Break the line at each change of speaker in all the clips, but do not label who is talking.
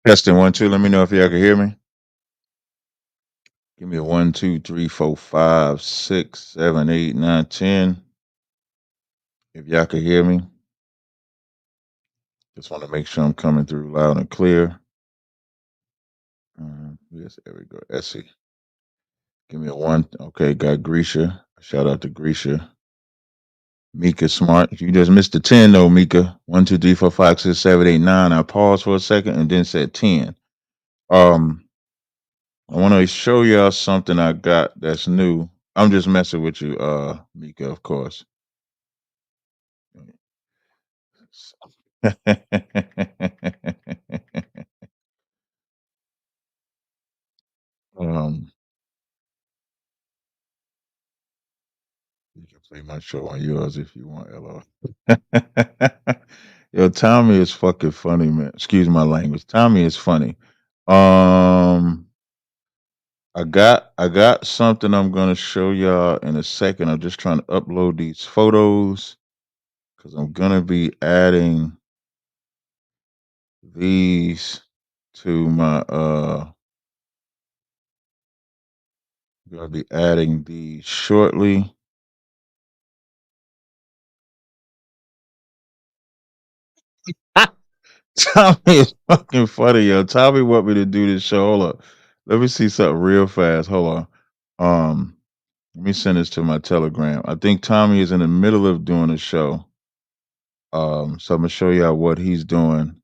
Testing 1, 2. Let me know if y'all can hear me. Give me a 1, 2, 3, 4, 5, 6, 7, 8, 9, 10. If y'all can hear me, just want to make sure I'm coming through loud and clear. Yes, there we go. Essie. Give me a 1. Okay, got Grisha. Shout out to Grisha. Mika Smart. You just missed the 10 though, Mika. 1, 2, 3, 4, 5, 6, 7, 8, 9. I paused for a second and then said 10. Um, I want to show y'all something I got that's new. I'm just messing with you, Mika, of course. um, you can play my show on yours if you want, LO. Yo, Tommy is fucking funny, man. Excuse my language. Tommy is funny. Um, I got something I'm gonna show y'all in a second. I'm just trying to upload these photos because I'm gonna be adding these to my gonna be adding these shortly. Tommy is fucking funny, yo. Tommy want me to do this show. Hold up. Let me see something real fast. Hold on. Let me send this to my Telegram. I think Tommy is in the middle of doing a show. So I'm gonna show y'all what he's doing.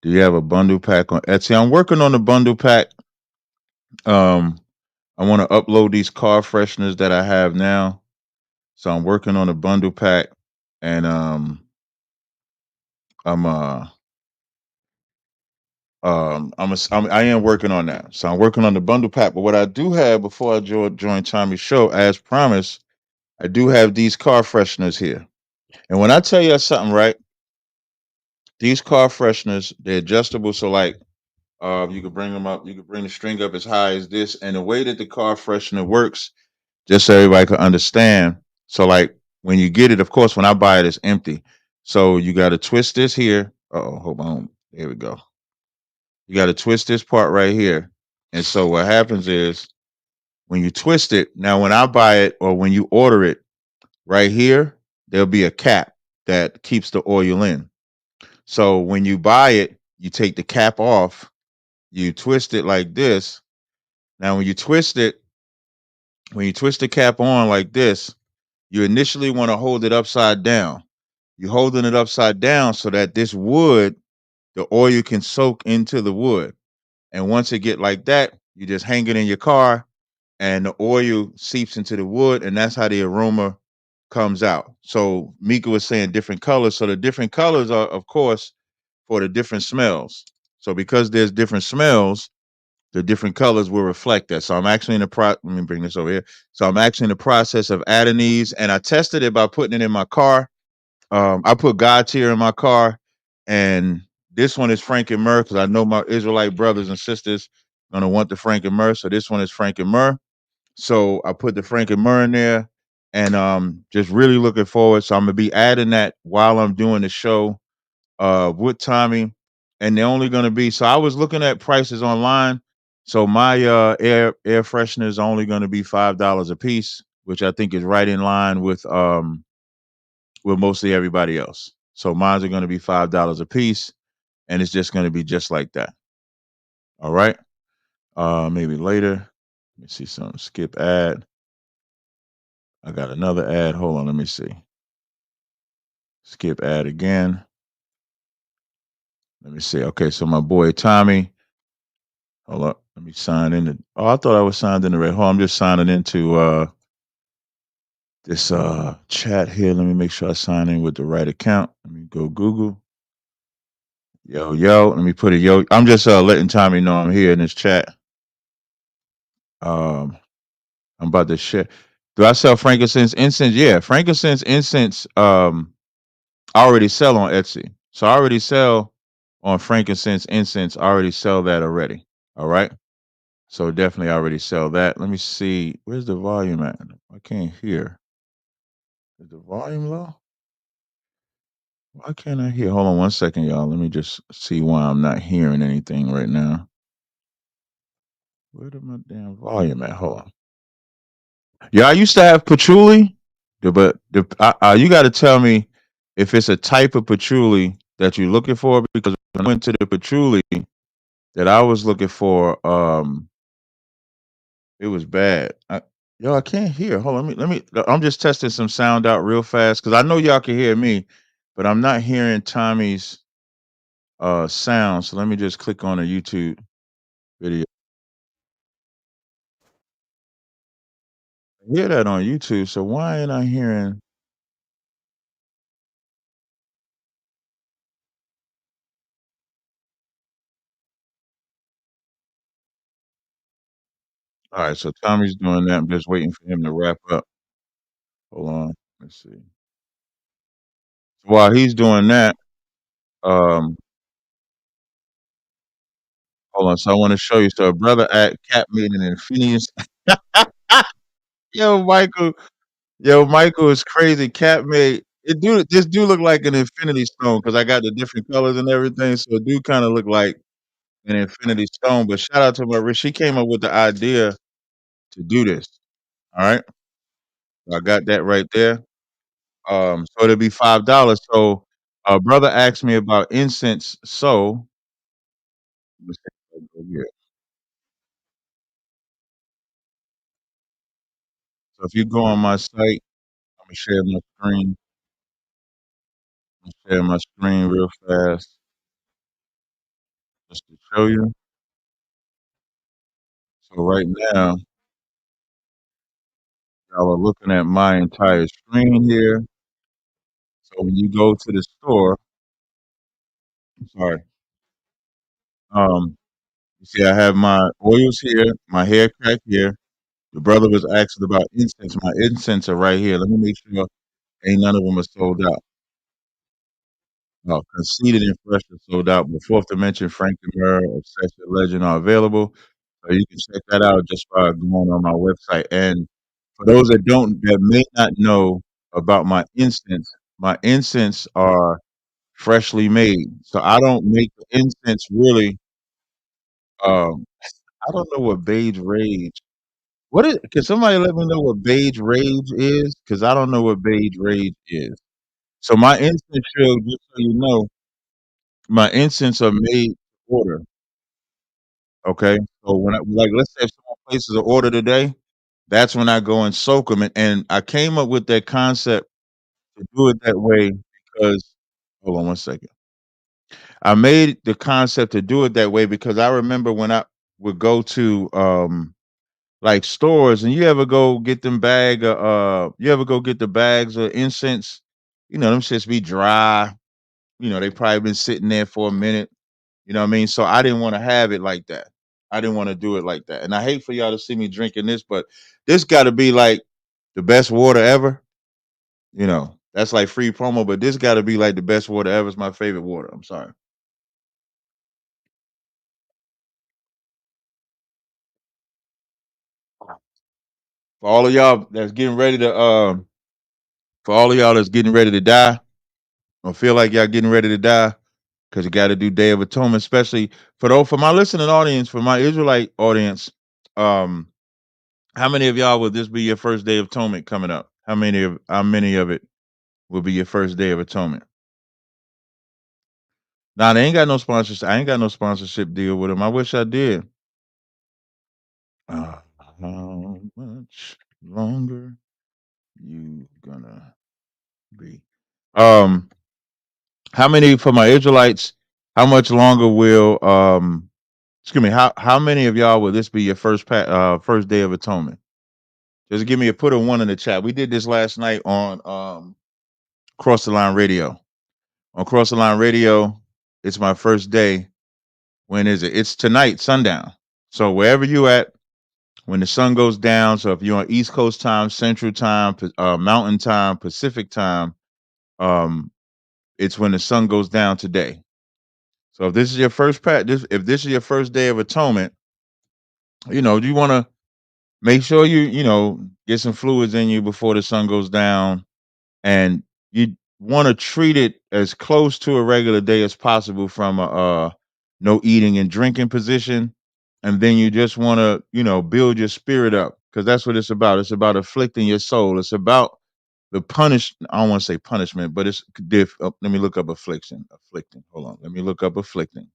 Do you have a bundle pack on Etsy? I'm working on the bundle pack. Um, I want to upload these car fresheners that I have now. So I'm working on a bundle pack, and I'm I am working on that. So I'm working on the bundle pack. But what I do have before I join Tommy's show, as promised, I do have these car fresheners here. And when I tell you something, right? These car fresheners, they're adjustable. So like, you could bring them up. You could bring the string up as high as this. And the way that the car freshener works, just so everybody can understand. So like when you get it, of course, when I buy it, it's empty. So you got to twist this here. Oh, hold on. There we go. You got to twist this part right here. And so what happens is when you twist it, now when I buy it or when you order it, right here, there'll be a cap that keeps the oil in. So when you buy it, you take the cap off, you twist it like this. Now when you twist it, when you twist the cap on like this, you initially want to hold it upside down. You're holding it upside down so that this wood, the oil can soak into the wood. And once it get like that, you just hang it in your car and the oil seeps into the wood, and that's how the aroma comes out. So Mika was saying different colors. So the different colors are, of course, for the different smells. So because there's different smells, the different colors will reflect that. So I'm actually in the let me bring this over here. So I'm actually in the process of adding these, and I tested it by putting it in my car. I put God tier in my car, and this one is Frank and Myrrh because I know my Israelite brothers and sisters gonna want the Frank and Myrrh. So this one is Frank and Myrrh. So I put the Frank and Myrrh in there, and just really looking forward. So I'm gonna be adding that while I'm doing the show with Tommy, and they're only gonna be. So I was looking at prices online. So my air freshener is only gonna be $5 a piece, which I think is right in line with mostly everybody else. So mine's are gonna be $5 a piece, and it's just gonna be just like that. All right. Maybe later. Let me see some skip ad. I got another ad. Hold on, let me see. Skip ad again. Let me see. Okay, so my boy Tommy. Hold up. Let me sign in. Oh, I thought I was signed in the right. Hold on, I'm just signing into this chat here. Let me make sure I sign in with the right account. Let me go Google. Yo, yo. Let me put it yo. I'm just letting Tommy know I'm here in this chat. Um, I'm about to share. Do I sell frankincense incense? Yeah, frankincense incense. I already sell on Etsy, so I already sell on frankincense incense. I already sell that already. All right, so definitely already sell that. Let me see. Where's the volume at? I can't hear. Is the volume low? Why can't I hear? Hold on one second, y'all. Let me just see why I'm not hearing anything right now. Where did my damn volume at? Hold on. Yeah, I used to have patchouli, but you got to tell me if it's a type of patchouli that you're looking for because when I went to the patchouli that I was looking for, it was bad. Yo, I can't hear. Hold on, let me. I'm just testing some sound out real fast because I know y'all can hear me, but I'm not hearing Tommy's sound. So let me just click on a YouTube video. I hear that on YouTube. So why ain't I hearing? All right, so Tommy's doing that. I'm just waiting for him to wrap up. Hold on. Let's see. While he's doing that, um, hold on. So I want to show you. So a brother at Cat made an Infinity. Yo, Michael. Yo, Michael is crazy. Cat made it. Do this? Do look like an Infinity Stone because I got the different colors and everything. So it do kind of look like an Infinity Stone. But shout out to my Rich. She came up with the idea to do this. All right, so I got that right there. So it'll be $5. So a brother asked me about incense. So let's see if I go here. So if you go on my site, I'm gonna share my screen. Share my screen real fast just to show you. So right now, y'all are looking at my entire screen here. So when you go to the store, I'm sorry, you see I have my oils here, my hair crack here. The brother was asking about incense. My incense are right here. Let me make sure ain't none of them are sold out. No, Conceited and Fresh are sold out. But Fourth Dimension, Frank and Murr, Obsession Legend are available. So you can check that out just by going on my website. And for those that may not know about my incense are freshly made. So I don't make the incense really. I don't know what beige rage. What is? Can somebody let me know what beige rage is? Because I don't know what beige rage is. So my incense show, just so you know, my incense are made to order. Okay, so when I like, let's say if someone places an order today, that's when I go and soak them. And I came up with that concept to do it that way because hold on one second. I made the concept to do it that way because I remember when I would go to like stores and you ever go get them you ever go get the bags of incense, them shits be dry, they probably been sitting there for a minute, you know what I mean? So I didn't want to have it like that. I didn't want to do it like that. And I hate for y'all to see me drinking this, but this gotta be like the best water ever. That's like free promo, but this gotta be like the best water ever. It's my favorite water. I'm sorry. For all of y'all that's getting ready to for all of y'all that's getting ready to die or feel like y'all getting ready to die because you got to do Day of Atonement, especially for my listening audience, for my Israelite audience. Um, how many of y'all will this be your first Day of Atonement coming up? How many of it will be your first Day of Atonement? Nah, they ain't got no sponsorship. I ain't got no sponsorship deal with them. I wish I did. How much longer you gonna be? Um, how many for my Israelites? How much longer will excuse me, how many of y'all will this be your first Day of Atonement? Just give me put a one in the chat. We did this last night on Cross the Line Radio. On Cross the Line Radio, it's my first day. When is it? It's tonight, sundown. So wherever you at, when the sun goes down. So if you're on East Coast time, Central time, Mountain time, Pacific time, um, it's when the sun goes down today. So if this is your if this is your first Day of Atonement, you want to make sure you get some fluids in you before the sun goes down, and you want to treat it as close to a regular day as possible from a no eating and drinking position, and then you just want to, build your spirit up, because that's what it's about. It's about afflicting your soul. It's about the punish. I don't want to say punishment, but it's let me look up affliction. Afflicting. Hold on. Let me look up afflicting.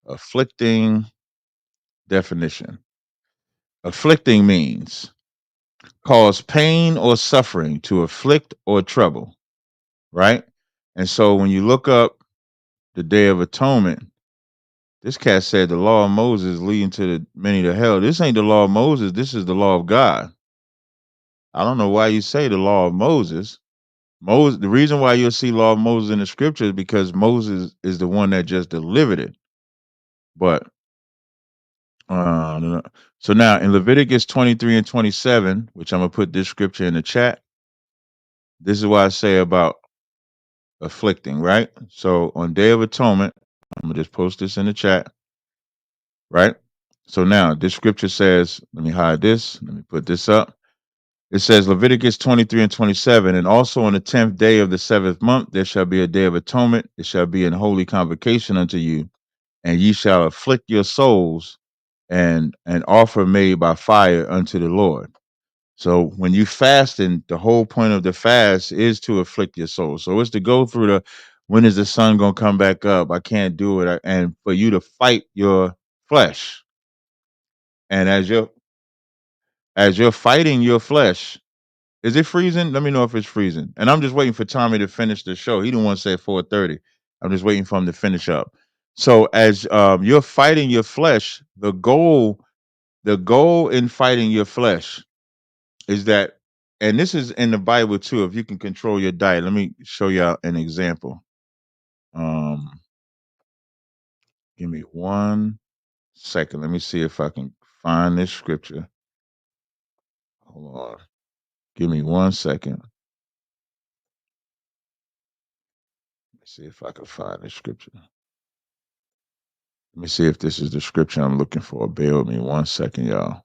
Afflicting definition. Afflicting means cause pain or suffering, to afflict or trouble, right? And so when you look up the Day of Atonement, this cat said the law of Moses leading to the many to hell. This ain't the law of Moses. This is the law of God. I don't know why you say the law of Moses. Moses. The reason why you'll see law of Moses in the scripture is because Moses is the one that just delivered it. But no. So now in Leviticus 23 and 27, which I'm gonna put this scripture in the chat. This is what I say about afflicting, right? So on Day of Atonement, I'm gonna just post this in the chat, right? So now this scripture says, let me hide this, let me put this up. It says Leviticus 23 and 27, and also on the 10th day of the 7th month, there shall be a day of atonement. It shall be an holy convocation unto you, and ye shall afflict your souls, and an offer made by fire unto the Lord. So when you fasting, the whole point of the fast is to afflict your soul. So it's to go through the, when is the sun gonna come back up? I can't do it, and for you to fight your flesh. And as you're fighting your flesh, is it freezing? Let me know if it's freezing. And I'm just waiting for Tommy to finish the show. He didn't want to say 4:30. I'm just waiting for him to finish up. So as you're fighting your flesh, the goal in fighting your flesh is that, and this is in the Bible too. If you can control your diet, let me show you an example. Um, Give me 1 second. Let me see if I can find this scripture. Hold on. Give me 1 second. Let me see if I can find this scripture. Let me see if this is the scripture I'm looking for. Bear with me 1 second, y'all.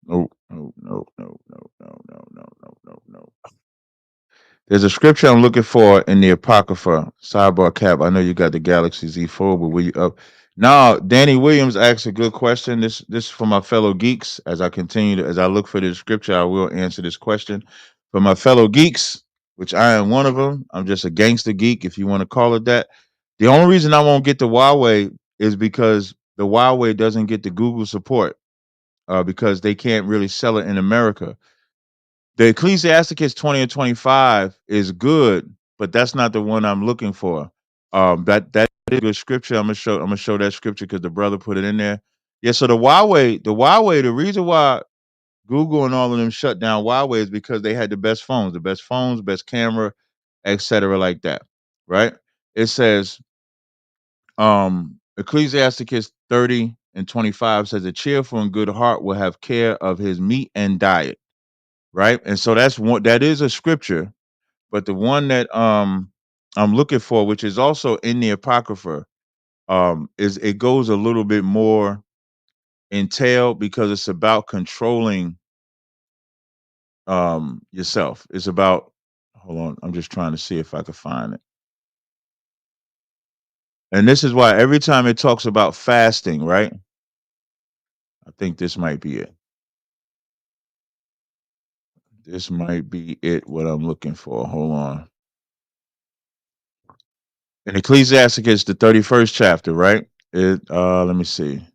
No, no, no, no, no, no, no, no, no, no, no. There's a scripture I'm looking for in the Apocrypha. Sidebar cap. I know you got the Galaxy Z4, but will you up? Now, Danny Williams asked a good question. This is for my fellow geeks. As I look for this scripture, I will answer this question. For my fellow geeks, which I am one of them, I'm just a gangster geek, if you want to call it that. The only reason I won't get the Huawei is because the Huawei doesn't get the Google support, because they can't really sell it in America. The Ecclesiasticus 20 and 25 is good, but that's not the one I'm looking for. That is a good scripture. I'm gonna show that scripture because the brother put it in there. Yeah, so the reason why Google and all of them shut down Huawei is because they had the best phones, best camera, etc. like that. Right? It says Ecclesiasticus 30 and 25 says a cheerful and good heart will have care of his meat and diet, right? And so that is a scripture, but the one that I'm looking for, which is also in the Apocrypha, is it goes a little bit more entailed because it's about controlling yourself. It's about, hold on, I'm just trying to see if I can find it. And this is why every time it talks about fasting, right? I think this might be it. This might be it, what I'm looking for. Hold on. In Ecclesiasticus, the 31st chapter, right? Let me see.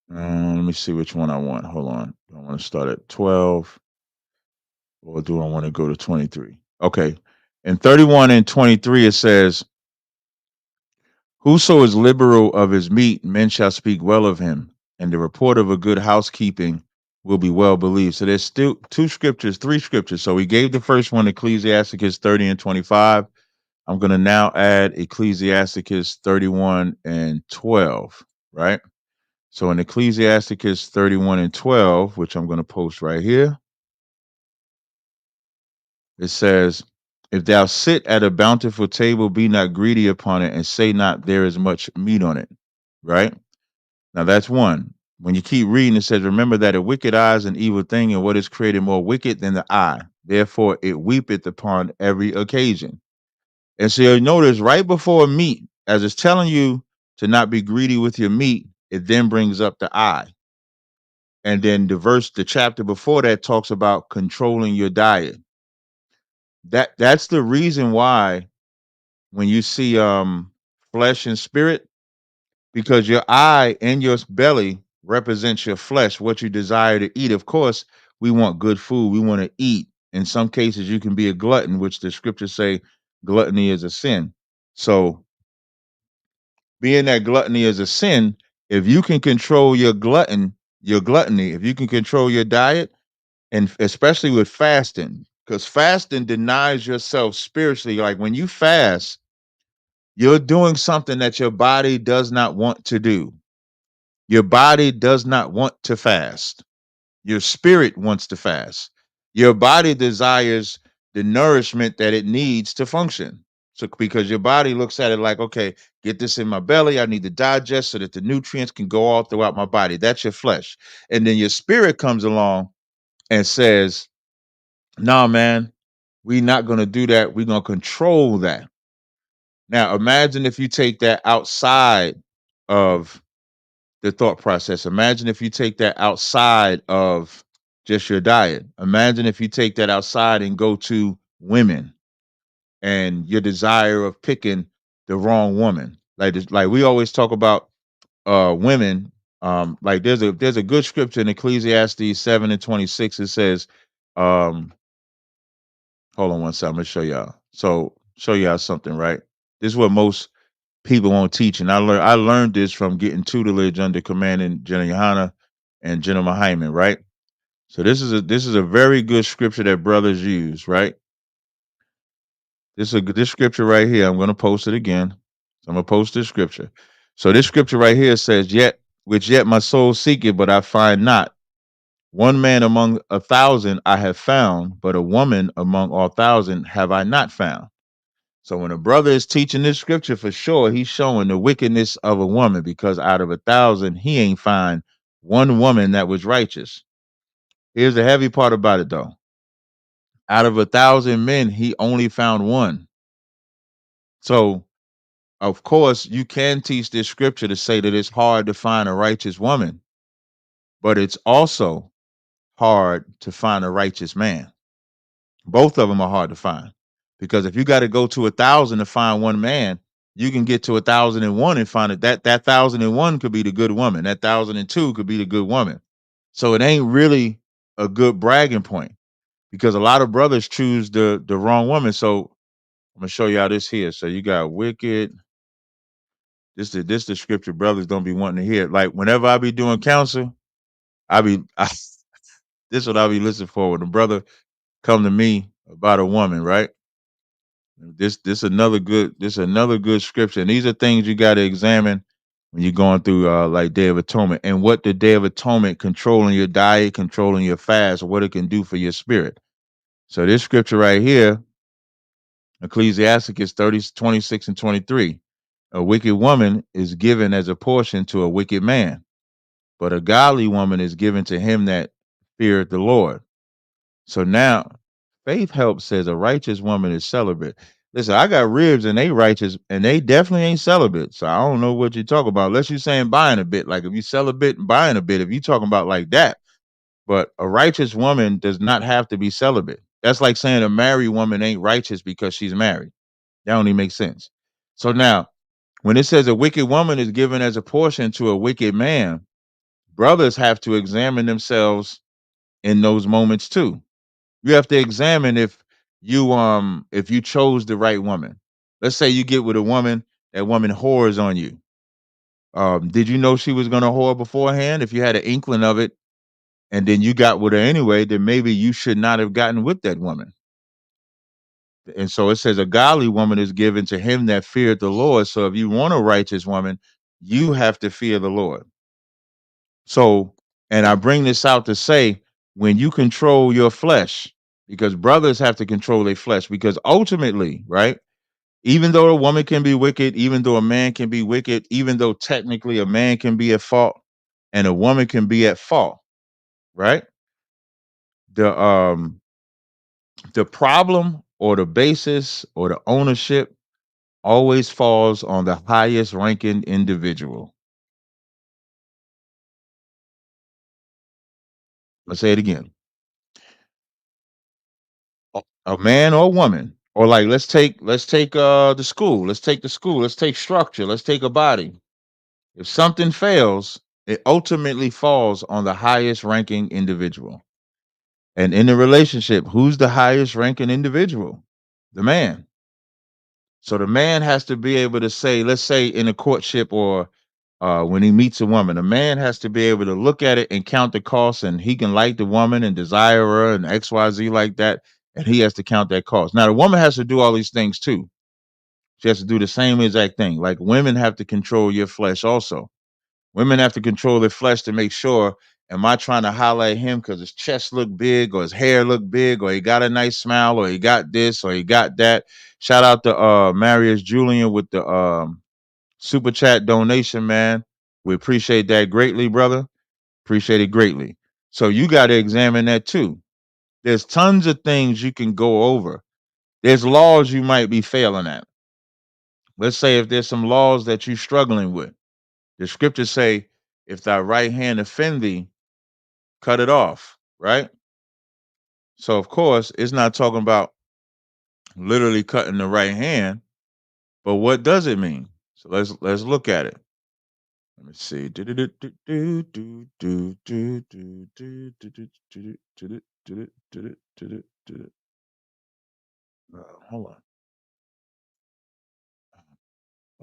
Let me see which one I want. Hold on. Do I want to start at 12 or do I want to go to 23? Okay. In 31 and 23, it says, whoso is liberal of his meat, men shall speak well of him, and the report of a good housekeeping will be well believed. So there's still three scriptures. So we gave the first one, Ecclesiasticus 30 and 25. I'm going to now add Ecclesiasticus 31 and 12, right? So in Ecclesiasticus 31 and 12, which I'm going to post right here, it says, if thou sit at a bountiful table, be not greedy upon it, and say not there is much meat on it. Right? Now that's one. When you keep reading, it says, remember that a wicked eye is an evil thing, and what is created more wicked than the eye. Therefore, it weepeth upon every occasion. And so you notice right before meat, as it's telling you to not be greedy with your meat, it then brings up the eye. And then the chapter before that talks about controlling your diet. That's the reason why when you see flesh and spirit, because your eye and your belly represents your flesh, what you desire to eat. Of course, we want good food. We want to eat. In some cases, you can be a glutton, which the scriptures say gluttony is a sin. So, being that gluttony is a sin, if you can control your gluttony, if you can control your diet, and especially with fasting, because fasting denies yourself spiritually. Like when you fast, you're doing something that your body does not want to do. Your body does not want to fast. Your spirit wants to fast. Your body desires the nourishment that it needs to function. So, because your body looks at it like, okay, get this in my belly. I need to digest so that the nutrients can go all throughout my body. That's your flesh. And then your spirit comes along and says, nah, man, we're not going to do that. We're going to control that. Now, imagine if you take that outside of the thought process. Imagine if you take that outside of just your diet. Imagine if you take that outside and go to women and your desire of picking the wrong woman. Like we always talk about women. Like there's a good scripture in Ecclesiastes 7:26. It says, um, hold on one second, I'm gonna show y'all. So show y'all something, right? This is what most people won't teach. And I learned this from getting tutelage under commanding Jenna Johanna and Jenna Hyman, right? So this is a very good scripture that brothers use, right? This scripture right here. I'm gonna post it again. So I'm gonna post this scripture. So this scripture right here says, yet my soul seeketh, but I find not. One man among 1,000 I have found, but a woman among all 1,000 have I not found. So when a brother is teaching this scripture, for sure, he's showing the wickedness of a woman, because out of 1,000, he ain't find one woman that was righteous. Here's the heavy part about it, though. Out of 1,000 men, he only found one. So, of course, you can teach this scripture to say that it's hard to find a righteous woman, but it's also hard to find a righteous man. Both of them are hard to find, because if you got to go to 1,000 to find one man, you can get to 1,001 and find that 1,001 could be the good woman. That 1,002 could be the good woman. So it ain't really a good bragging point, because a lot of brothers choose the wrong woman. So I'm gonna show y'all this here. So you got wicked. This the scripture brothers don't be wanting to hear. Like whenever I be doing counsel, this is what I be listening for when the brother come to me about a woman, right? This another good scripture, and these are things you got to examine when you're going through like Day of Atonement, and what the Day of Atonement, controlling your diet, controlling your fast, what it can do for your spirit. So this scripture right here, Ecclesiasticus 30:26 and 23. A wicked woman is given as a portion to a wicked man, but a godly woman is given to him that feareth the Lord. So now, Faith Help says a righteous woman is celibate. Listen, I got ribs and they righteous, and they definitely ain't celibate. So I don't know what you talk about. Unless you're saying buying a bit. Like if you celibate and buying a bit, if you talking about like that. But a righteous woman does not have to be celibate. That's like saying a married woman ain't righteous because she's married. That don't even make sense. So now, when it says a wicked woman is given as a portion to a wicked man, brothers have to examine themselves in those moments too. You have to examine if you chose the right woman. Let's say you get with a woman, that woman whores on you. Did you know she was gonna whore beforehand? If you had an inkling of it, and then you got with her anyway, then maybe you should not have gotten with that woman. And so it says a godly woman is given to him that feared the Lord. So if you want a righteous woman, you have to fear the Lord. So, and I bring this out to say, when you control your flesh, because brothers have to control their flesh, because ultimately, right? Even though a woman can be wicked, even though a man can be wicked, even though technically a man can be at fault, and a woman can be at fault, right? The the problem or the basis or the ownership always falls on the highest ranking individual. Let's say it again. A man or woman, or like let's take the school, let's take structure, let's take a body. If something fails, it ultimately falls on the highest ranking individual. And in the relationship, who's the highest ranking individual? The man. So the man has to be able to say, let's say in a courtship or when he meets a woman, a man has to be able to look at it and count the costs, and he can like the woman and desire her and XYZ like that, and he has to count that cost. Now the woman has to do all these things too. She has to do the same exact thing. Like women have to control your flesh also. Women have to control their flesh to make sure, am I trying to highlight him because his chest look big or his hair look big or he got a nice smile or he got this or he got that. Shout out to Marius Julian with the super chat donation, man. We appreciate that greatly, brother. Appreciate it greatly. So you got to examine that too. There's tons of things you can go over. There's laws you might be failing at. Let's say if there's some laws that you're struggling with. The scriptures say, if thy right hand offend thee, cut it off, right? So of course, it's not talking about literally cutting the right hand, but what does it mean? So let's look at it. Let me see. Hold on.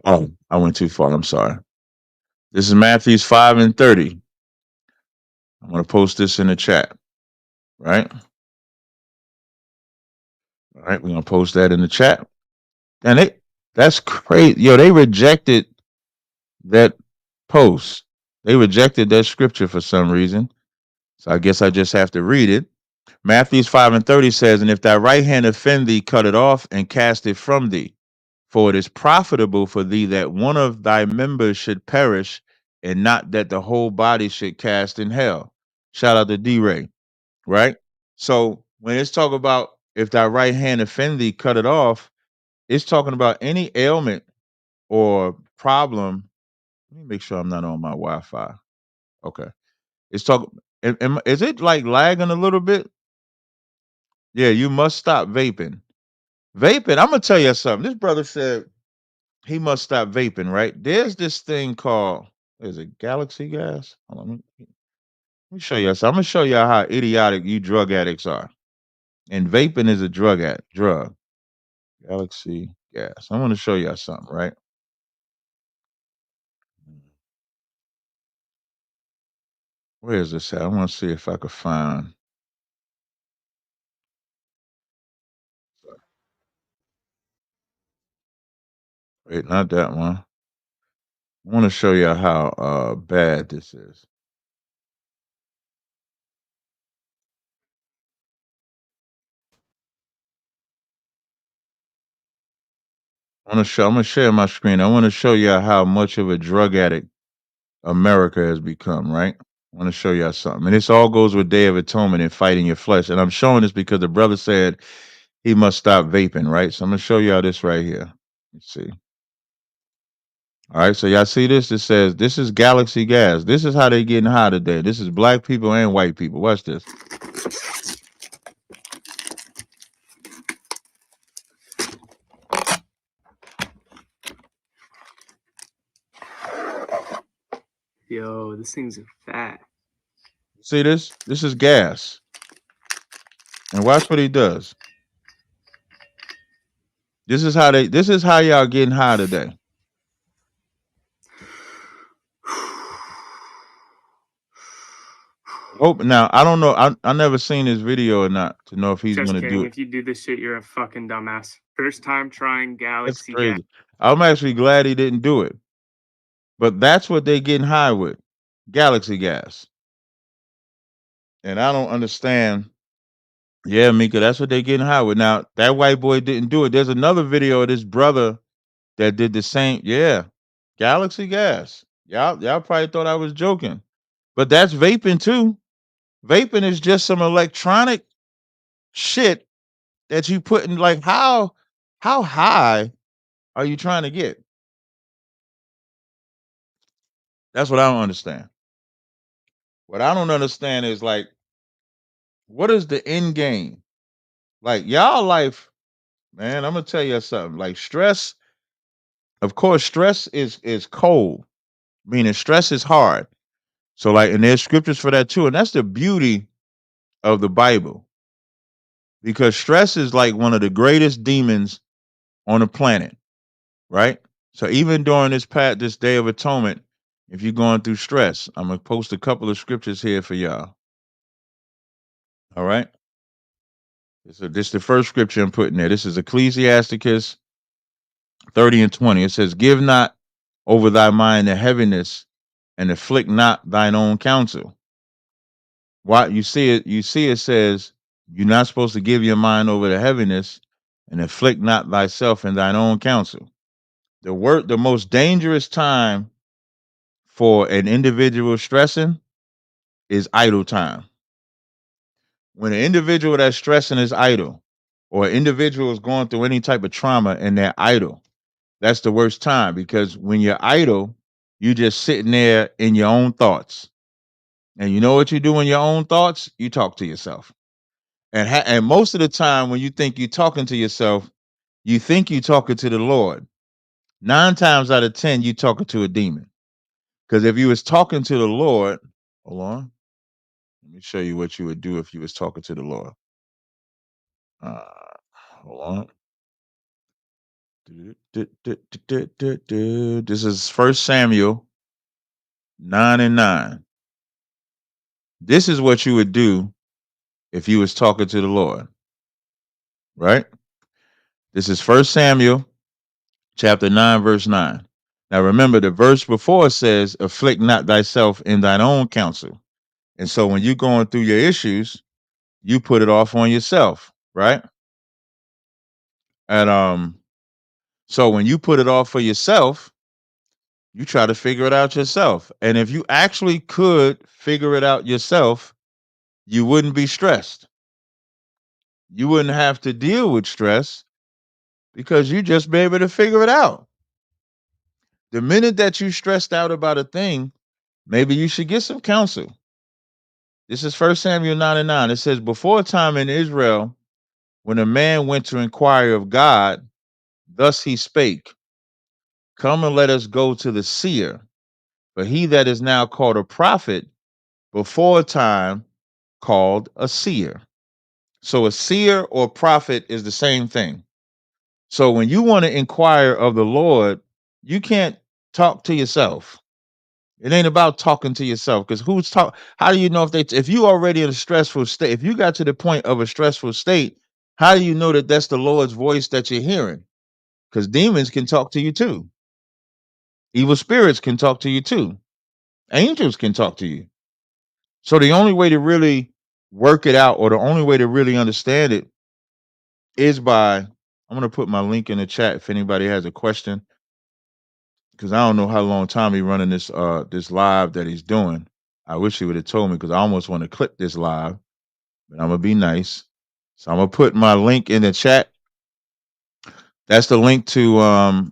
Oh, I went too far. I'm sorry. This is Matthews 5 and 30. I'm going to post this in the chat, right? All right, we're going to post that in the chat. And that's crazy. Yo, they rejected that post. They rejected that scripture for some reason. So I guess I just have to read it. Matthews 5 and 30 says, and if thy right hand offend thee, cut it off and cast it from thee. For it is profitable for thee that one of thy members should perish, and not that the whole body should cast in hell. Shout out to D-Ray, right? So when it's talking about if thy right hand offend thee, cut it off, it's talking about any ailment or problem. Let me make sure I'm not on my Wi-Fi. Okay. It's talking. Is it like lagging a little bit? Yeah, you must stop vaping. Vaping. I'm gonna tell you something. This brother said he must stop vaping. Right? There's this thing called. Is it Galaxy Gas? Hold on, let me show you something. I'm gonna show y'all how idiotic you drug addicts are. And vaping is a drug. Galaxy Gas. I want to show y'all something. Right? Where is this at? I want to see if I could find. Wait, not that one. I want to show you how bad this is. I'm gonna share my screen. I want to show you how much of a drug addict America has become, right? I want to show y'all something. And this all goes with Day of Atonement and fighting your flesh. And I'm showing this because the brother said he must stop vaping, right? So I'm gonna show y'all this right here. Let's see. All right, so y'all see this? It says this is Galaxy Gas. This is how they getting high today. This is black people and white people. Watch this.
Yo, this thing's fat.
See this? This is gas. And watch what he does. This is how y'all getting high today. Hope now I don't know. I never seen this video or not to know if he's
Just
gonna
kidding.
do it.
If you do this shit, you're a fucking dumbass. First time trying
That's
Galaxy Gas.
crazy. I'm actually glad he didn't do it. But that's what they getting high with. Galaxy gas. And I don't understand. Yeah, Mika, that's what they getting high with. Now, that white boy didn't do it. There's another video of this brother that did the same. Yeah. Galaxy gas. Y'all probably thought I was joking. But that's vaping too. Vaping is just some electronic shit that you put in. Like how high are you trying to get? That's what I don't understand. What I don't understand is like, what is the end game? Like y'all life, man. I'm gonna tell you something. Like stress, of course, stress is cold, meaning stress is hard. So like, and there's scriptures for that too, and that's the beauty of the Bible because stress is like one of the greatest demons on the planet, right? So even during this day of atonement, if you're going through stress, I'm gonna post a couple of scriptures here for y'all. All right. So this is the first scripture I'm putting there. This is Ecclesiasticus 30 and 20. It says, "Give not over thy mind the heaviness, and afflict not thine own counsel." Why you see it? You see it says you're not supposed to give your mind over the heaviness, and afflict not thyself in thine own counsel. The most dangerous time for an individual stressing is idle time. When an individual that's stressing is idle, or an individual is going through any type of trauma and they're idle, that's the worst time because when you're idle, you just sitting there in your own thoughts. And you know what you do in your own thoughts? You talk to yourself. And most of the time when you think you're talking to yourself, you think you're talking to the Lord. 9 times out of 10, you talking to a demon. Because if you was talking to the Lord, hold on, let me show you what you would do if you was talking to the Lord. Uh, hold on. This is First Samuel 9 and 9. This is what you would do if you was talking to the Lord, right? This is First Samuel chapter 9, verse 9. Now remember, the verse before says, "Afflict not thyself in thine own counsel." And so when you're going through your issues, you put it off on yourself, right? And so when you put it off for yourself, you try to figure it out yourself. And if you actually could figure it out yourself, you wouldn't be stressed. You wouldn't have to deal with stress because you just be able to figure it out. The minute that you stressed out about a thing, maybe you should get some counsel. This is First Samuel 9 and 9. It says, "Before a time in Israel, when a man went to inquire of God, thus he spake, Come and let us go to the seer. For he that is now called a prophet, before a time called a seer." So a seer or prophet is the same thing. So when you want to inquire of the Lord, you can't talk to yourself. It ain't about talking to yourself because who's talk? How do you know if you already in a stressful state? If you got to the point of a stressful state, how do you know that that's the Lord's voice that you're hearing? Because demons can talk to you too. Evil spirits can talk to you too. Angels can talk to you. So the only way to really work it out, or the only way to really understand it, is by I'm gonna put my link in the chat if anybody has a question, because I don't know how long Tommy running this live that he's doing. I wish he would have told me because I almost want to clip this live, but I'm gonna be nice. So I'm gonna put my link in the chat. That's the link to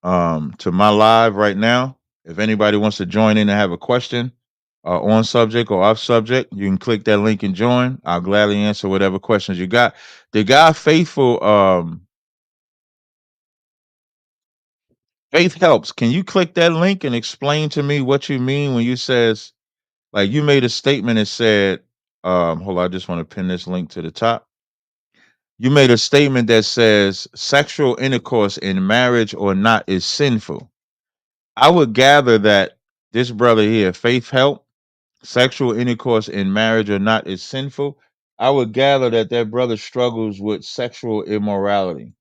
my live right now. If anybody wants to join in and have a question on subject or off subject, you can click that link and join. I'll gladly answer whatever questions you got. The guy Faithful Faith Helps. Can you click that link and explain to me what you mean when you says like you made a statement that said, hold on, I just want to pin this link to the top. You made a statement that says sexual intercourse in marriage or not is sinful. I would gather that this brother here, Faith Help, sexual intercourse in marriage or not is sinful. I would gather that that brother struggles with sexual immorality.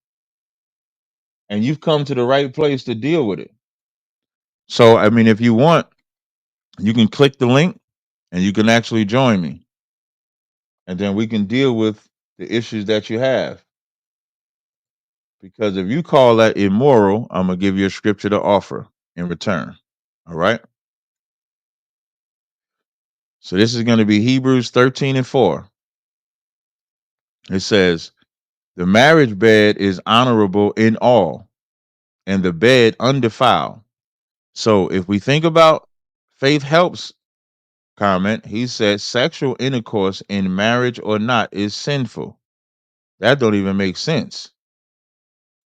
And you've come to the right place to deal with it. So, I mean, if you want, you can click the link and you can actually join me. And then we can deal with the issues that you have. Because if you call that immoral, I'm going to give you a scripture to offer in return. All right. So this is going to be Hebrews 13 and 4. It says, the marriage bed is honorable in all, and the bed undefiled. So if we think about faith helps comment, he said sexual intercourse in marriage or not is sinful. That don't even make sense.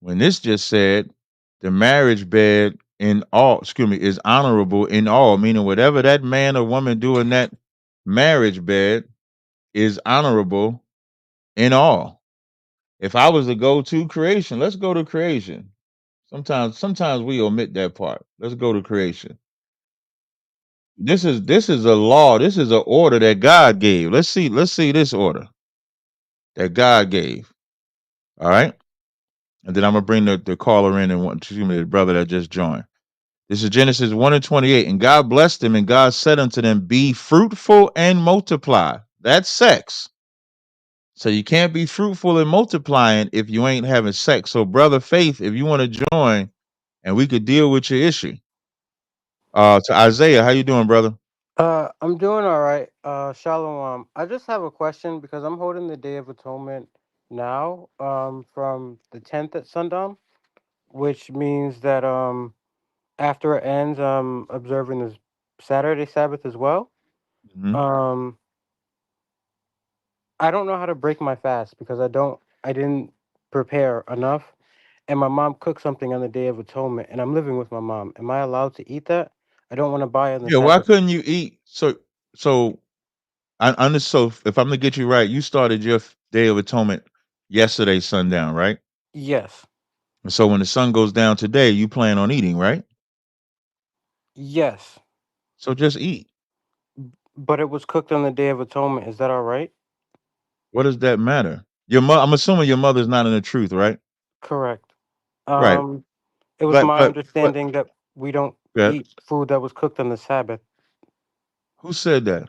When this just said the marriage bed in all, excuse me, is honorable in all, meaning whatever that man or woman do in that marriage bed is honorable in all. If I was to go to creation, let's go to creation. Sometimes we omit that part. Let's go to creation. This is a law. This is an order that God gave. Let's see this order that God gave. All right. And then I'm gonna bring the caller in and want to me the brother that just joined. This is Genesis 1 and 28. And God blessed them, and God said unto them, be fruitful and multiply. That's sex. So you can't be fruitful and multiplying if you ain't having sex. So, brother Faith, if you want to join and we could deal with your issue. To Isaiah, how you doing, brother?
I'm doing all right. Shalom. I just have a question because I'm holding the Day of Atonement now, from the 10th at sundown, which means that after it ends, I'm observing this Saturday Sabbath as well.
Mhm.
Um, I don't know how to break my fast because I didn't prepare enough, and my mom cooked something on the Day of Atonement, and I'm living with my mom. Am I allowed to eat that? I don't want to buy on the
Yeah, why
Sabbath.
couldn't you eat? So so if I'm gonna get you right, you started your Day of Atonement yesterday sundown, right?
Yes.
And so when the sun goes down today, you plan on eating, right?
Yes.
So just eat.
But it was cooked on the Day of Atonement. Is that all right?
What does that matter? I'm assuming your mother's not in the truth, right?
Correct.
Right.
Um, it was
But
my
but
understanding that we don't
yeah,
eat food that was cooked on the Sabbath.
who said that?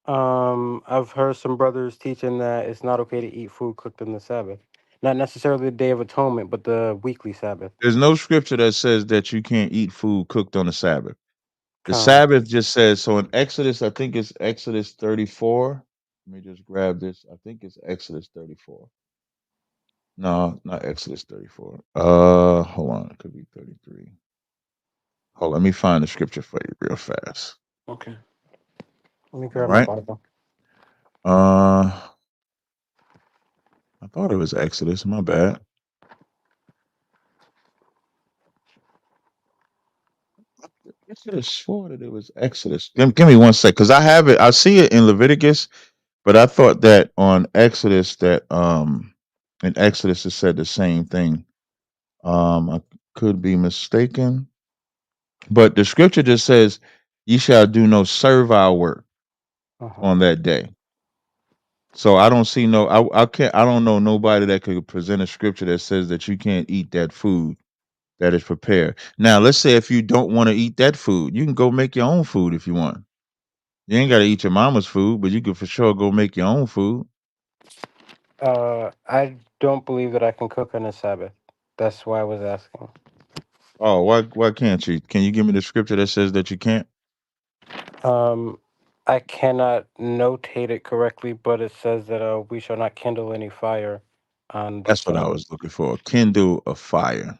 I've heard some brothers teaching that it's not okay to eat food cooked on the Sabbath. Not necessarily the Day of Atonement, but the weekly Sabbath.
There's no scripture that says that you can't eat food cooked on the Sabbath. The
Con.
Sabbath just says so in Exodus, I think it's Exodus 34. Let me just grab this. I think it's Exodus 34. No, not Exodus 34. Hold on, it could be 33. Hold on, let me find the scripture for you real fast.
Okay. Let me
All
grab my
right.
Bible.
Uh I thought it was Exodus, my bad. I could have swore that it was Exodus. Give me one sec, because I have it. I see it in Leviticus, but I thought that on Exodus that in Exodus it said the same thing. I could be mistaken, but the scripture just says, "Ye shall do no servile work
Uh-huh.
on that day." So I don't see no. I can't. I don't know nobody that could present a scripture that says that you can't eat that food that is prepared. Now, let's say if you don't want to eat that food, you can go make your own food if you want. You ain't got to eat your mama's food, but you can for sure go make your own food.
I don't believe that I can cook on the Sabbath. That's why I was asking.
Oh, why can't you? Can you give me the scripture that says that you can't?
Um, I cannot notate it correctly, but it says that we shall not kindle any fire on the
That's what I
Sabbath.
was looking for. Kindle a fire.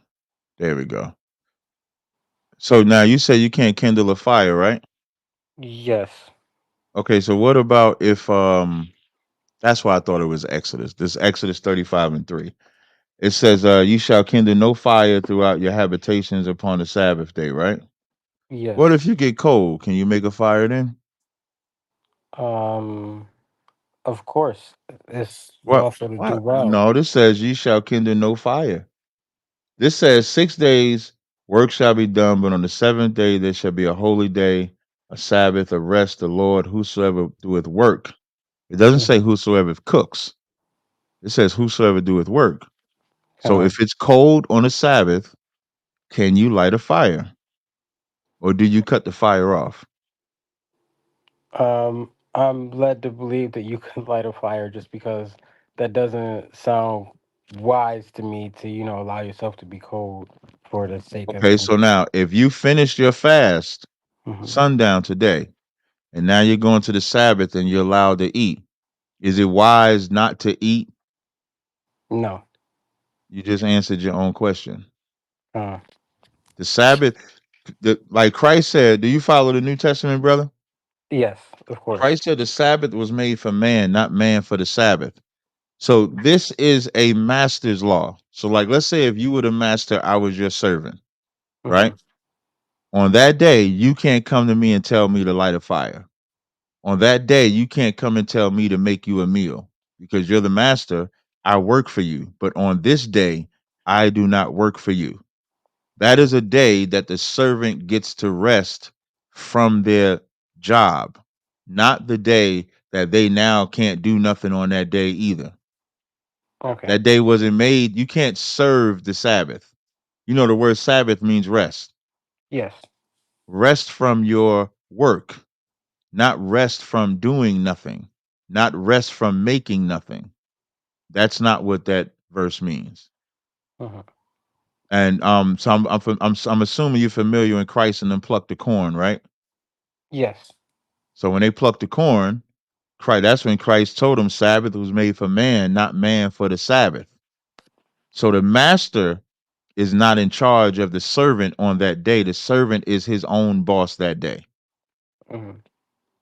There we go. So now you say you can't kindle a fire, right?
Yes.
Okay, so what about if that's why I thought it was Exodus. This Exodus 35 and 3. It says, you shall kindle no fire throughout your habitations upon the Sabbath day, right? What
Yes.
if you get cold? Can you make a fire then?
Um, of course, it's
What?
lawful to do
What?
well.
No, this says ye shall kindle no fire. This says 6 days work shall be done, but on the seventh day there shall be a holy day, a Sabbath, a rest, the Lord, whosoever doeth work. It doesn't say
Mhm.
whosoever cooks. It says whosoever doeth work. So
Uh,
if it's cold on a Sabbath, can you light a fire? Or do you cut the fire off?
I'm led to believe that you can light a fire just because that doesn't sound wise to me to, allow yourself to be cold for the sake of
Okay,
it.
so now if you finished your fast
Hmm.
sundown today, and now you're going to the Sabbath and you're allowed to eat. Is it wise not to eat?
No.
You just answered your own question.
Uh,
The Sabbath, like Christ said, do you follow the New Testament, brother?
yes, of course.
Christ said the Sabbath was made for man, not man for the Sabbath. So this is a master's law. So, like, let's say if you were the master, I was your servant,
Hmm.
right? On that day, you can't come to me and tell me to light a fire. On that day, you can't come and tell me to make you a meal because you're the master. I work for you. But on this day, I do not work for you. That is a day that the servant gets to rest from their job, not the day that they now can't do nothing on that day either.
Okay.
That day wasn't made. You can't serve the Sabbath. You know, the word Sabbath means rest.
Yes.
Rest from your work, not rest from doing nothing, not rest from making nothing. That's not what that verse means.
Hmm.
And so I'm assuming you're familiar when Christ and them plucked the corn, right?
Yes.
So when they plucked the corn, Christ, that's when Christ told them Sabbath was made for man, not man for the Sabbath. So the master is not in charge of the servant on that day. The servant is his own boss that day.
Hmm.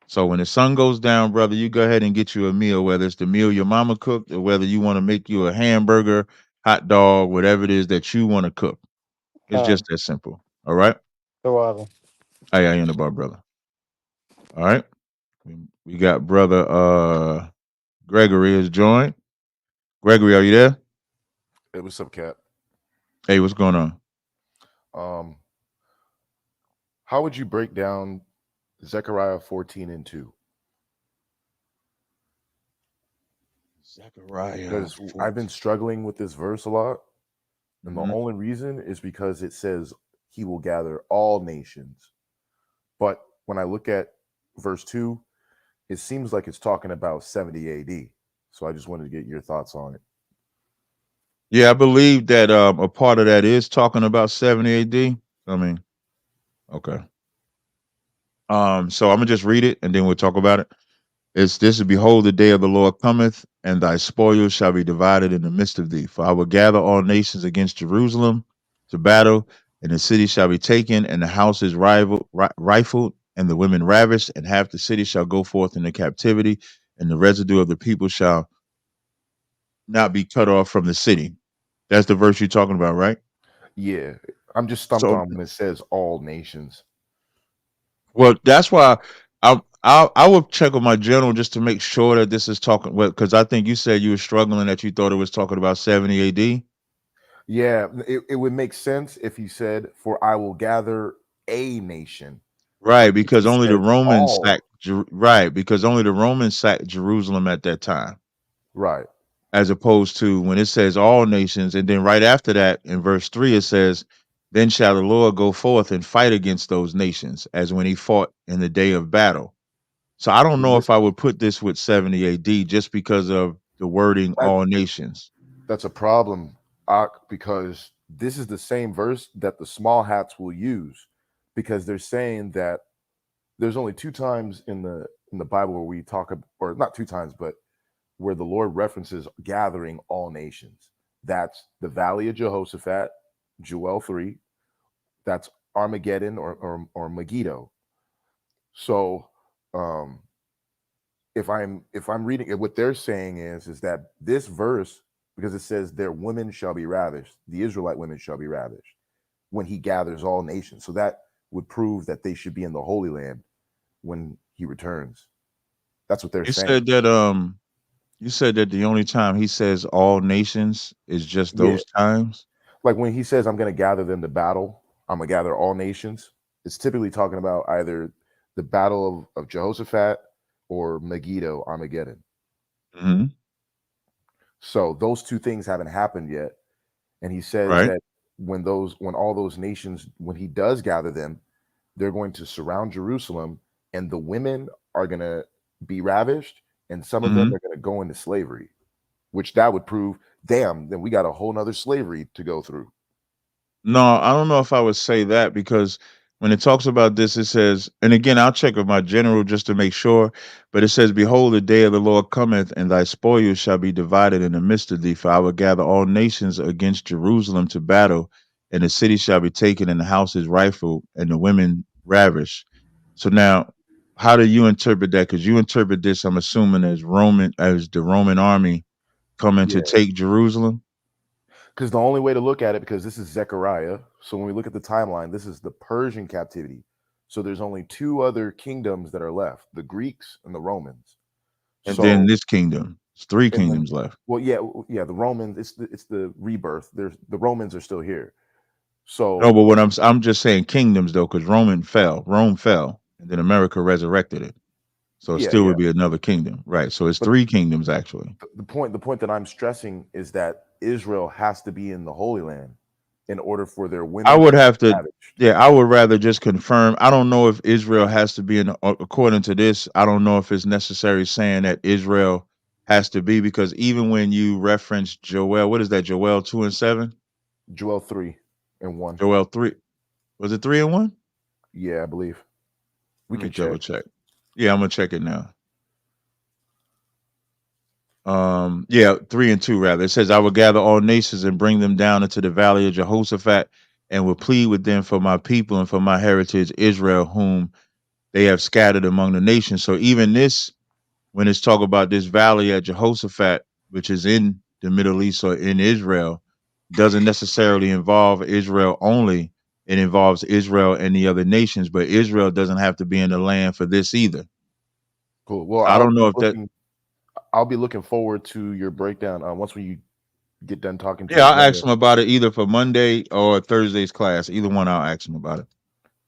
So when the sun goes down, brother, you go ahead and get you a meal, whether it's the meal your mama cooked or whether you want to make you a hamburger, hot dog, whatever it is that you want to cook. It's just that simple. All right.
So,
Hey, I in the bar, brother. All right. We got brother Gregory has joined. Gregory, are you there?
Hey, what's up, Cap?
Hey, what's going on?
Um, how would you break down Zechariah 14 and 2?
Zechariah
Because I've
14.
been struggling with this verse a lot. And the
Mhm.
only reason is because it says he will gather all nations. But when I look at verse 2, it seems like it's talking about 70 AD. So I just wanted to get your thoughts on it.
Yeah, I believe that a part of that is talking about 70 AD. I mean, okay. So I'm gonna just read it and then we'll talk about it. It's this is behold the day of the Lord cometh, and thy spoils shall be divided in the midst of thee. For I will gather all nations against Jerusalem to battle, and the city shall be taken, and the houses rifled, and the women ravished, and half the city shall go forth into captivity, and the residue of the people shall not be cut off from the city. That's the verse you're talking about, right?
Yeah, I'm just stumped
So,
on when it says all nations.
well, that's why I would check with my general just to make sure that this is talking. Well, because I think you said you were struggling that you thought it was talking about 70 A.D.
Yeah, it would make sense if he said, for I will gather a nation.
Right,
But since
because
he
only the
says
Romans
all,
sacked. Right, because only the Romans sacked Jerusalem at that time,
right.
as opposed to when it says all nations, and then right after that in verse 3 it says, "Then shall the Lord go forth and fight against those nations, as when he fought in the day of battle." So I don't know if I would put this with 70 AD just because of the wording
That,
all nations.
that's a problem, because this is the same verse that the small hats will use, because they're saying that there's only two times in the Bible where we talk or not two times, but where the Lord references gathering all nations. That's the Valley of Jehoshaphat, Joel 3. That's Armageddon or Megiddo. So um if I'm reading it, what they're saying is that this verse, because it says their women shall be ravished, the Israelite women shall be ravished when he gathers all nations. So that would prove that they should be in the Holy Land when he returns. That's what they're
You
saying.
said that the only time he says all nations is just
Yeah.
those times.
Like when he says, I'm going to gather them to battle, I'm going to gather all nations, it's typically talking about either the battle of Jehoshaphat or Megiddo, Armageddon.
Hmm.
So those two things haven't happened yet. And he says
Right.
that when all those nations, when he does gather them, they're going to surround Jerusalem, and the women are going to be ravished, and some of them
Hmm.
are going to go into slavery, which that would prove, damn, then we got a whole nother slavery to go through.
No, I don't know if I would say that because when it talks about this, it says, and again, I'll check with my general just to make sure, but it says, behold, the day of the Lord cometh, and thy spoils shall be divided in the midst of thee, for I will gather all nations against Jerusalem to battle, and the city shall be taken, and the houses rifled, and the women ravished. So now, how do you interpret that? Because you interpret this, I'm assuming, as the Roman army coming to
Yeah,
take Jerusalem.
because the only way to look at it, because this is Zechariah. So when we look at the timeline, this is the Persian captivity. So there's only two other kingdoms that are left: the Greeks and the Romans.
And then
So
this kingdom, it's three
and then,
kingdoms left.
well, yeah, the Romans. It's the rebirth. There's the Romans are still here.
No,
So
but what I'm just saying kingdoms though, because Rome fell, and then America resurrected it. So it
yeah,
still
yeah.
would be another kingdom, right? So it's
But
three kingdoms actually.
the point that I'm stressing is that Israel has to be in the Holy Land in order for their
I
women to
would
be
have to,
ravaged.
yeah, I would rather just confirm. I don't know if Israel has to be in, according to this, I don't know if it's necessary saying that Israel has to be, because even when you reference Joel, what is that, Joel 2:7?
Joel 3:1.
Joel 3, was it 3:1?
Yeah, I believe we
Let me
can
double
check.
check. Yeah, I'm gonna check it now. Yeah, 3:2 rather. It says, I will gather all nations and bring them down into the valley of Jehoshaphat, and will plead with them for my people and for my heritage Israel, whom they have scattered among the nations. So even this, when it's talk about this valley at Jehoshaphat, which is in the Middle East or in Israel, doesn't necessarily involve Israel only. It involves Israel and the other nations, but Israel doesn't have to be in the land for this either.
Cool. Well,
So I don't know if that.
I'll be looking forward to your breakdown once we get done talking to
Yeah,
your
I'll ask
general.
them about it either for Monday or Thursday's class. Either one, I'll ask them about it.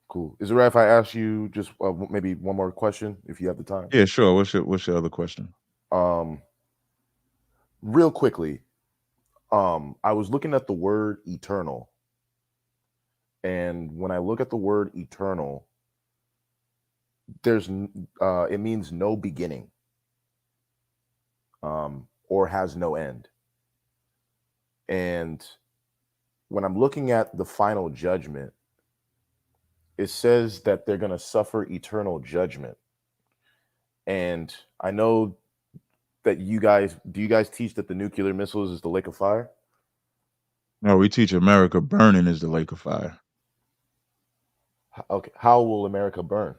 Cool. Is it right if I ask you just maybe one more question if you have the time?
Yeah, sure. What's your other question?
Um, real quickly, I was looking at the word eternal, and when I look at the word eternal, it means no beginning, or has no end. And when I'm looking at the final judgment, it says that they're going to suffer eternal judgment. And I know that you guys teach that the nuclear missiles is the lake of fire?
No, we teach America burning is the lake of fire.
Okay, how will America burn?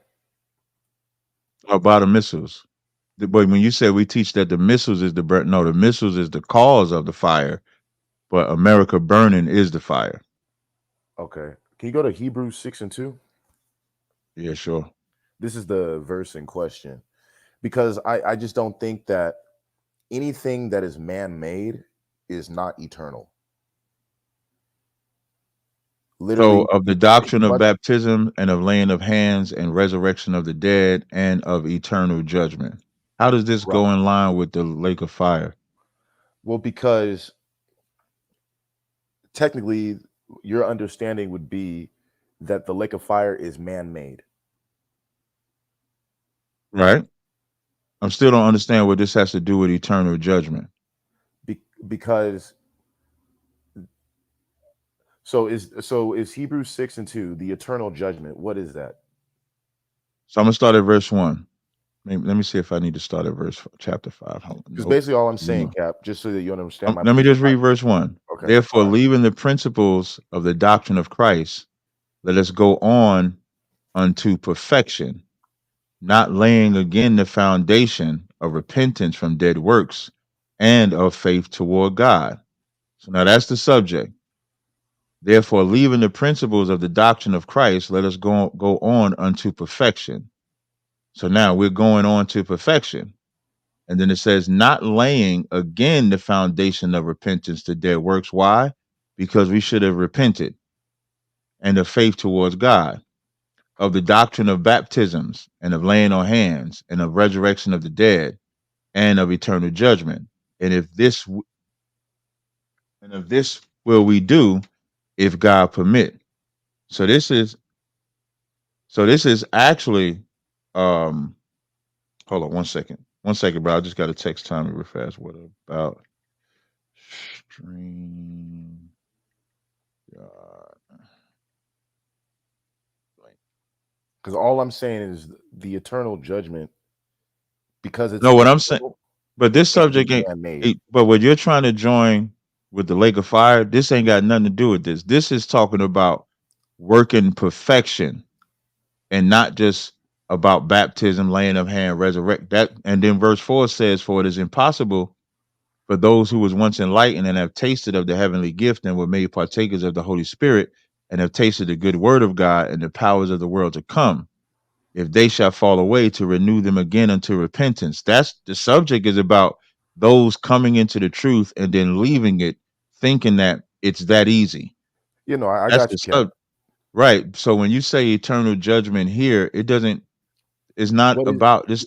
About the missiles. But when you say we teach that the missiles is the burn, no, the missiles is the cause of the fire, but America burning is the fire.
Okay, can you go to Hebrews 6:2?
Yeah, sure.
This is the verse in question, because I just don't think that anything that is man-made is not eternal.
So
Literally,
of the
pretty
doctrine of
much.
baptism and of laying of hands and resurrection of the dead and of eternal judgment. How does this
Right.
go in line with the lake of fire?
Well, because technically your understanding would be that the lake of fire is man-made.
Right? I still don't understand what this has to do with eternal judgment.
Because so is Hebrews 6:2 the eternal judgment? What is that?
So I'm gonna start at verse 1. Let me see if I need to start at chapter 5. Hold on.
Because
Nope.
basically all I'm
You
saying,
know.
Cap, just so that you understand my
Let me
position.
just read verse 1.
Okay,
Therefore,
all right.
leaving the principles of the doctrine of Christ, let us go on unto perfection, not laying again the foundation of repentance from dead works and of faith toward God. So now that's the subject. Therefore, leaving the principles of the doctrine of Christ, let us go on unto perfection. So now we're going on to perfection. And then it says, not laying again the foundation of repentance to dead works. Why? Because we should have repented, and of faith towards God, of the doctrine of baptisms, and of laying on hands, and of resurrection of the dead, and of eternal judgment. And if this and of this will we do, if God permit. So this is actually, um hold on 1 second. 1 second, bro. I just got to text Tommy real fast. What about stream? God.
Because all I'm saying is the eternal judgment, because it's
No, what I'm saying,
inevitable,
but this
can't be
subject ain't.
man-made.
But what you're trying to join with the lake of fire, this ain't got nothing to do with this. This is talking about working perfection and not just about baptism, laying of hand, resurrect that. And then verse 4 says, "For it is impossible for those who was once enlightened and have tasted of the heavenly gift and were made partakers of the Holy Spirit and have tasted the good word of God and the powers of the world to come, if they shall fall away, to renew them again unto repentance." That's the subject, is about those coming into the truth and then leaving it, thinking that it's that easy.
I
That's
got
the
you, Cap.
sub right. So when you say eternal judgment here, it doesn't, it's not
What is
about this.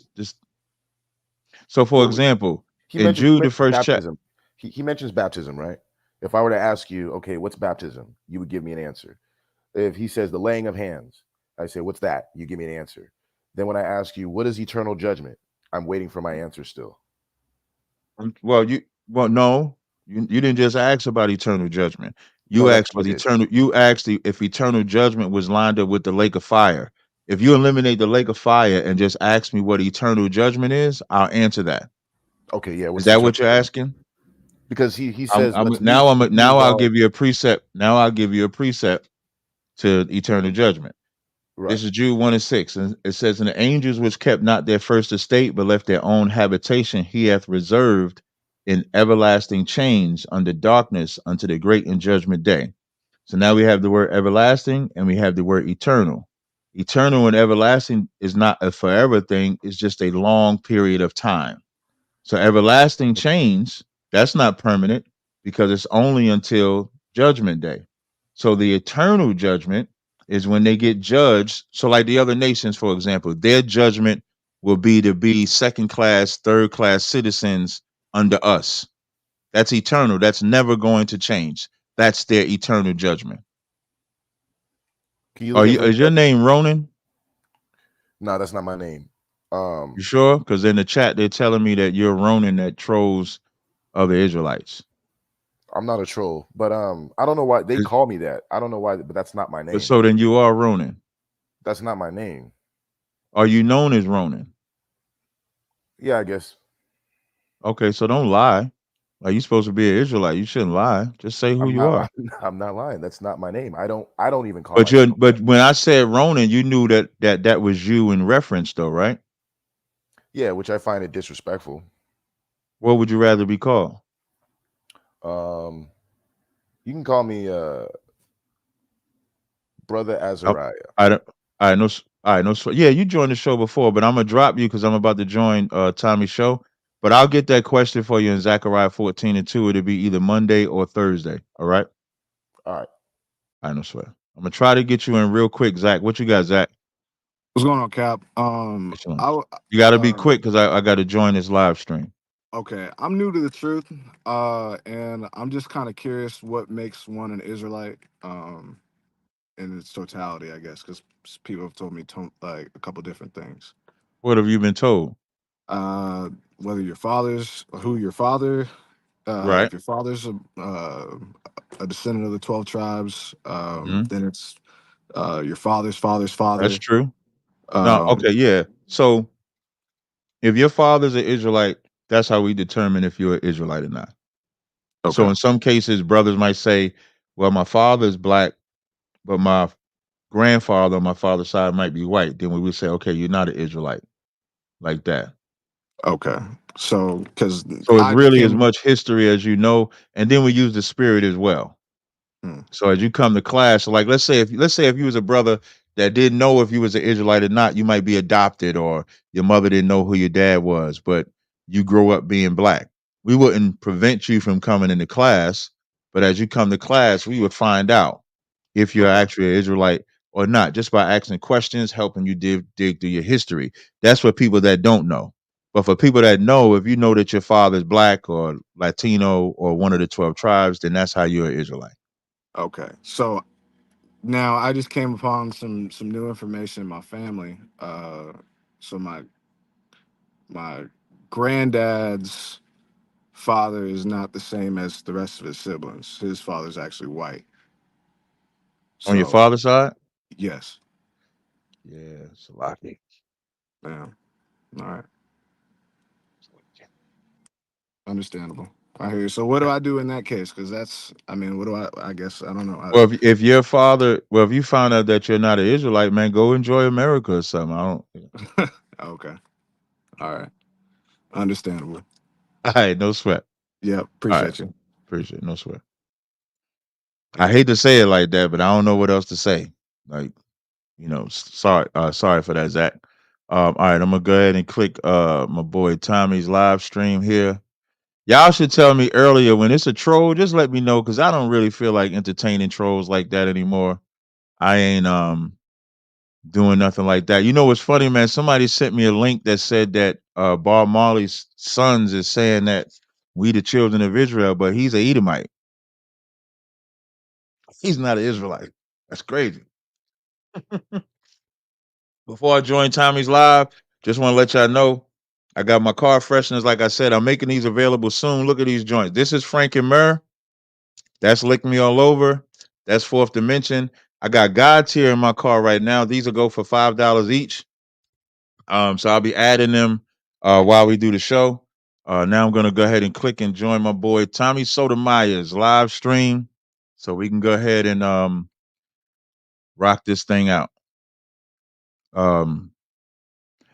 So for
what
example,
he
in
mentions? He
Jude, the
mentions
first chapter,
baptism. He mentions baptism, right? If I were to ask you, okay, what's baptism? You would give me an answer. If he says the laying of hands, I say, what's that? You give me an answer. Then when I ask you, what is eternal judgment? I'm waiting for my answer still.
well, no, you didn't just ask about eternal judgment.
No,
You
that's
asked
what
was
I did.
eternal. You asked if eternal judgment was lined up with the lake of fire. If you eliminate the lake of fire and just ask me what eternal judgment is, I'll answer that.
Okay, yeah,
Is
what's
that
eternal
what you're
judgment?
asking?
Because he
I'm,
says,
I'm
let's move
now I'm
let's
now
move
I'll
on.
give you a precept. Now I'll give you a precept to eternal judgment.
Right.
This is Jude 1:6, and it says, "And the angels which kept not their first estate, but left their own habitation, he hath reserved in everlasting chains under darkness unto the great and judgment day." So now we have the word everlasting and we have the word eternal. Eternal and everlasting is not a forever thing, it's just a long period of time. So everlasting chains, that's not permanent because it's only until judgment day. So the eternal judgment is when they get judged. So like the other nations, for example, their judgment will be to be second class, third class citizens under us. That's eternal. That's never going to change. That's their eternal judgment.
Can you
Are
look at
you,
verse
is your
7?
name Ronan?
No, that's not my name.
You sure? Because in the chat they're telling me that you're Ronan that trolls other Israelites.
I'm not a troll, but I don't know why they call me that. I don't know why, but that's not my
But
name.
so then you are Ronan.
That's not my name.
Are you known as Ronan?
Yeah, I guess.
Okay, so don't lie. Like you supposed to be an Israelite. You shouldn't lie. Just say who
I'm
you
not
are.
I'm not lying. That's not my name. I don't even call
But you're
myself that.
but when I said Ronan, you knew that was you in reference though, right?
Yeah, which I find it disrespectful.
What would you rather be called?
Um you can call me Brother
I,
Azariah.
I don't I know I know yeah, you joined the show before, but I'm gonna drop you because I'm about to join Tommy's show. But I'll get that question for you in Zechariah 14:2. It'll be either Monday or Thursday. All right.
All right.
I know swear. I'm gonna try to get you in real quick, Zach. What you got, Zach?
What's going on, Cap?
Get you in. You gotta be quick because I gotta join this live stream.
Okay, I'm new to the truth, and I'm just kind of curious what makes one an Israelite, in its totality, I guess, because people have told me like a couple different things.
What have you been told?
Uh, whether your father's who your father,
Right.
if your father's a descendant of the 12 tribes,
Mhm.
then it's your father's father's
That's
father.
true. No,
Um,
okay, yeah. So if your father's an Israelite, that's how we determine if you're an Israelite or not. So
okay,
in some cases, brothers might say, well, my father is black, but my grandfather on my father's side might be white. Then we would say, okay, you're not an Israelite like that.
okay. So because
So it's
I
really as
came.
much history as you know, and then we use the spirit as well.
Hmm,
So as you come to class, so like let's say if you was a brother that didn't know if you was an Israelite or not, you might be adopted, or your mother didn't know who your dad was, but you grow up being black. We wouldn't prevent you from coming into class, but as you come to class, we would find out if you're
okay.
actually an Israelite or not, just by asking questions, helping you dig through your history. That's for people that don't know. But for people that know, if you know that your father's black or Latino or one of the 12 tribes, then that's how you're an Israelite.
Okay. So now I just came upon some new information in my family. So my granddad's father is not the same as the rest of his siblings. His father's actually white.
On your
So
father's side?
yes.
Yeah, it's a lot.
Damn. All right. Understandable. I hear you. So what do I do in that case? Because that's, I mean, what do I guess, I don't know.
Well, if your father, well, if you found out that you're not an Israelite, man, go enjoy America or something. I don't.
Okay. All right. Understandable.
All right, no sweat.
Yeah.
All right,
Appreciate you.
appreciate it, no sweat. I hate to say it like that, but I don't know what else to say. Like, sorry for that, Zach. All right, I'm gonna go ahead and click my boy Tommy's live stream here. Y'all should tell me earlier when it's a troll. Just let me know because I don't really feel like entertaining trolls like that anymore. I ain't doing nothing like that. You know what's funny, man? Somebody sent me a link that said that Bob Marley's sons is saying that we the children of Israel, but he's a Edomite. He's not an Israelite. That's crazy. Before I join Tommy's live, just want to let y'all know I got my car fresheners. Like I said, I'm making these available soon. Look at these joints. This is Frank and Myrrh. That's Lick Me All Over. That's Fourth Dimension. I got God's here in my car right now. These will go for $5 each. So I'll be adding them while we do the show. Now I'm gonna go ahead and click and join my boy Tommy Sotomayor's live stream, so we can go ahead and rock this thing out.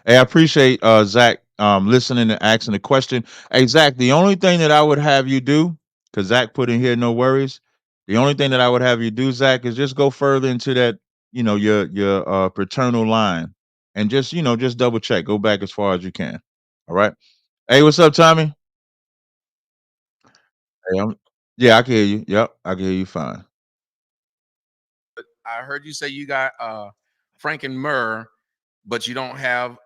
Hey, I appreciate Zach listening and asking the question. Hey, Zach, the only thing that I would have you do, because Zach put in here, no worries. The only thing that I would have you do, Zach, is just go further into that, your paternal line, and just double check, go back as far as you can. All right. Hey, what's up, Tommy? Hey, yeah, I can hear you. Yep, I can hear you fine.
I heard you say you got Frank and Myrrh, but you don't have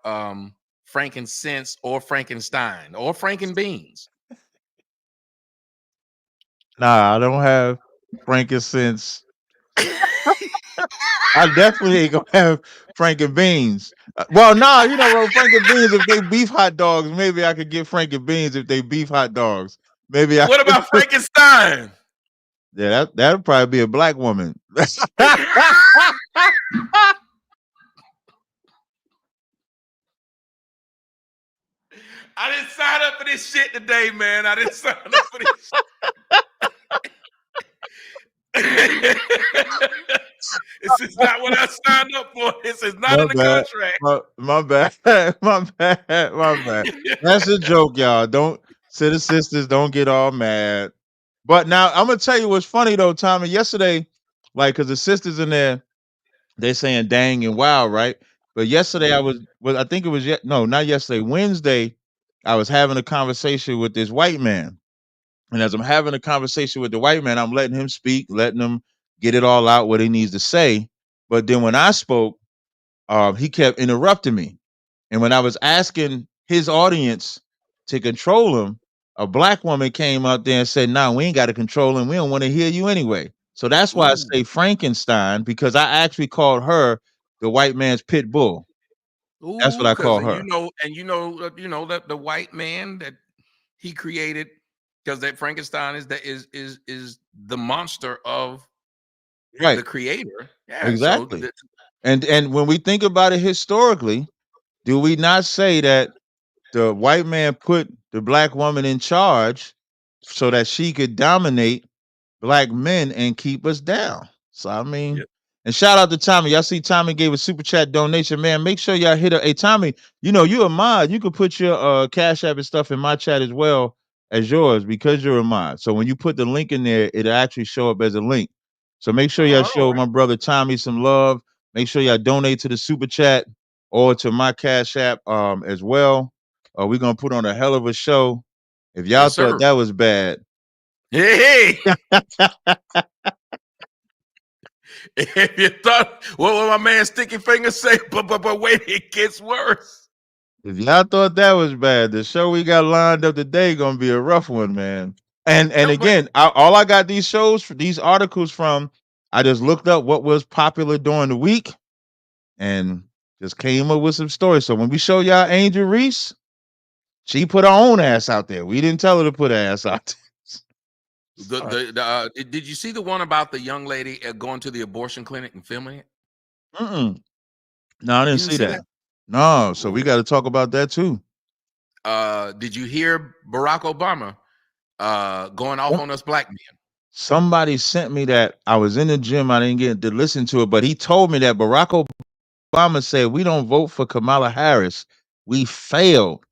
frankincense or Frankenstein or Frankenbeans.
Nah, I don't have frankincense. I definitely ain't gonna have Franken beans. Well, nah, what, Franken beans, if they beef hot dogs, maybe I could get Franken beans if they beef hot dogs. Maybe I
What
could.
about Frankenstein?
Yeah, that'll probably be a black woman.
I didn't sign up for this shit today, man. I didn't sign up for this. This is not what I signed up for. This is not in the contract.
My bad. My bad. My bad. That's a joke, y'all. Don't say the sisters don't get all mad. But now I'm gonna tell you what's funny though, Tommy. Yesterday, like, cause the sisters in there, they saying dang and wow, right? But yesterday I think it was no, not yesterday, Wednesday, I was having a conversation with this white man. And as I'm having a conversation with the white man, I'm letting him speak, letting him get it all out what he needs to say. But then when I spoke, he kept interrupting me. And when I was asking his audience to control him, a black woman came out there and said, "Nah, we ain't got to control him. We don't want to hear you anyway." So that's why I say Frankenstein, because I actually called her the white man's pit bull. That's what
Ooh,
I
because
call her.
the white man that he created, because that Frankenstein is the monster of
Right.
the creator. Yeah. So
Exactly. And when we think about it historically, do we not say that the white man put the black woman in charge so that she could dominate black men and keep us down? So I mean,
Yep.
and shout out to Tommy. Y'all see Tommy gave a super chat donation, man. Make sure y'all hit her. Hey Tommy, you a mod. You could put your cash app and stuff in my chat as well as yours because you're a mod. So when you put the link in there, it'll actually show up as a link. So make sure y'all show my brother Tommy some love. Make sure y'all donate to the super chat or to my cash app as well. We're gonna put on a hell of a show. If y'all
Yes,
thought
sir.
that was bad,
Hey. If you thought what my man Sticky Finger say, but wait, it gets worse.
if y'all thought that was bad, the show we got lined up today gonna be a rough one, man. And
No,
again, all I got these these articles from, I just looked up what was popular during the week and just came up with some stories. So when we show y'all Angel Reese, she put her own ass out there. We didn't tell her to put her ass out there.
Did you see the one about the young lady going to the abortion clinic and filming it?
Mm-mm. No, I
You
didn't
didn't
see
see
that.
that?
No, so we got to talk about that too.
Did you hear Barack Obama going off on us black men?
Somebody sent me that. I was in the gym. I didn't get to listen to it, but he told me that Barack Obama said, "We don't vote for Kamala Harris. We failed."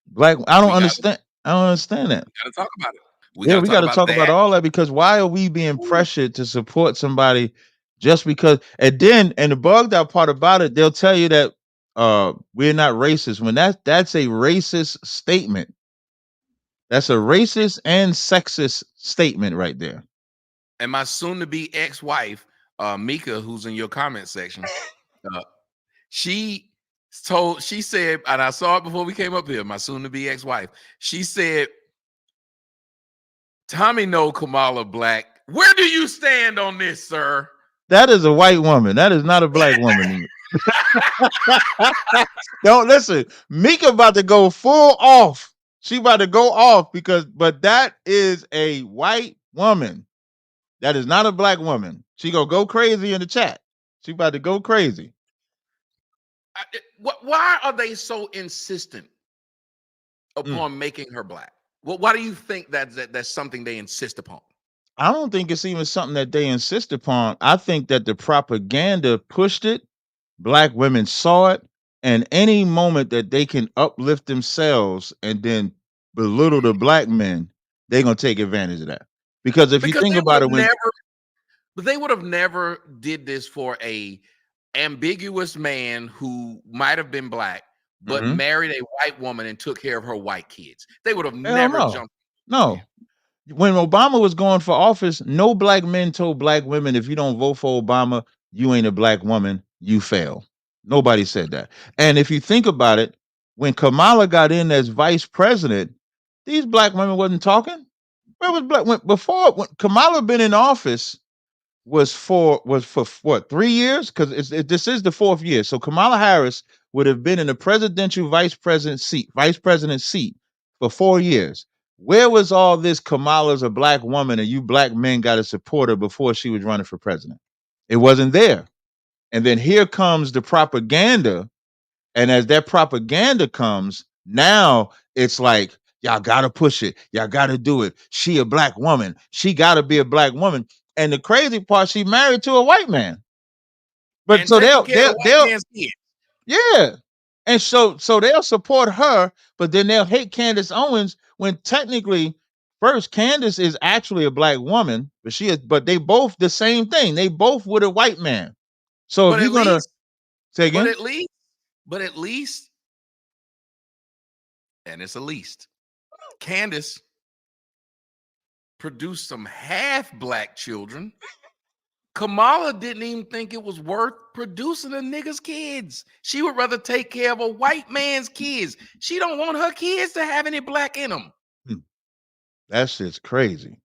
Black. I don't
We got
understand. I don't understand that.
to talk about it. We
Yeah,
got to
we
talk
got to
about
talk about
that.
all that because why are we being pressured to support somebody just because? And then, and the bugged out part about it, they'll tell you that we're not racist when that's a racist statement. That's a racist and sexist statement right there.
And my soon-to-be ex-wife, Mika, who's in your comment section, she said, and I saw it before we came up here, my soon-to-be ex-wife, she said, Tommy know Kamala black. Where do you stand on this, sir?
That is a white woman. That is not a black woman. Don't listen. Mika about to go full off. She about to go off but that is a white woman. That is not a black woman. She gonna go crazy in the chat. She about to go crazy.
Why are they so insistent upon making her black? Well, why do you think that's something they insist upon?
I don't think it's even something that they insist upon. I think that the propaganda pushed it. Black women saw it, and any moment that they can uplift themselves and then belittle the black men, they're gonna take advantage of that. Because if you think about it,
they would have never did this for a ambiguous man who might have been black, but married a white woman and took care of her white kids. They would have never jumped.
No. When Obama was going for office, no black men told black women, if you don't vote for Obama, you ain't a black woman, you fail. Nobody said that. And if you think about it, when Kamala got in as vice president, these black women wasn't talking. Where was black when Kamala been in office was for what 3 years? Because this is the 4th year. So Kamala Harris would have been in the presidential vice president seat for 4 years. Where was all this Kamala's a black woman and you black men got to support her before she was running for president? It wasn't there. And then here comes the propaganda. And as that propaganda comes, now it's like, y'all got to push it. Y'all got to do it. She a black woman. She got to be a black woman. And the crazy part, she married to a white man. But
and
so
they'll
yeah. And so they'll support her, but then they'll hate Candace Owens when technically first Candace is actually a black woman, but they both the same thing. They both with a white man. So if you're gonna say again,
but at least, and it's a least, Candace produced some half black children. Kamala didn't even think it was worth producing a nigga's kids. She would rather take care of a white man's kids. She don't want her kids to have any black in them.
That shit's crazy.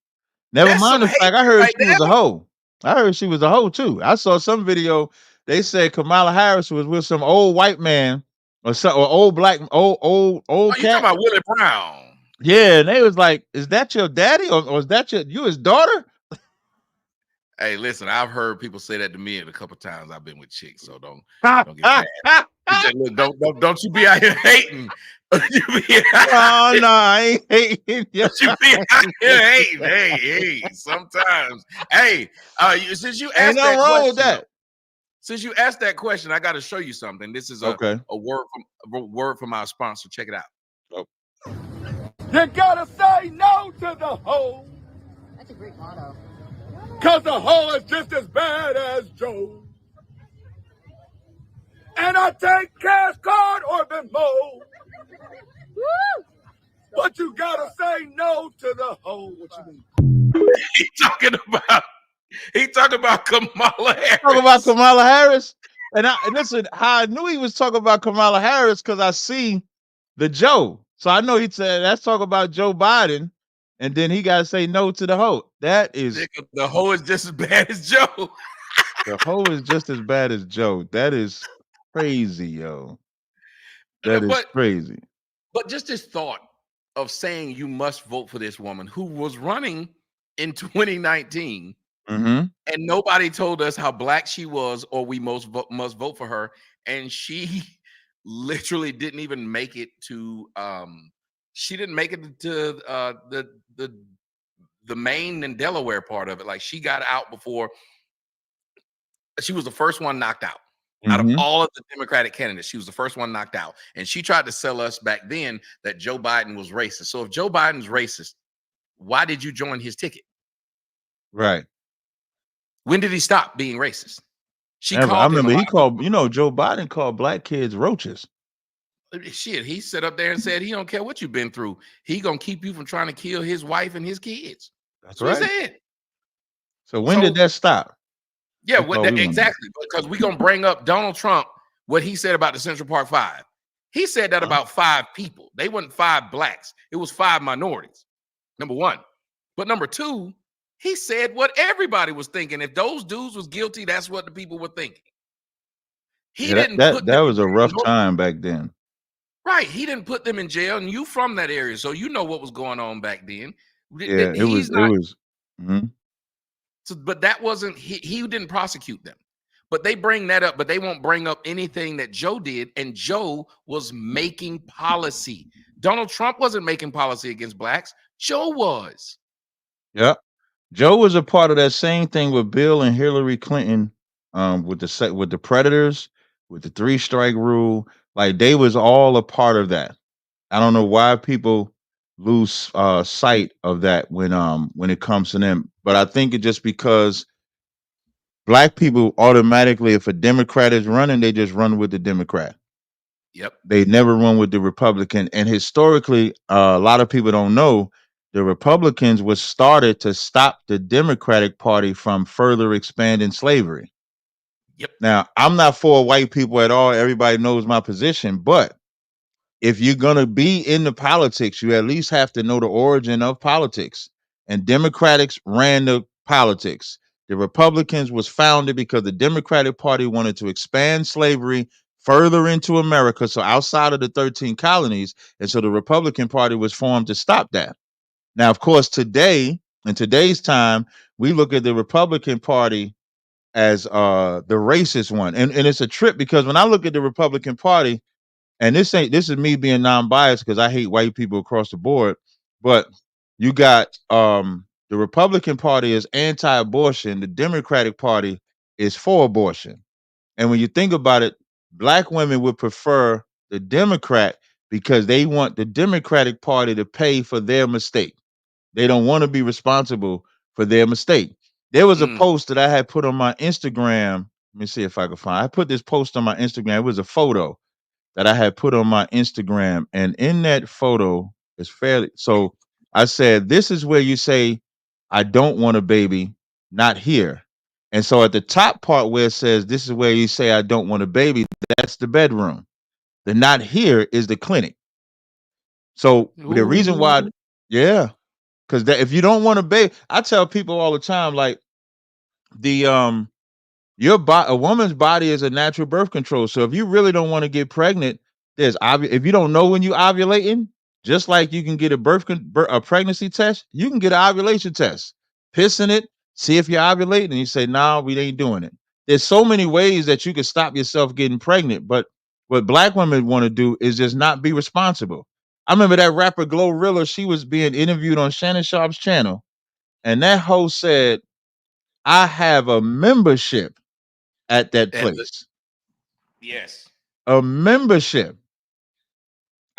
Never mind the fact I heard she was a hoe. I heard she was a hoe too. I saw some video. They said Kamala Harris was with some old white man or old black old
you
cat.
talking about Willie Brown?
Yeah, and they was like, "Is that your daddy or is that you his daughter?"
Hey, listen, I've heard people say that to me a couple times. I've been with chicks, so don't get mad. Don't you be out here hating.
No, I ain't hating.
Don't you be out here hating. Hey, sometimes. Hey, since you asked that question, since you asked that question, I got to show you something. This is a word from our sponsor. Check it out.
Oh.
You gotta say no to the hoe.
That's a great motto.
Cause the hoe is just as bad as Joe. And I take cash card or Venmo. But you gotta say no to the hoe. What you mean?
He talking about Kamala Harris.
Talking about Kamala Harris. And listen, how I knew he was talking about Kamala Harris because I see the Joe. So I know he said that's talking about Joe Biden, and then he got to say no to the hoe. That is
the hoe is just as bad as Joe.
The hoe is just as bad as Joe. That is crazy, yo. That is crazy.
But just this thought of saying you must vote for this woman who was running in 2019
Mm-hmm.
And nobody told us how black she was, or we must vote for her. And she literally didn't even make it to. She didn't make it to the Maine and Delaware part of it. Like, she got out before. She was the first one knocked out. Out of all of the Democratic candidates, she was the first one knocked out. And she tried to sell us back then that Joe Biden was racist. So if Joe Biden's racist, why did you join his ticket?
Right.
When did he stop being racist? She
Never. I
called him
remember
a lot.
he called, Joe Biden called black kids roaches.
Shit, he sat up there and said he don't care what you've been through. He gonna keep you from trying to kill his wife and his kids.
That's
what
right.
he said.
So when did that stop?
Yeah, exactly. Because we're gonna bring up Donald Trump, what he said about the Central Park Five. He said that about 5 people. They weren't 5 blacks, it was 5 minorities. Number one. But number two, he said what everybody was thinking. If those dudes was guilty, that's what the people were thinking. He didn't put
that was a rough time back then.
Right. He didn't put them in jail, and you from that area, so you know what was going on back then.
Yeah, it was.
So, but that wasn't, he didn't prosecute them. But they bring that up, but they won't bring up anything that Joe did, and Joe was making policy. Donald Trump wasn't making policy against blacks. Joe was.
Yeah. Joe was a part of that same thing with Bill and Hillary Clinton, with the predators, with the 3-strike rule. Like, they was all a part of that. I don't know why people lose sight of that when it comes to them. But I think it's just because black people automatically, if a Democrat is running, they just run with the Democrat.
Yep.
They never run with the Republican. And historically, a lot of people don't know the Republicans was started to stop the Democratic Party from further expanding slavery.
Yep.
Now, I'm not for white people at all. Everybody knows my position. But if you're going to be in the politics, you at least have to know the origin of politics. And Democrats ran the politics. The Republicans was founded because the Democratic Party wanted to expand slavery further into America, so outside of the 13 colonies. And so the Republican Party was formed to stop that. Now, of course, today, in today's time, we look at the Republican Party as the racist one. And it's a trip, because when I look at the Republican Party, and this is me being non-biased because I hate white people across the board, but you got the Republican Party is anti-abortion, the Democratic Party is for abortion. And when you think about it, black women would prefer the Democrat because they want the Democratic Party to pay for their mistake. They don't want to be responsible for their mistake. There was a post that I had put on my Instagram. Let me see if I can find. I put this post on my Instagram. It was a photo that I had put on my Instagram, and in that photo is fairly. So I said, "This is where you say, I don't want a baby, not here." And so at the top part where it says, "This is where you say I don't want a baby," that's the bedroom. The "not here" is the clinic. So the reason why, yeah, because if you don't want a baby, I tell people all the time, like, the a woman's body is a natural birth control. So if you really don't want to get pregnant, if you don't know when you ovulating, just like you can get a pregnancy test, you can get an ovulation test. Piss in it, see if you're ovulating, and you say, "No, we ain't doing it." There's so many ways that you can stop yourself getting pregnant, but what black women want to do is just not be responsible. I remember that rapper Glorilla, she was being interviewed on Shannon Sharp's channel, and that host said, "I have a membership at that place."
Yes.
A membership.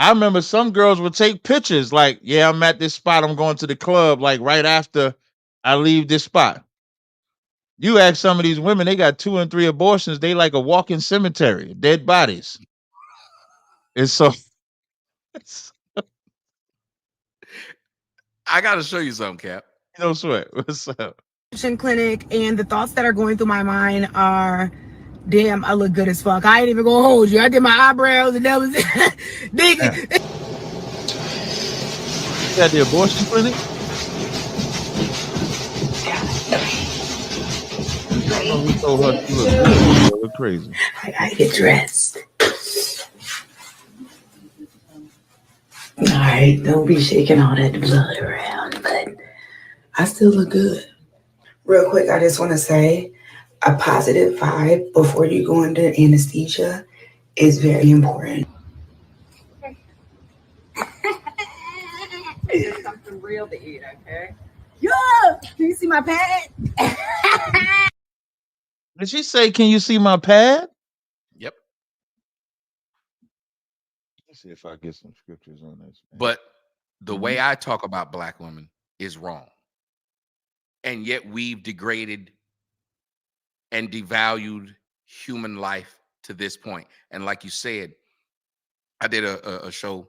I remember some girls would take pictures like, "Yeah, I'm at this spot. I'm going to the club like right after I leave this spot." You ask some of these women, they got 2 and 3 abortions. They like a walking cemetery, dead bodies. And so
I got to show you something, Cap.
No sweat. What's up?
Clinic, and the thoughts that are going through my mind are, damn, I look good as fuck. I ain't even gonna hold you. I did my eyebrows and that was it.
Yeah. You at the abortion clinic? I don't know who told her she looked good. She look crazy.
I gotta get dressed. All right, don't be shaking all that blood around, but I still look good. Real quick, I just want to say a positive vibe before you go into anesthesia is very important.
It's something real to eat, okay? Yeah! Can you see my pad?
Did she say, "Can you see my pad"?
Yep.
Let's see if I get some scriptures on this.
But the way I talk about black women is wrong. And yet we've degraded and devalued human life to this point. And like you said, I did a show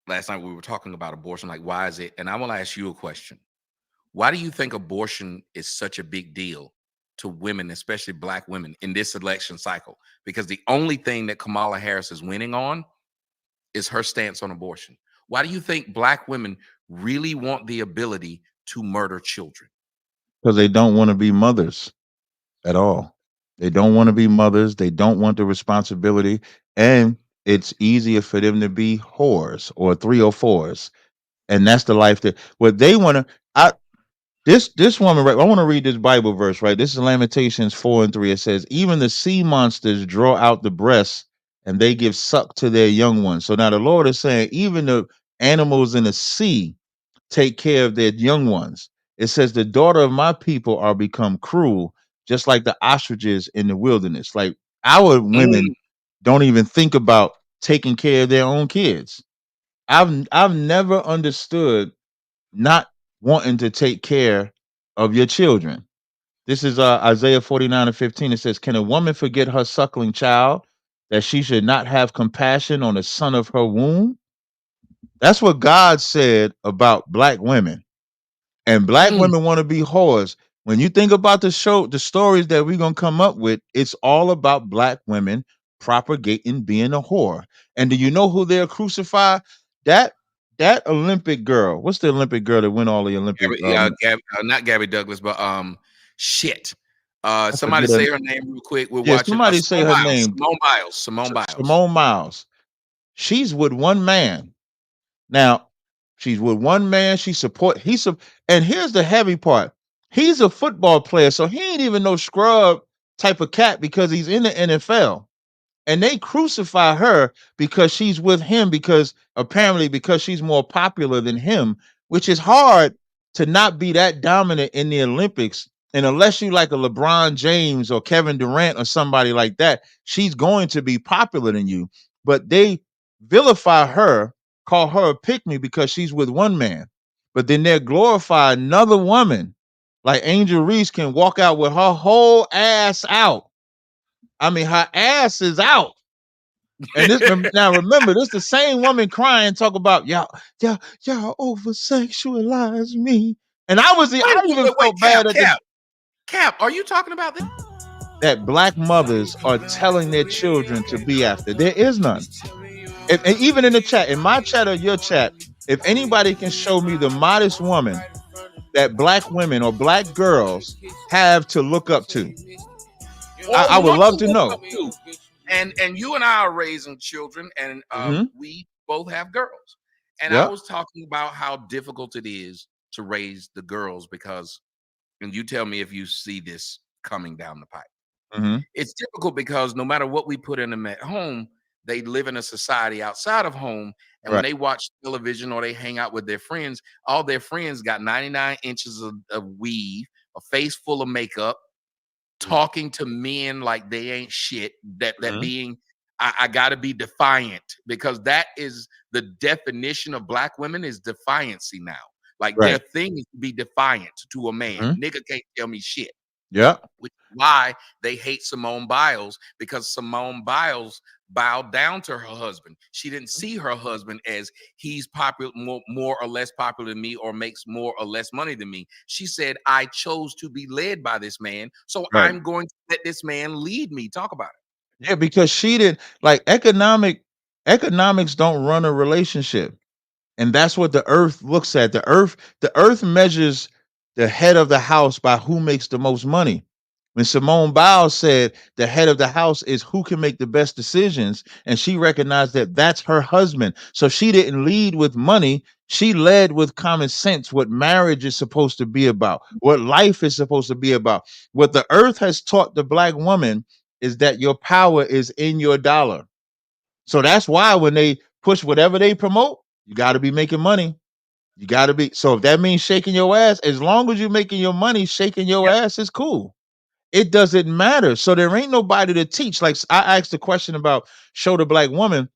last night. We were talking about abortion. Like, why is it? And I want to ask you a question. Why do you think abortion is such a big deal to women, especially black women, in this election cycle? Because the only thing that Kamala Harris is winning on is her stance on abortion. Why do you think black women really want the ability to murder children?
Because they don't want to be mothers at all. They don't want to be mothers. They don't want the responsibility. And it's easier for them to be whores or 304s. And that's the life that what they want to. This woman, right? I want to read this Bible verse, right? This is Lamentations 4:3. It says, "Even the sea monsters draw out the breasts, and they give suck to their young ones." So now the Lord is saying, even the animals in the sea take care of their young ones. It says, "The daughter of my people are become cruel, just like the ostriches in the wilderness." Like our women don't even think about taking care of their own kids. I've never understood not wanting to take care of your children. This is Isaiah 49:15. It says, "Can a woman forget her suckling child, that she should not have compassion on the son of her womb?" That's what God said about black women. And black women want to be whores. When you think about the stories that we're gonna come up with, it's all about black women propagating being a whore. And do you know who they'll crucify? That that Olympic girl. What's the Olympic girl that win all the Olympic?
Not Gabby Douglas, but shit.
I
Somebody
forget
say
her.
her name real quick. We're
Yeah,
watching.
somebody say her name.
Simone Biles. Simone Biles.
Simone Miles. She's with one man. Now, she's with one man. And here's the heavy part. He's a football player, so he ain't even no scrub type of cat because he's in the NFL. And they crucify her because she's with him because she's more popular than him, which is hard to not be that dominant in the Olympics. And unless you like a LeBron James or Kevin Durant or somebody like that, she's going to be popular than you. But they vilify her, call her a pick-me because she's with one man. But then they glorify another woman. Like Angel Reese can walk out with her whole ass out. I mean, her ass is out. And this now remember, this the same woman crying, talk about y'all over sexualize me. And I even felt bad at
Cap, are you talking about this?
that black mothers are telling their children to be after. There is none. And even in the chat, in my chat or your chat, if anybody can show me the modest woman that black women or black girls have to look up to, I would love to know.
And you and I are raising children, and we both have girls. And I was talking about how difficult it is to raise the girls because, and you tell me if you see this coming down the pipe. It's difficult because no matter what we put in them at home, they live in a society outside of home. And when they watch television or they hang out with their friends, all their friends got 99 inches of weave, a face full of makeup, talking to men like they ain't shit, that being I gotta be defiant, because that is the definition of black women, is defiancy now. Like their thing is to be defiant to a man. Nigga can't tell me shit.
Yeah.
Which is why they hate Simone Biles, because Simone Biles bowed down to her husband. She didn't see her husband as he's popular, more or less popular than me, or makes more or less money than me. She said, I chose to be led by this man, so I'm going to let this man lead me. Talk about it.
Yeah, because she didn't like economics don't run a relationship. And that's what the earth looks at. The earth measures the head of the house by who makes the most money. When Simone Biles said the head of the house is who can make the best decisions, and she recognized that that's her husband. So she didn't lead with money. She led with common sense what marriage is supposed to be about, what life is supposed to be about. What the earth has taught the black woman is that your power is in your dollar. So that's why when they push whatever they promote, you got to be making money. You got to be. So if that means shaking your ass, as long as you're making your money, shaking your ass is cool. It doesn't matter. So there ain't nobody to teach. Like I asked a question about show the black woman.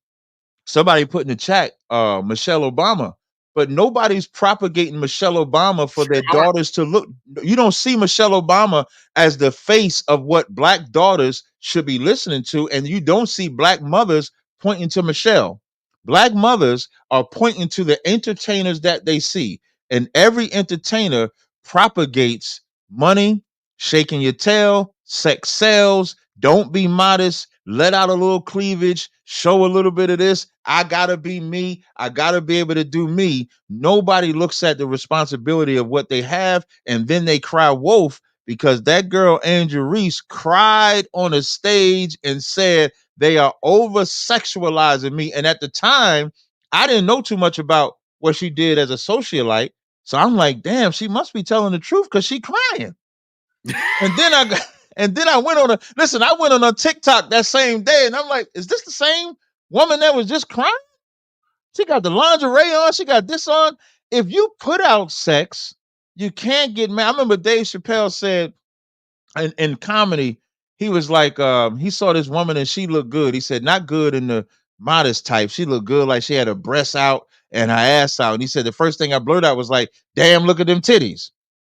Somebody put in the chat, Michelle Obama, but nobody's propagating Michelle Obama for their daughters to look. You don't see Michelle Obama as the face of what black daughters should be listening to, and you don't see black mothers pointing to Michelle. Black mothers are pointing to the entertainers that they see, and every entertainer propagates money, shaking your tail, sex sells, don't be modest, let out a little cleavage, show a little bit of this. I gotta be me. I gotta be able to do me. Nobody looks at the responsibility of what they have, and then they cry wolf because that girl Angel Reese cried on a stage and said they are over sexualizing me. And at the time, I didn't know too much about what she did as a socialite. So I'm like, damn, she must be telling the truth because she crying. And then I went on I went on a TikTok that same day, and I'm like, is this the same woman that was just crying? She got the lingerie on, she got this on. If you put out sex, you can't get mad. I remember Dave Chappelle said in comedy, he was like, he saw this woman and she looked good. He said, not good in the modest type. She looked good, like she had her breasts out and her ass out. And he said, the first thing I blurted out was like, damn, look at them titties.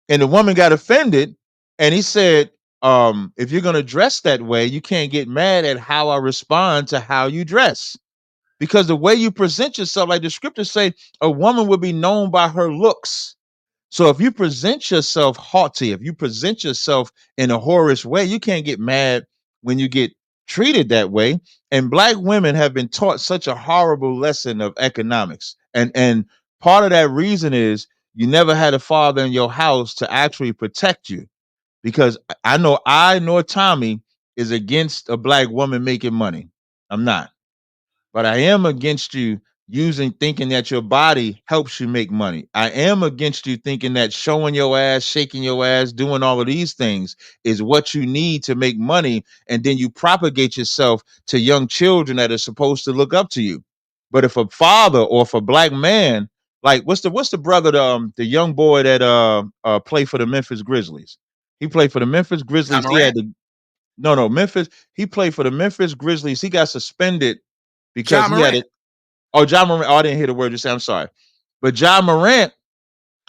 And the woman got offended. And he said, if you're going to dress that way, you can't get mad at how I respond to how you dress. Because the way you present yourself, like the scriptures say, a woman will be known by her looks. So if you present yourself haughty, if you present yourself in a whorish way, you can't get mad when you get treated that way. And black women have been taught such a horrible lesson of economics. And part of that reason is you never had a father in your house to actually protect you. Because I know I nor Tommy is against a black woman making money. I'm not. But I am against you thinking that your body helps you make money. I am against you thinking that showing your ass, shaking your ass, doing all of these things is what you need to make money. And then you propagate yourself to young children that are supposed to look up to you. But if a father or if a black man, like what's the brother, the young boy that played for the Memphis Grizzlies? He played for the Memphis Grizzlies. He had the no Memphis. He played for the Memphis Grizzlies. He got suspended because he had it. Oh, John Morant. Oh, I didn't hear the word you said. I'm sorry. But John Morant,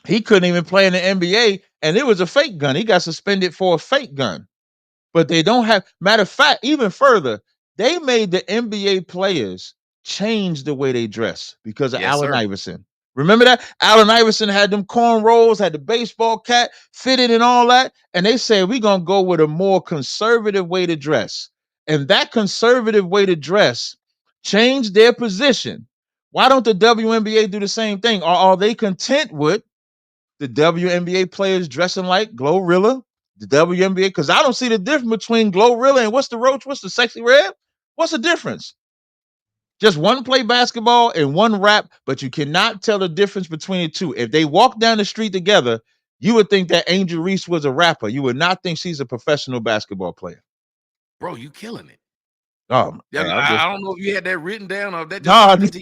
he couldn't even play in the NBA, and it was a fake gun. He got suspended for a fake gun. But they don't have, matter of fact, even further, they made the NBA players change the way they dress because of Allen Iverson. Remember that? Allen Iverson had them cornrows, had the baseball cap, fitted and all that. And they said, we're going to go with a more conservative way to dress. And that conservative way to dress changed their position. Why don't the WNBA do the same thing? Or are they content with the WNBA players dressing like Glorilla? The WNBA, because I don't see the difference between Glorilla and what's the Roach? What's the Sexy Red? What's the difference? Just one play basketball and one rap, but you cannot tell the difference between the two. If they walk down the street together, you would think that Angel Reese was a rapper. You would not think she's a professional basketball player.
Bro, you killing it.
Oh, man,
I don't know if you had that written down or that just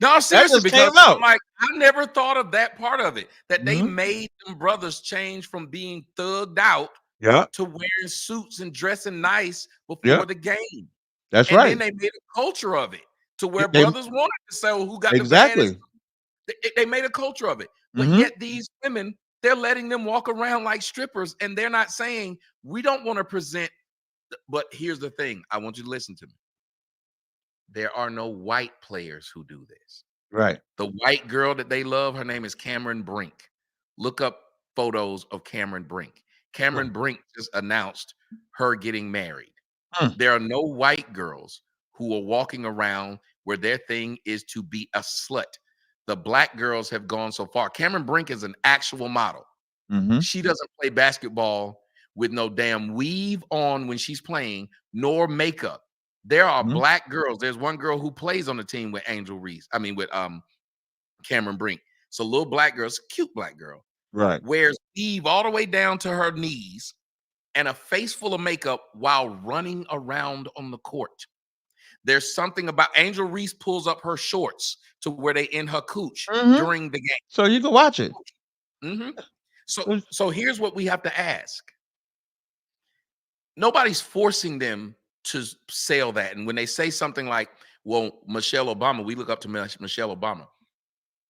No, seriously, because I'm like, I never thought of that part of it. That they made them brothers change from being thugged out to wearing suits and dressing nice before the game.
That's
and
right.
And then they made a culture of it to where brothers wanted to say, well, who got the baddest. They made a culture of it. But yet these women, they're letting them walk around like strippers, and they're not saying, we don't want to present. But here's the thing. I want you to listen to me. There are no white players who do this.
Right.
The white girl that they love, her name is Cameron Brink. Look up photos of Cameron Brink. Cameron Brink just announced her getting married. There are no white girls who are walking around where their thing is to be a slut. The black girls have gone so far. Cameron Brink is an actual model. She doesn't play basketball with no damn weave on when she's playing, nor makeup. There are black girls. There's one girl who plays on the team with Angel Reese. I mean, with Cameron Brink. It's a little black girl, it's a cute black girl.
Right.
Wears weave all the way down to her knees and a face full of makeup while running around on the court. There's something about Angel Reese pulls up her shorts to where they in her cooch during the game.
So you can watch it.
So here's what we have to ask. Nobody's forcing them to sell that. And when they say something like, well, Michelle Obama, we look up to Michelle Obama.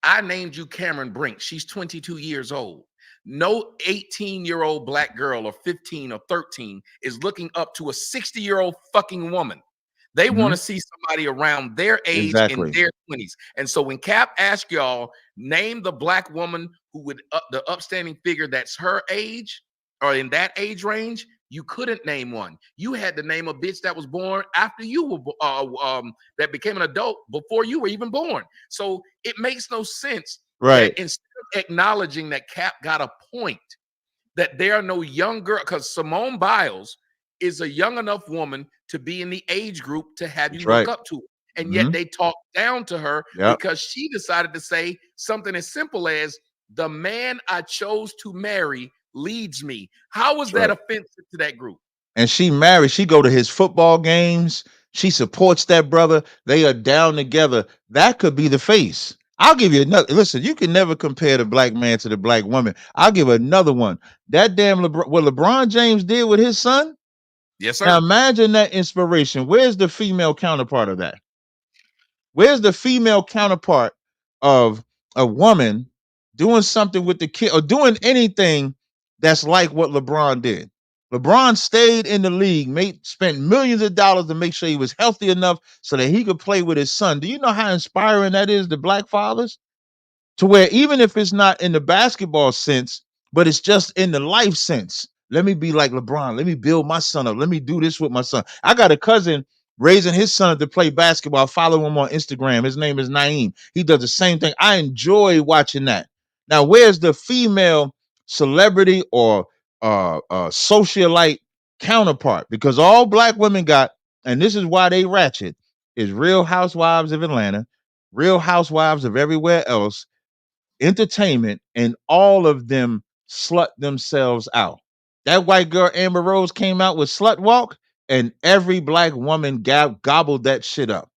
I named you Cameron Brink. She's 22 years old. No 18-year-old black girl or 15 or 13 is looking up to a 60-year-old fucking woman. They want to see somebody around their age in their 20s. And so when Cap asked y'all, name the black woman who would the upstanding figure that's her age or in that age range, you couldn't name one. You had to name a bitch that was born after you were that became an adult before you were even born. So it makes no sense that instead of acknowledging that Cap got a point, that there are no young girl, because Simone Biles is a young enough woman to be in the age group to have you look up to her. And yet they talk down to her because she decided to say something as simple as, the man I chose to marry leads me. How was that offensive to that group?
And she married. She go to his football games. She supports that brother. They are down together. That could be the face. I'll give you another. Listen, you can never compare the black man to the black woman. I'll give another one. That damn what LeBron James did with his son.
Yes, sir.
Now imagine that inspiration. Where's the female counterpart of that? Where's the female counterpart of a woman doing something with the kid or doing anything that's like what LeBron did? LeBron stayed in the league, spent millions of dollars to make sure he was healthy enough so that he could play with his son. Do you know how inspiring that is to black fathers? To where even if it's not in the basketball sense, but it's just in the life sense. Let me be like LeBron. Let me build my son up. Let me do this with my son. I got a cousin raising his son to play basketball. I follow him on Instagram. His name is Naeem. He does the same thing. I enjoy watching that. Now, where's the female celebrity or socialite counterpart? Because all black women got, and this is why they ratchet, is Real Housewives of Atlanta, Real Housewives of everywhere else, Entertainment, and all of them slut themselves out. That white girl Amber Rose came out with Slut Walk, and every black woman gobbled that shit up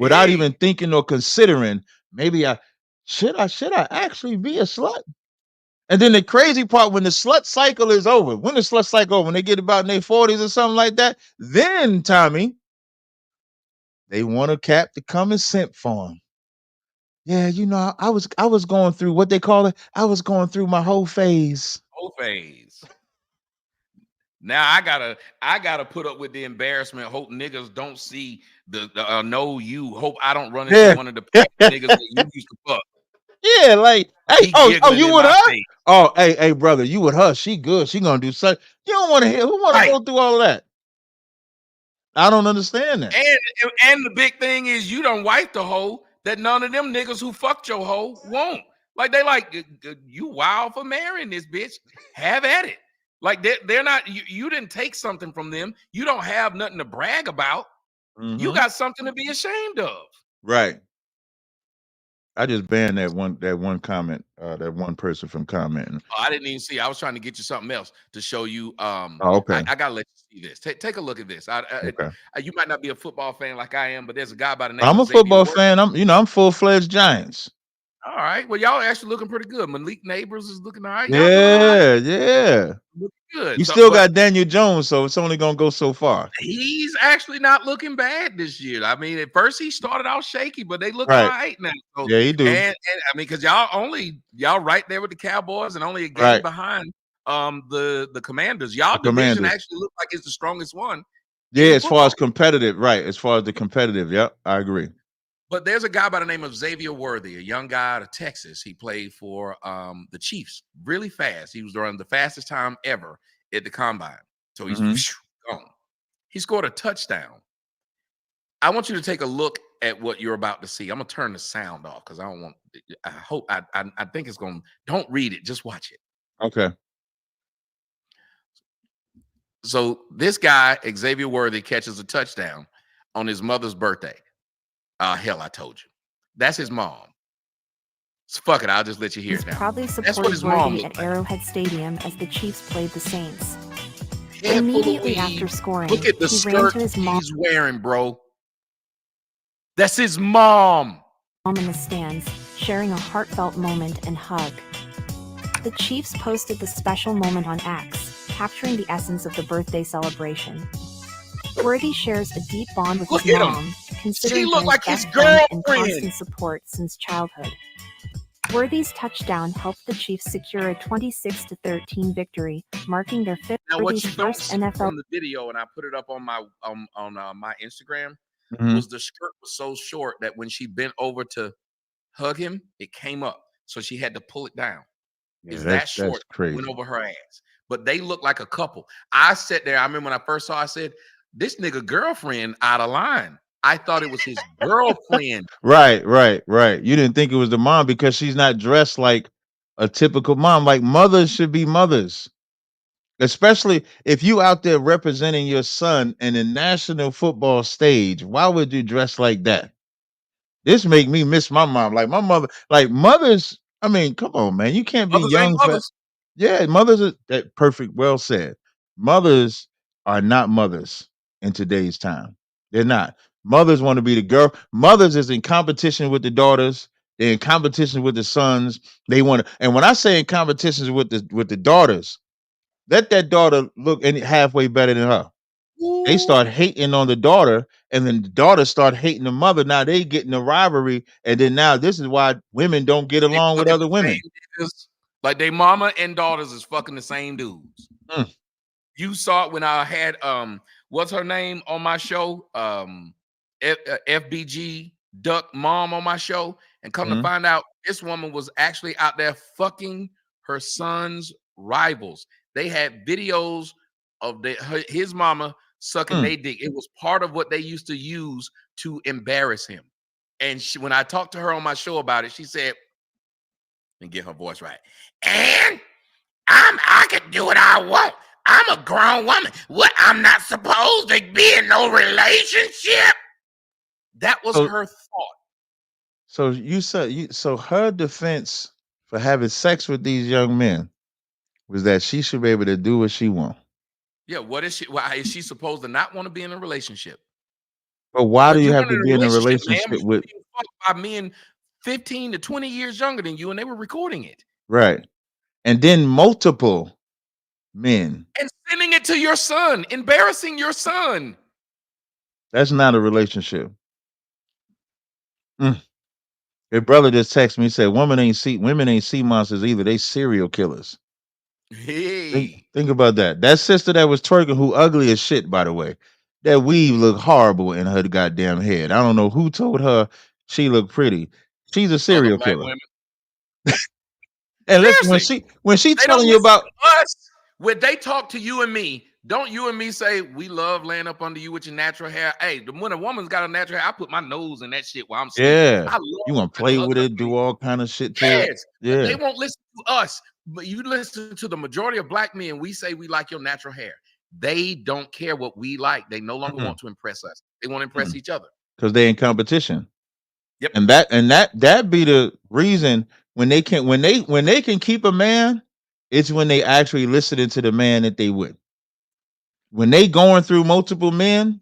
without even thinking or considering, maybe should I actually be a slut? And then the crazy part, when the slut cycle is over, when the slut cycle over, when they get about in their 40s or something like that, then Tommy, they want a Cap to come and simp for them. Yeah, you know, I was going through what they call it. I was going through my whole phase.
Whole phase. Now I gotta put up with the embarrassment. Hope niggas don't see the know you. Hope I don't run into one of the niggas that you used to fuck.
Yeah, like, hey, oh, you with her?
Face.
Oh, hey, brother, you with her? She good. She gonna do something. You don't want to hear. Who want to go through all of that? I don't understand that.
And the big thing is, you don't wipe the hoe that none of them niggas who fucked your hoe won't. Like, they like, you wild for marrying this bitch. Have at it. Like, they're not, you didn't take something from them. You don't have nothing to brag about. You got something to be ashamed of.
Right. I just banned that one comment, that one person from commenting.
Oh, I didn't even see. I was trying to get you something else to show you.
Okay.
I gotta let you see this. Take a look at this.
Okay.
You might not be a football fan like I am, but there's a guy by the name
I'm
of
a football fan. I'm full-fledged Giants.
All right. Well, y'all are actually looking pretty good. Malik Neighbors is looking all right.
Yeah.
Looking good.
You still got Daniel Jones, so it's only gonna go so far.
He's actually not looking bad this year. I mean, at first he started out shaky, but they look all right now. So,
yeah, he do.
And I mean, because y'all right there with the Cowboys and only a game behind the Commanders. Y'all division actually looks like it's the strongest one.
Yeah, as far as competitive, right? As far as the competitive, yep, I agree.
But there's a guy by the name of Xavier Worthy, a young guy out of Texas. He played for the Chiefs really fast. He was running the fastest time ever at the combine. So he's gone. He scored a touchdown. I want you to take a look at what you're about to see. I'm going to turn the sound off because I think it's going to, don't read it. Just watch it.
Okay.
So this guy, Xavier Worthy, catches a touchdown on his mother's birthday. Hell, I told you. That's his mom. Fuck it, I'll just let you hear
He's
it now.
proudly
That's what
supported
his mom
Worthy
looked
at
like.
Arrowhead Stadium as the Chiefs played the Saints.
Head
Immediately
full of weed.
after scoring,
Look at the
he ran
skirt
to his mom
he's wearing, bro. That's his mom.
in the stands, sharing a heartfelt moment and hug. The Chiefs posted the special moment on X, capturing the essence of the birthday celebration. Worthy shares a deep bond with
Look
his
at him.
mom, considering
She
her
looked like
his
his
best friend and
girlfriend.
constant support since childhood. Worthy's touchdown helped the Chiefs secure a 26-13 victory, marking their fifth
Now, what
Worthy's
you don't
first
see
NFL.
from the video, and I put it up on my my Instagram,
Mhm.
was the skirt was so short that when she bent over to hug him, it came up, so she had to pull it down.
Yeah,
It's that short,
that's crazy.
went over her ass. But they look like a couple. I sat there. I remember when I first saw, I said, "This nigga girlfriend out of line." I thought it was his girlfriend.
Right. You didn't think it was the mom because she's not dressed like a typical mom. Like mothers should be mothers. Especially if you out there representing your son in the national football stage. Why would you dress like that? This make me miss my mom. Like my mother, like mothers. I mean, come on, man. You can't be
Mothers ain't
young for.
mothers.
Yeah, mothers are that perfect. Well said. Mothers are not mothers in today's time. They're not. Mothers want to be the girl. Mothers is in competition with the daughters. They're in competition with the sons. They want to. And when I say in competitions with the daughters, let that daughter look any halfway better than her. They start hating on the daughter, and then the daughter start hating the mother. Now they getting a rivalry, and then now this is why women don't get
They
along with
fucking
other
the
women.
same niggas. Like they mama and daughters is fucking the same dudes.
Mm.
You saw it when I had what's her name on my show? FBG Duck Mom on my show, and come to
Mhm.
find out this woman was actually out there fucking her son's rivals. They had videos of his mama sucking
Mm.
they dick. It was part of what they used to use to embarrass him. And when I talked to her on my show about it, she said, and get her voice right, and I can do what I want. I'm a grown woman. What? I'm not supposed to be in no relationship. That was
So,
her thought.
so you said so her defense for having sex with these young men was that she should be able to do what she wants.
Yeah, what is she? Why is she supposed to not want to be in a relationship?
But why do
When
you
you
have
were
to
in a
be in a
relationship, man,
relationship
you were
with
being fucked by men 15 to 20 years younger than you, and they were recording it
right? And then multiple men.
and sending it to your son, embarrassing your son.
That's not a relationship. Mm. Your brother just texted me, said women ain't sea monsters either. They serial killers.
Hey,
Think about that. That sister that was twerking, who ugly as shit, by the way. That weave looked horrible in her goddamn head. I don't know who told her she looked pretty. She's a
other
serial
black
killer.
women.
And listen,
Seriously,
when she
they don't
telling you
listen
about
to us. When they talk to you and me, don't you and me say we love laying up under you with your natural hair? Hey, when a woman's got a natural hair, I put my nose in that shit while I'm sleeping.
yeah,
I
you
love
want to
somebody
play with
hugging up
it,
on me.
do all kind of shit to it.
Yes, but
Yeah.
they won't listen to us. But you listen to the majority of black men. We say we like your natural hair. They don't care what we like. They no longer want to impress us. They want to impress each other.
Because they in competition.
Yep.
And that be the reason when they can keep a man, it's when they actually listening to the man that they with. When they going through multiple men,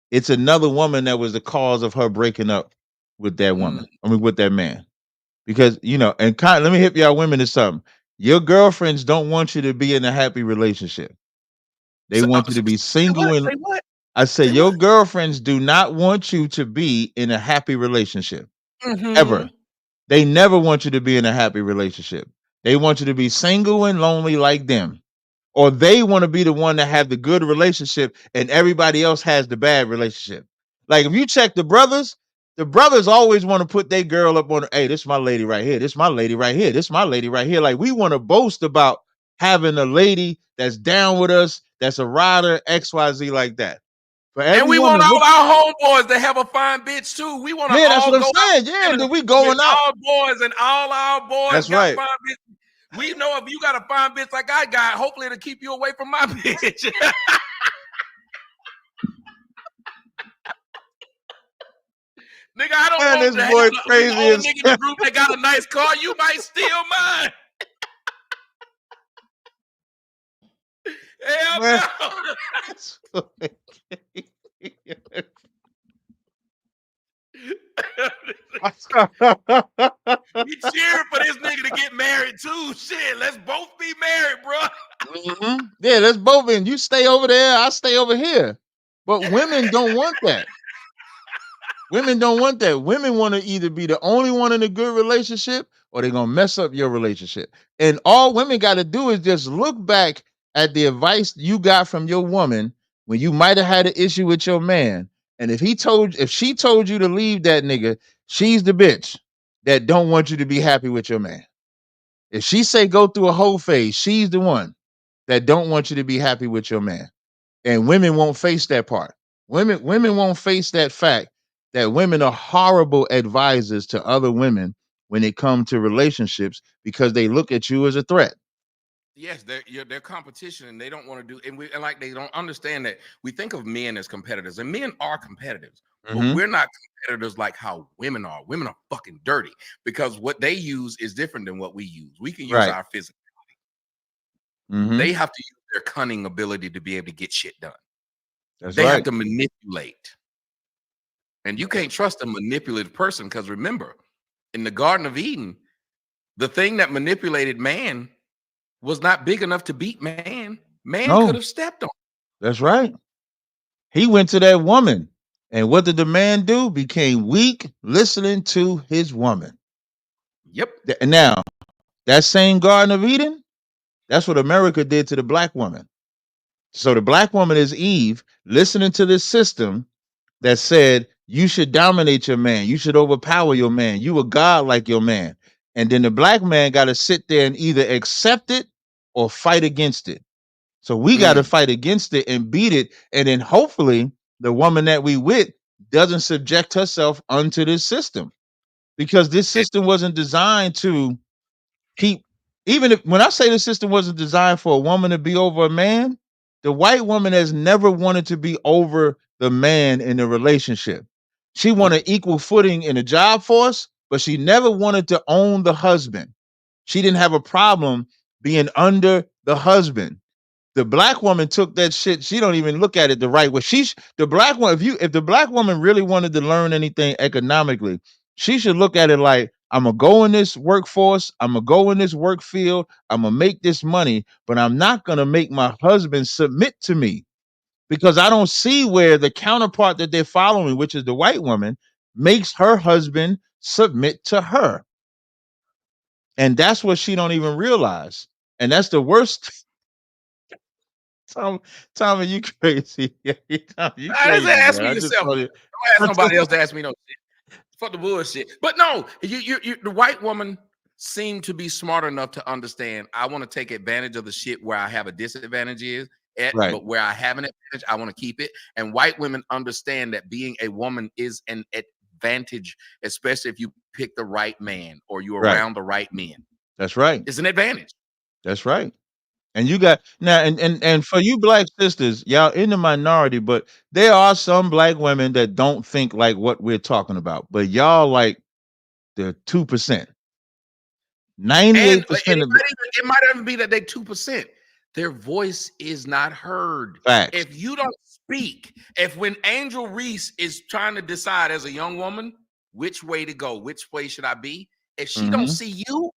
it's another woman that was the cause of her breaking up with that woman. I mean, with that man. Because let me hit y'all women to something. Your girlfriends don't want you to be in a happy relationship. They want you to be single. And
Say what?
I say
Say
your
what?
girlfriends do not want you to be in a happy relationship
Mm-hmm.
ever. They never want you to be in a happy relationship. They want you to be single and lonely like them. Or they want to be the one that have the good relationship and everybody else has the bad relationship. Like if you check the brothers always want to put their girl up on, hey, this is my lady right here. This is my lady right here. This is my lady right here. Like we want to boast about having a lady that's down with us, that's a rider, XYZ like that. For
And
every
we want
woman,
all our homeboys to have a fine bitch too. We want to
yeah, that's
all
what I'm
go out
saying.
to
Yeah,
dinner
then we
with
going out.
our boys, and all our boys
That's
got
right.
fine bitch. We know if you got a fine bitch like I got, hopefully it'll keep you away from my bitch. Nigga, I don't
Man,
want
this
to
boy
be
crazy
the only
as
nigga in the group that got a nice car. You might steal mine. Hell
man.
no. We cheering for this nigga to get married too. Shit, let's both be married, bro.
Mm-hmm. Yeah, let's both in. You stay over there, I stay over here. But women don't want that. Women don't want that. Women want to either be the only one in a good relationship or they're going to mess up your relationship. And all women got to do is just look back at the advice you got from your woman when you might have had an issue with your man. And if she told you to leave that nigga, she's the bitch that don't want you to be happy with your man. If she say go through a whole phase, she's the one that don't want you to be happy with your man. And women won't face that part. Women won't face that fact that women are horrible advisors to other women when it comes to relationships because they look at you as a threat.
Yes, they're competition, and they don't want to do, and like they don't understand that we think of men as competitors, and men are competitors, but we're not competitors like how women are. Women are fucking dirty because what they use is different than what we use. We can use our physicality. They have to use their cunning ability to be able to get shit done. They have to manipulate, and you can't trust a manipulative person because remember, in the Garden of Eden, the thing that manipulated man was not big enough to beat man. Man could have stepped on.
That's right. He went to that woman. And what did the man do? Became weak listening to his woman.
Yep.
Now, that same Garden of Eden, that's what America did to the black woman. So the black woman is Eve listening to this system that said you should dominate your man, you should overpower your man, you a god like your man. And then the black man got to sit there and either accept it or fight against it. So we got to fight against it and beat it. And then hopefully the woman that we with doesn't subject herself unto this system, because this system wasn't designed to keep, even if, when I say the system wasn't designed for a woman to be over a man, the white woman has never wanted to be over the man in a relationship. She wanted equal footing in the job force, but she never wanted to own the husband. She didn't have a problem being under the husband. The black woman took that shit. She don't even look at it the right way. The black one. If the black woman really wanted to learn anything economically, she should look at it like, I'm gonna go in this workforce. I'm gonna go in this work field. I'm gonna make this money, but I'm not gonna make my husband submit to me, because I don't see where the counterpart that they're following, which is the white woman, makes her husband submit to her. And that's what she don't even realize. And that's the worst. Tommy, you crazy. Tommy, you crazy,
Ask
man.
me
I just
yourself.
told you.
Don't ask nobody else to ask me no shit. Fuck the bullshit. But no, the white woman seemed to be smart enough to understand, I want to take advantage of the shit where I have a disadvantage but where I have an advantage, I want to keep it. And white women understand that being a woman is an advantage, especially if you pick the right man or you're around the right men.
That's right.
It's an advantage.
That's right. And you got now, and for you black sisters, y'all in the minority, but there are some black women that don't think like what we're talking about. But y'all like the 2%. 98% of
it might even be that they 2%. Their voice is not heard.
Facts.
If you don't speak, if when Angel Reese is trying to decide as a young woman which way to go, which way should I be, if she don't see you,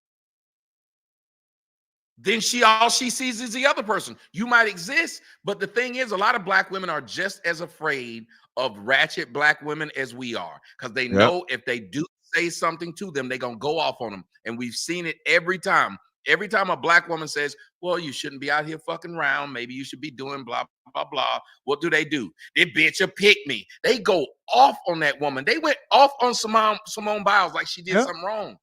then all she sees is the other person. You might exist, but the thing is, a lot of black women are just as afraid of ratchet black women as we are, because they know if they do say something to them, they're gonna go off on them. And we've seen it every time. Every time a black woman says, well, you shouldn't be out here fucking around, maybe you should be doing blah, blah, blah. What do? This bitch will pick me. They go off on that woman. They went off on Simone Biles like she did something wrong.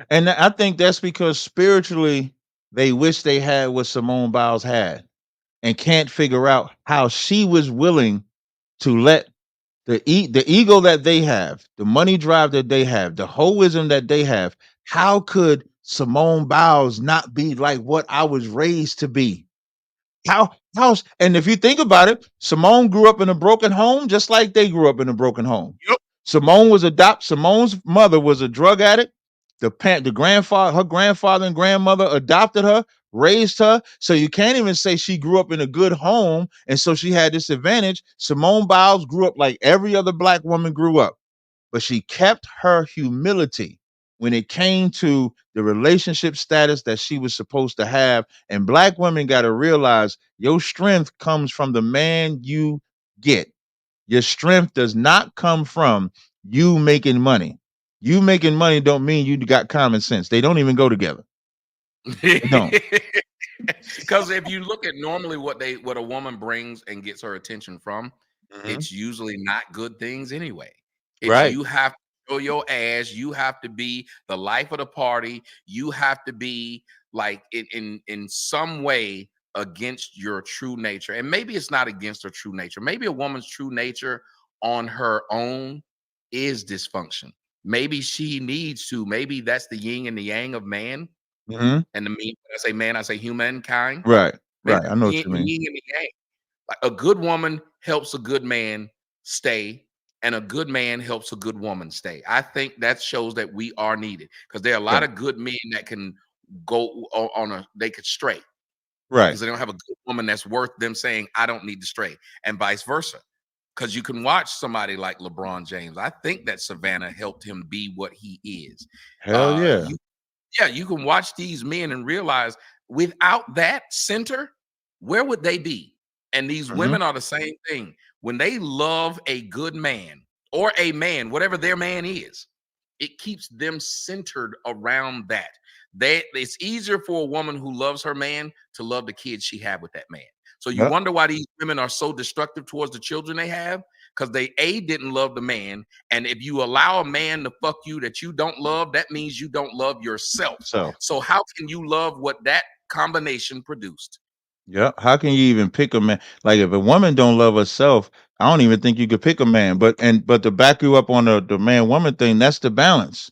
And I think that's because spiritually they wish they had what Simone Biles had, and can't figure out how she was willing to let the ego that they have, the money drive that they have, the hoism that they have. How could Simone Biles not be like what I was raised to be? And if you think about it, Simone grew up in a broken home just like they grew up in a broken home. Simone's mother was a drug addict. Her grandfather and grandmother adopted her, raised her. So you can't even say she grew up in a good home, and so she had this advantage. Simone Biles grew up like every other black woman grew up, but she kept her humility when it came to the relationship status that she was supposed to have. And black women got to realize your strength comes from the man you get. Your strength does not come from you making money. You making money don't mean you got common sense. They don't even go together. They don't.
Because if you look at normally what a woman brings and gets her attention from, it's usually not good things anyway. It's
Right.
you have to show your ass, you have to be the life of the party, you have to be like in some way against your true nature. And maybe it's not against her true nature. Maybe a woman's true nature on her own is dysfunction. Maybe she needs to, maybe that's the yin and the yang of man.
Mm-hmm.
And the mean, when I say man, I say humankind.
Right.
Maybe
Right. I know what you
the
mean.
yin and the yang. Like a good woman helps a good man stay, and a good man helps a good woman stay. I think that shows that we are needed because there are a lot
Yeah.
of good men that can go they could stray
Right.
because they don't have a good woman that's worth them saying, I don't need to stray, and vice versa. Because you can watch somebody like LeBron James. I think that Savannah helped him be what he is.
Hell yeah.
You can watch these men and realize without that center, where would they be? And these women are the same thing. When they love a good man or a man, whatever their man is, it keeps them centered around that. It's easier for a woman who loves her man to love the kids she had with that man. So you
Yep.
wonder why these women are so destructive towards the children they have, because they didn't love the man. And if you allow a man to fuck you that you don't love, that means you don't love yourself. So how can you love what that combination produced?
Yeah. How can you even pick a man? Like if a woman don't love herself, I don't even think you could pick a man. But to back you up on the man woman thing, that's the balance.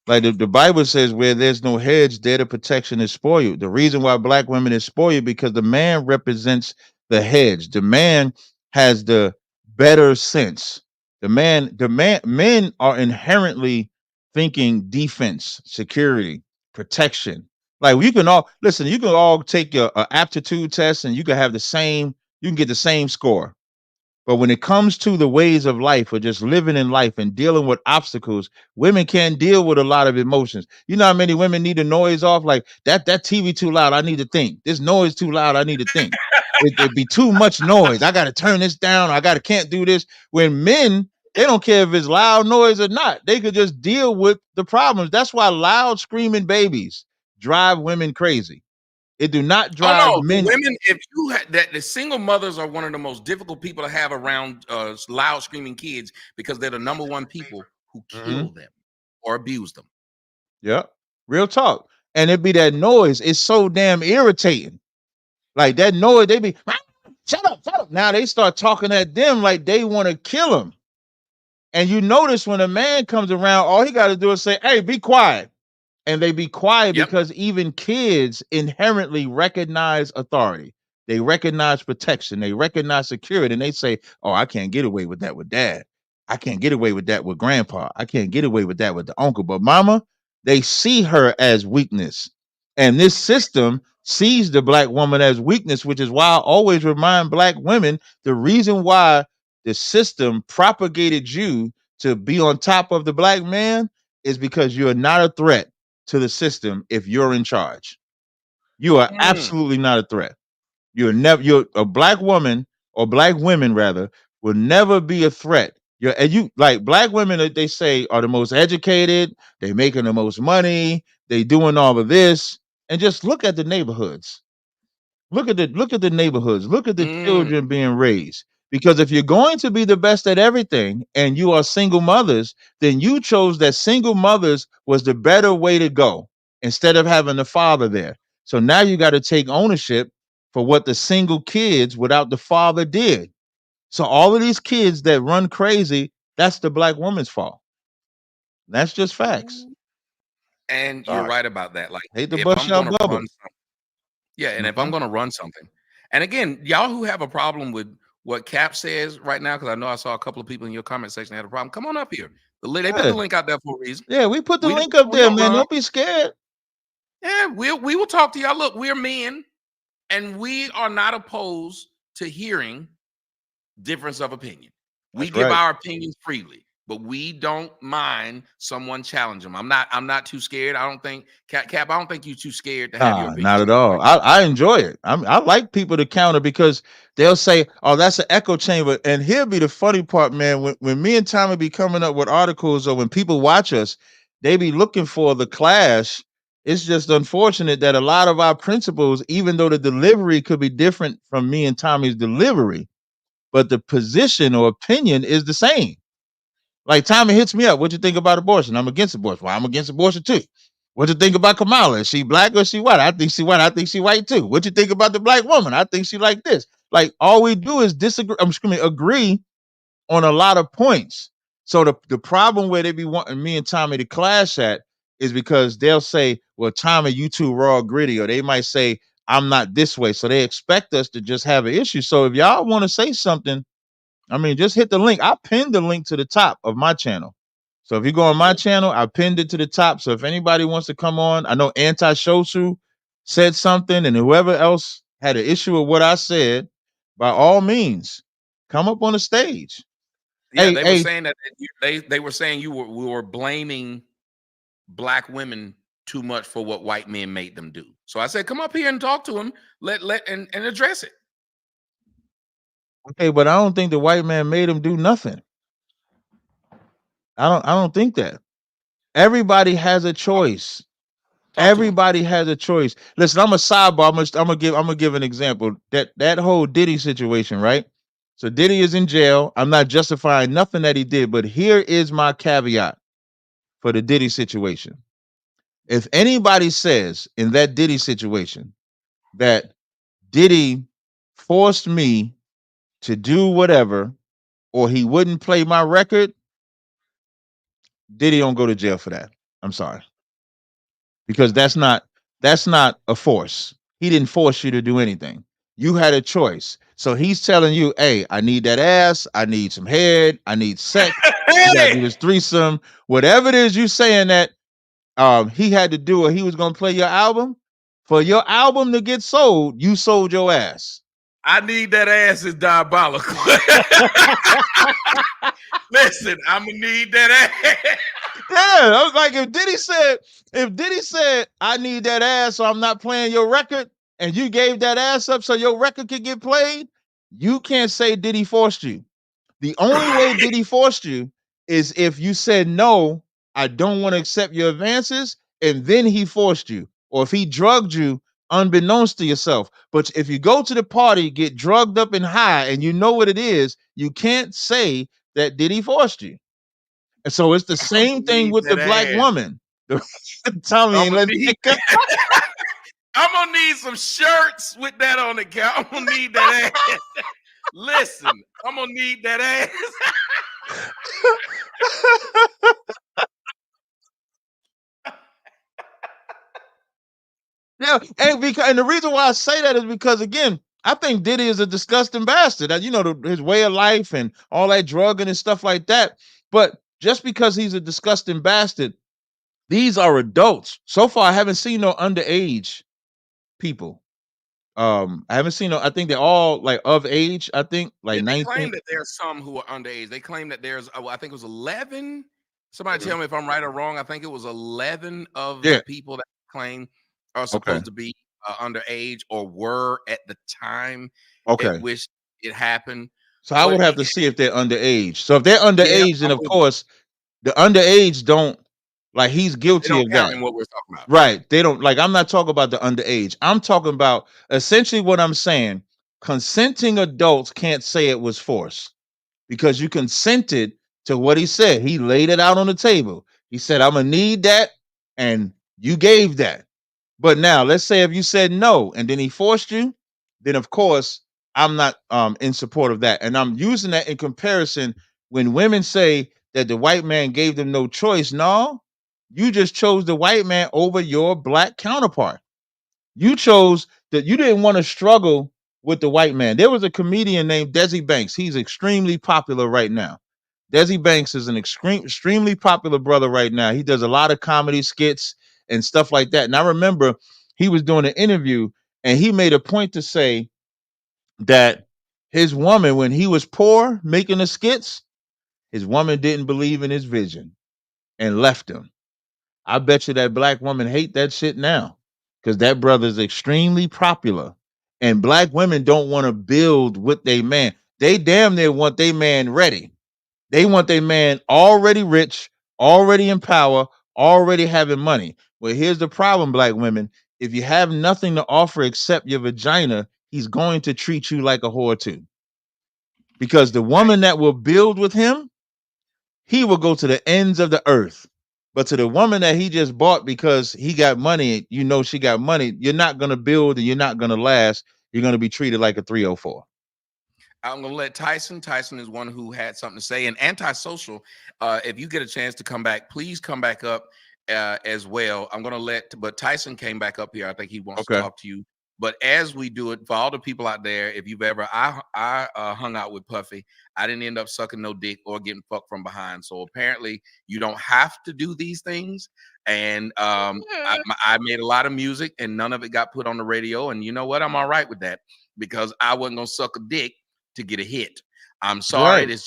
Like the Bible says, where there's no hedge, there the protection is spoiled. The reason why black women is spoiled because the man represents the hedge. The man has the better sense. Men are inherently thinking defense, security, protection. Like you can all listen, you can all take your aptitude test and you can have you can get the same score. But when it comes to the ways of life or just living in life and dealing with obstacles, women can't deal with a lot of emotions. You know how many women need the noise off? Like that TV too loud. I need to think. This noise too loud. I need to think. It'd be too much noise. I got to turn this down. Can't do this. When men, they don't care if it's loud noise or not. They could just deal with the problems. That's why loud screaming babies drive women crazy. It do not
Oh
drive
no, the
men.
women. If you had that, the single mothers are one of the most difficult people to have around loud screaming kids because they're the number one people who kill them or abuse them.
Yeah, real talk. And it be that noise. It's so damn irritating. Like that noise, they be shut up, shut up. Now they start talking at them like they want to kill them. And you notice when a man comes around, all he got to do is say, "Hey, be quiet." And they be quiet because even kids inherently recognize authority. They recognize protection. They recognize security. And they say, oh, I can't get away with that with dad. I can't get away with that with grandpa. I can't get away with that with the uncle. But mama, they see her as weakness. And this system sees the black woman as weakness, which is why I always remind black women the reason why the system propagated you to be on top of the black man is because you're not a threat to the system if you're in charge. You are absolutely not a threat. You're a black woman or black women rather will never be a threat. You like black women that they say are the most educated, they making the most money, they doing all of this. And just look at the neighborhoods. Look at the neighborhoods. Look at the children being raised. Because if you're going to be the best at everything and you are single mothers, then you chose that single mothers was the better way to go instead of having the father there. So now you got to take ownership for what the single kids without the father did. So all of these kids that run crazy, that's the black woman's fault. That's just facts.
And you're
Sorry.
right about that. Like
Hate to
if
bust
I'm
y'all
going to
bubble.
run something, and if I'm going to run something, and again, y'all who have a problem with what Cap says right now, because I know I saw a couple of people in your comment section that had a problem. Come on up here. They put the link out there for a reason.
Yeah, we put the link up there, man. Don't be scared.
Yeah, we will talk to y'all. Look, we're men, and we are not opposed to hearing difference of opinion. We give our opinions freely, but we don't mind someone challenge them. I'm not too scared. I don't think Cap. I don't think you're too scared to have your opinion.
Not at all. I enjoy it. I like people to counter because they'll say, "Oh, that's an echo chamber." And here'll be the funny part, man. When me and Tommy be coming up with articles, or when people watch us, they be looking for the clash. It's just unfortunate that a lot of our principles, even though the delivery could be different from me and Tommy's delivery, but the position or opinion is the same. Like Tommy hits me up, "What you think about abortion?" I'm against abortion. Well, I'm against abortion too. What you think about Kamala? Is she black or is she white? I think she white. I think she white too. What you think about the black woman? I think she like this. Like all we do is disagree. Agree on a lot of points. So the problem where they be wanting me and Tommy to clash at is because they'll say, "Well, Tommy, you too raw gritty," or they might say, "I'm not this way." So they expect us to just have an issue. So if y'all want to say something, just hit the link. I pinned the link to the top of my channel. So if you go on my channel, I pinned it to the top. So if anybody wants to come on, I know Anti-Shosu said something, and whoever else had an issue with what I said, by all means, come up on the stage.
Yeah, they were saying that they were saying we were blaming black women too much for what white men made them do. So I said, come up here and talk to them, and address it.
Okay, but I don't think the white man made him do nothing. I don't think that. Everybody has a choice. Everybody has a choice. Listen, I'm a sidebar. I'm gonna give an example. That whole Diddy situation, right? So Diddy is in jail. I'm not justifying nothing that he did, but here is my caveat for the Diddy situation. If anybody says in that Diddy situation that Diddy forced me to do whatever, or he wouldn't play my record, Diddy don't go to jail for that. I'm sorry. Because that's not a force. He didn't force you to do anything. You had a choice. So he's telling you, "Hey, I need that ass. I need some head. I need sex. You gotta do this threesome." Whatever it is you saying that he had to do, or he was gonna play your album. For your album to get sold, you sold your ass.
I need that ass is diabolical. Listen, I'm gonna need that ass.
Yeah, I was like, if Diddy said, "I need that ass, so I'm not playing your record," and you gave that ass up so your record could get played, you can't say Diddy forced you. The only way Diddy forced you is if you said, "No, I don't want to accept your advances," and then he forced you, or if he drugged you unbeknownst to yourself. But if you go to the party, get drugged up and high, and you know what it is, you can't say that Diddy forced you. And so it's the same thing with the black woman. Tommy ain't letting it go.
I'm gonna need some shirts with that on it, Cal. I'm gonna need that ass. Listen, I'm gonna need that ass.
Yeah, and the reason why I say that is because, again, I think Diddy is a disgusting bastard. His way of life and all that drugging and stuff like that. But just because he's a disgusting bastard, these are adults. So far, I haven't seen no underage people. I haven't seen no. I think they're all like of age. I think like 19.
They claim that there's some who are underage. They claim that there's, I think it was 11. Somebody tell me if I'm right or wrong. I think it was 11 of the people that claim are supposed to be underage or were at the time at which it happened.
So I would have to see if they're underage. So if they're underage, then of course the underage don't, like, he's guilty of that.
What we're talking about.
Right. They don't, like, I'm not talking about the underage. I'm talking about essentially what I'm saying. Consenting adults can't say it was forced because you consented to what he said. He laid it out on the table. He said, "I'm gonna need that," and you gave that. But now let's say if you said no and then he forced you, then of course I'm not in support of that. And I'm using that in comparison when women say that the white man gave them no choice. No, you just chose the white man over your black counterpart. You chose that you didn't want to struggle with the white man. There was a comedian named Desi Banks. He's extremely popular right now. Desi Banks is an extremely popular brother right now. He does a lot of comedy skits and stuff like that. And I remember he was doing an interview and he made a point to say that his woman, when he was poor making the skits, his woman didn't believe in his vision and left him. I bet you that black woman hate that shit now because that brother is extremely popular. And black women don't want to build with their man. They damn near want their man ready. They want their man already rich, already in power, already having money. Well, here's the problem, black women. If you have nothing to offer except your vagina, he's going to treat you like a whore too. Because the woman that will build with him, he will go to the ends of the earth. But to the woman that he just bought because he got money, you know she got money, you're not going to build and you're not going to last. You're going to be treated like a 304.
I'm going to let Tyson. Tyson is one who had something to say. And Antisocial, if you get a chance to come back, please come back up as well. I'm going to but Tyson came back up here. I think he wants to talk to you. But as we do it, for all the people out there, if you've ever, I hung out with Puffy. I didn't end up sucking no dick or getting fucked from behind. So apparently you don't have to do these things. And I made a lot of music and none of it got put on the radio. And you know what? I'm all right with that because I wasn't going to suck a dick to get a hit. I'm sorry. Right.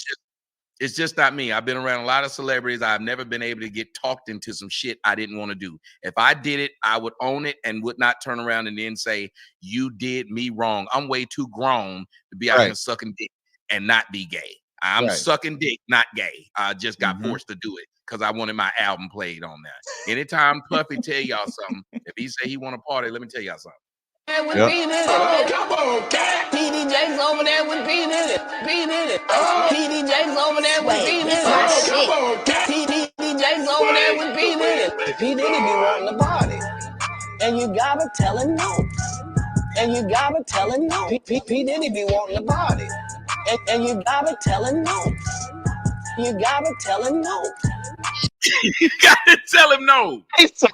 It's just not me. I've been around a lot of celebrities. I've never been able to get talked into some shit I didn't want to do. If I did it, I would own it and would not turn around and then say, you did me wrong. I'm way too grown to be out here sucking dick and not be gay. I'm sucking dick, not gay. I just got forced to do it because I wanted my album played on there. Anytime Puffy tell y'all something, if he say he want to party, let me tell y'all something.
With P in it. Oh, come on, cat. PDJ's over there with P in it. P in it. PDJ's over there with P in it. Oh, come on, cat. PDJ's over there with P in it. P Diddy be wanting to party. And you gotta tell him no. And you gotta tell him no. P Diddy be wanting to party. And you gotta tell him no. You gotta tell him no.
You gotta tell him no.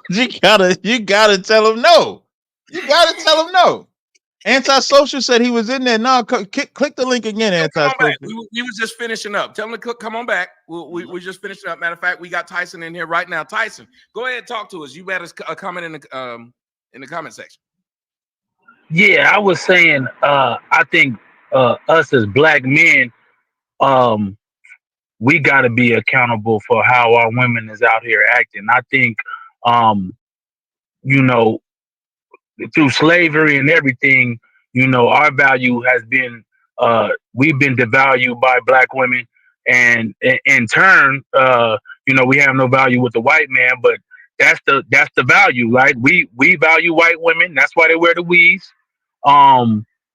You gotta tell him no. You gotta tell him no. Antisocial said he was in there. No, click the link again, Antisocial.
We was just finishing up. Tell him to come on back. We're just finishing up. Matter of fact, we got Tyson in here right now. Tyson, go ahead and talk to us. You better comment in the comment section.
Yeah, I was saying I think us as black men, we got to be accountable for how our women is out here acting. I think, through slavery and everything, our value has been, we've been devalued by black women. And in turn, we have no value with the white man, but that's the value, right? We value white women. That's why they wear the weaves.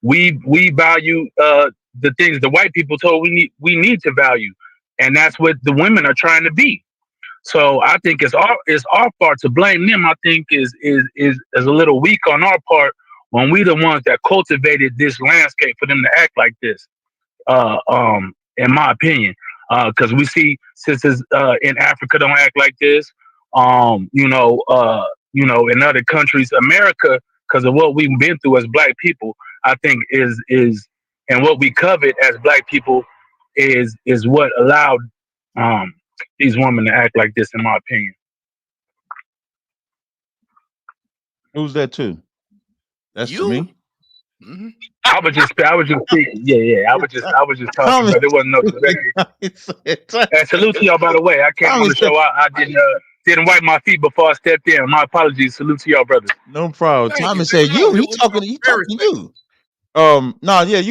We value the things the white people told we need to value. And that's what the women are trying to be. So I think it's our part to blame them. I think is a little weak on our part when we the ones that cultivated this landscape for them to act like this. In my opinion, because we see sisters in Africa don't act like this. In other countries, America, because of what we've been through as black people, I think is and what we covet as black people is what allowed these women to act like this, in my opinion.
Who's that too? That's
you.
Me.
Mm-hmm.
I was just speaking. Yeah. I was just talking, but there wasn't no debate. And salute to y'all, by the way. I came on the show. I didn't wipe my feet before I stepped in. My apologies. Salute to y'all, brothers.
No problem. Tommy said you. He talking to you.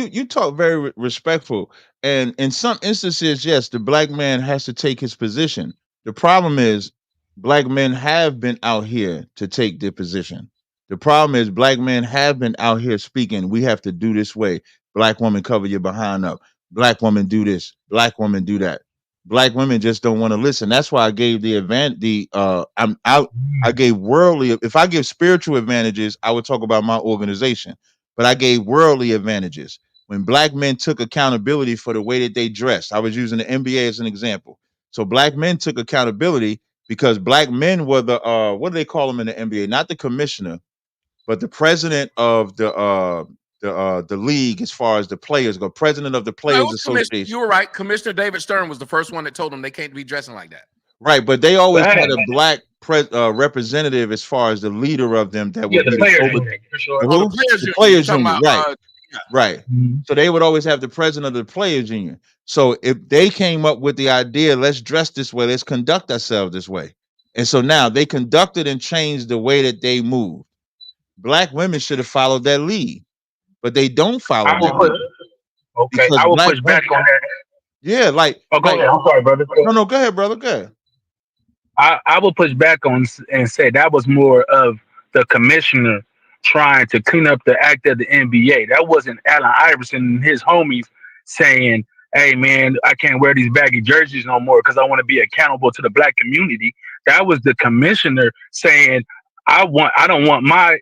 You talk very respectful, and in some instances, yes, the black man has to take his position. The problem is, black men have been out here to take their position. The problem is, black men have been out here speaking. We have to do this way. Black woman, cover your behind up. Black woman, do this. Black woman, do that. Black women just don't want to listen. That's why I gave I gave worldly. If I give spiritual advantages, I would talk about my organization. But I gave worldly advantages. When black men took accountability for the way that they dressed, I was using the NBA as an example. So black men took accountability because black men were the what do they call them in the NBA? Not the commissioner, but the president of the the league as far as the players go. President of the Players Association.
You were right. Commissioner David Stern was the first one that told them they can't be dressing like that.
Right, but they always had a black representative as far as the leader of them that would be
the
over
for sure.
the players union, right. Right. So they would always have the president of the players union. So if they came up with the idea, let's dress this way, let's conduct ourselves this way. And so now they conducted and changed the way that they move. Black women should have followed that lead, but they don't follow that lead.
Okay, I will push back on that.
Yeah, like.
Oh, go ahead. I'm sorry, brother.
No, go ahead, brother. Go ahead.
I will push back on and say that was more of the commissioner trying to clean up the act of the NBA. That wasn't Allen Iverson and his homies saying, "Hey, man, I can't wear these baggy jerseys no more because I want to be accountable to the black community." That was the commissioner saying, "I don't want my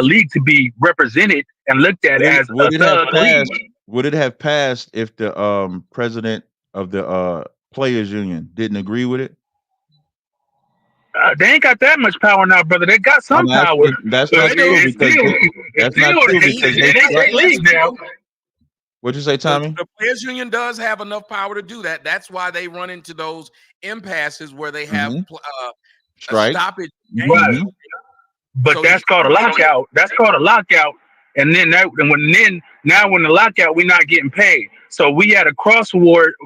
league to be represented and looked at as a thug league."
Would it have passed if the president of the players union didn't agree with it?
They ain't got that much power now, brother. They got some power.
That's not true because
they league now.
What'd you say, Tommy?
The players union does have enough power to do that. That's why they run into those impasses where they have a stoppage.
Right. But so that's called a lockout. That's called a lockout. And then when the lockout, we're not getting paid. So we had a crossroad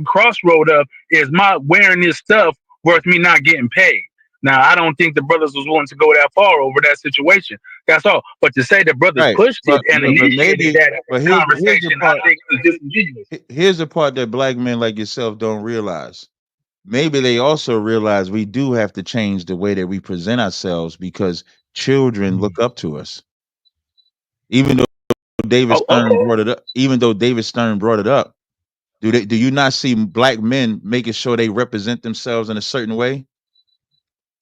of, is my wearing this stuff worth me not getting paid? Now, I don't think the brothers was willing to go that far over that situation. That's all. But to say the brothers pushed it and initiated that conversation, I think is disingenuous.
Here's the part that black men like yourself don't realize. Maybe they also realize we do have to change the way that we present ourselves because children look up to us. Even though David Stern brought it up, do you not see black men making sure they represent themselves in a certain way?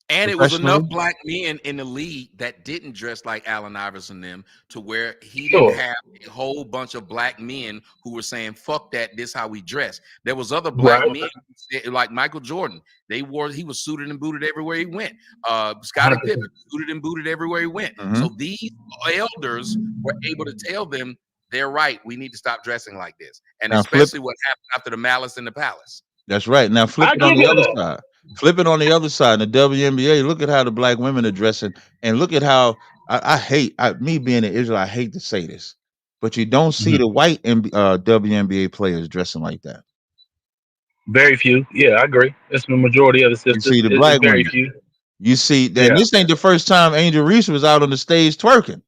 And it was enough black men in the league that didn't dress like Allen Iverson them to where he didn't have a whole bunch of black men who were saying, fuck that, this how we dress. There was other black men like Michael Jordan. He was suited and booted everywhere he went. Scottie Pippen, suited and booted everywhere he went. So these elders were able to tell them, they're right, we need to stop dressing like this. And especially what happened after the Malice in the Palace.
That's right. Now flip it on the other side. Flip it on the other side. In the WNBA, look at how the black women are dressing, and look at how I hate me being an Israelite. I hate to say this, but you don't see the white WNBA players dressing like that.
Very few. Yeah, I agree. It's the majority of the sisters.
You see the black
very
women.
Few.
You see that this ain't the first time Angel Reese was out on the stage twerking.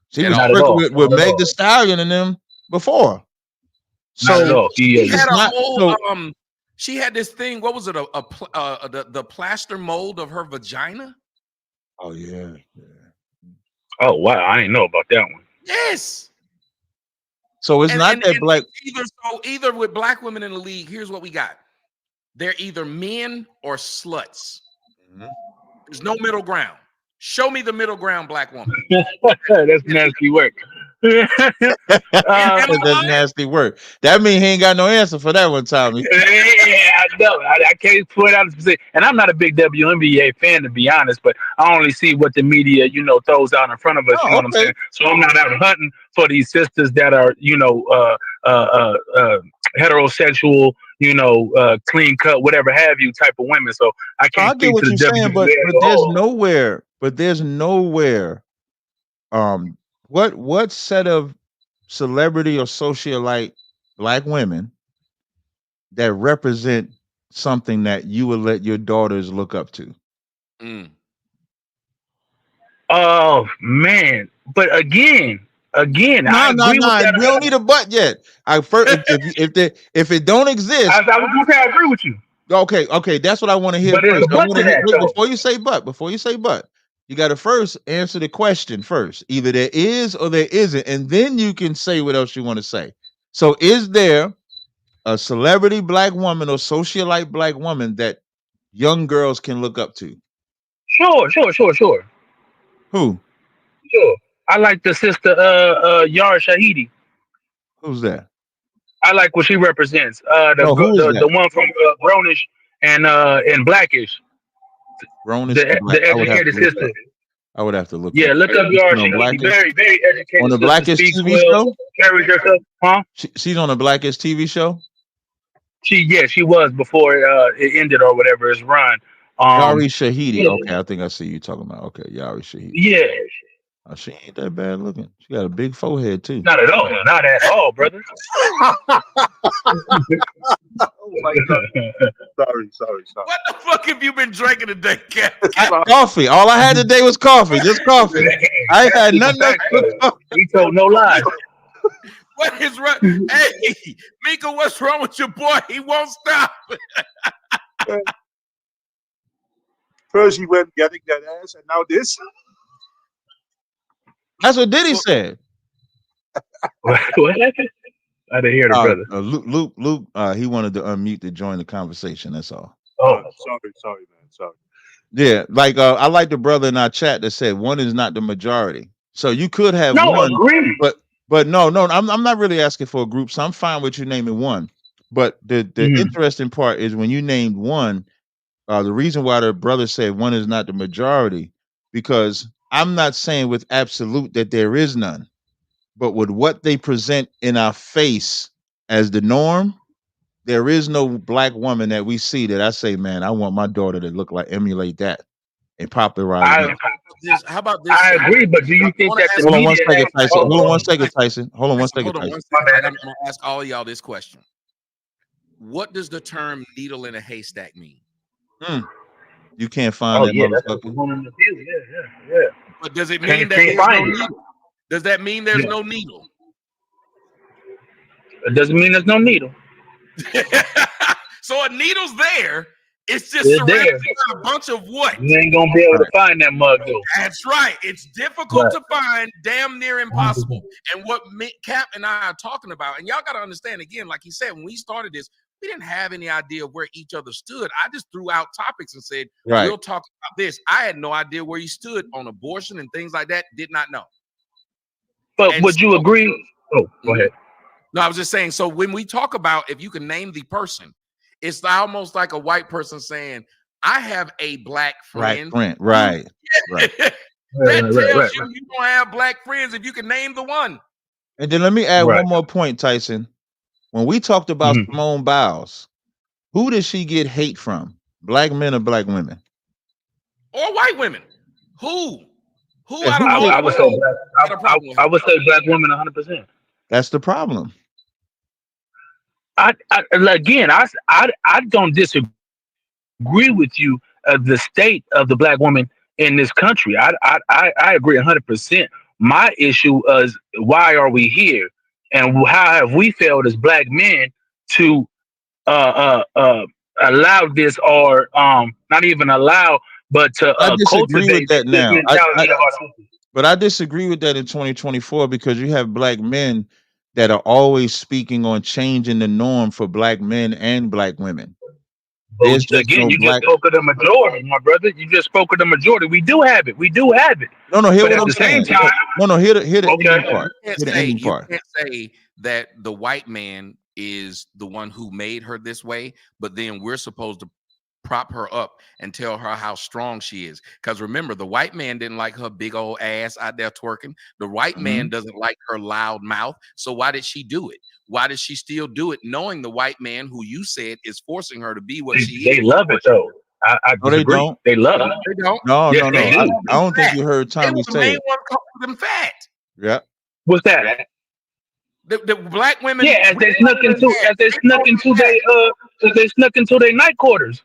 She was twerking with Meg Thee Stallion and them before. So
she had a whole she had this thing. What was it? The plaster mold of her vagina.
Oh yeah.
Oh wow, I didn't know about that one.
Yes.
So it's not that black.
Either with black women in the league, here's what we got. They're either men or sluts. There's no middle ground. Show me the middle ground, black woman.
That's nasty work.
That's nasty work. That means he ain't got no answer for that one, Tommy.
Yeah, I know. I can't point out specific. And I'm not a big WNBA fan, to be honest, but I only see what the media, throws out in front of us. You know what I'm saying? So I'm not out hunting for these sisters that are, heterosexual, clean cut, whatever have you type of women. So I can't
get what
you're
saying, but there's nowhere. What set of celebrity or socialite black women that represent something that you would let your daughters look up to?
Oh man! But again, I agree with that.
We don't need a but yet. If it don't exist,
I was gonna say I agree with you.
Okay, that's what I want to hear first. Before you say but, you got to first answer the question first. Either there is or there isn't, and then you can say what else you want to say. So, is there a celebrity black woman or socialite black woman that young girls can look up to?
Sure.
Who?
Sure. I like the sister Yara Shahidi.
Who's that?
I like what she represents. The one from Grownish and Blackish.
Grownish,
the educated sister.
I would have to look.
Yeah, look up Yara Shahidi. Very, very educated.
On the Blackest
speaks
TV
well,
show.
Carries herself, huh?
She's on the Blackest TV show.
She was before it ended or whatever its run.
Yari Shahidi.
Yeah.
Okay, I think I see you talking about. Okay, Yari Shahidi.
Yeah.
Oh, she ain't that bad looking. She got a big forehead too.
Not at all. Not at all, brother.
Oh my God. Sorry.
What the fuck have you been drinking today, Cap?
Coffee. All I had today was coffee. Just coffee. I ain't had nothing else.
He told no lies.
What is wrong? Hey, Mika, what's wrong with your boy? He won't stop.
First he went getting that ass, and now this.
That's what Diddy said.
What happened? I didn't hear the brother.
Luke, he wanted to unmute to join the conversation. That's all.
Oh,
sorry, man. Sorry.
Yeah, like I like the brother in our chat that said one is not the majority. So you could have one,
agree.
but no, I'm not really asking for a group. So I'm fine with you naming one. But the interesting part is when you named one, the reason why the brother said one is not the majority, because I'm not saying with absolute that there is none, but with what they present in our face as the norm, there is no black woman that we see that I say, man, I want my daughter to look like, emulate that and popularize it.
How about this?
I agree, but do you think that the
Hold on one
media
second, Tyson.
has-
Hold on one second, Tyson. Hold on one second,
Hold on
Tyson.
one second. I'm going to ask all of y'all this question. What does the term needle in a haystack mean?
You can't find that motherfucker.
Yeah.
But does it mean that there's no needle? Does that mean there's no needle?
It doesn't mean there's no needle.
So a needle's there. It's just
It's
surrounded
there.
by a bunch of what?
You ain't gonna be able to find that mug though.
That's right. It's difficult to find, damn near impossible. And what Cap and I are talking about, and y'all got to understand again, like he said, when we started this, we didn't have any idea where each other stood. I just threw out topics and said, we'll talk about this. I had no idea where he stood on abortion and things like that. Did not know.
But would you agree? Oh, go ahead.
No, I was just saying, so when we talk about if you can name the person, it's almost like a white person saying, I have a black friend.
Right.
That tells you you don't have black friends if you can name the one.
And then let me add one more point, Tyson. When we talked about Simone Biles, who did she get hate from? Black men or black women?
Or white women? Who?
I would say I would say black women 100%.
That's the problem.
I don't disagree with you. The state of the black woman in this country, I agree 100%. My issue is why are we here, and how have we failed as black men to allow this, or not even allow, but to
I disagree
cultivate
with that now. But I disagree with that in 2024 because you have black men that are always speaking on changing the norm for black men and black women.
Again, you just spoke of the majority, my brother. You just spoke of the majority. We do have it.
No, hear
but
what I'm saying. Hear the part.
You can't say that the white man is the one who made her this way, but then we're supposed to prop her up and tell her how strong she is. Because remember, the white man didn't like her big old ass out there twerking. The white man doesn't like her loud mouth. So why did she do it? Why does she still do it, knowing the white man who you said is forcing her to be what she is?
They love it though. I
they don't.
They love it.
They don't.
No.
I
don't think you heard Tommy say it.
One calling them fat.
Yeah.
What's that?
The black women.
Yeah, as they snuck into their night quarters.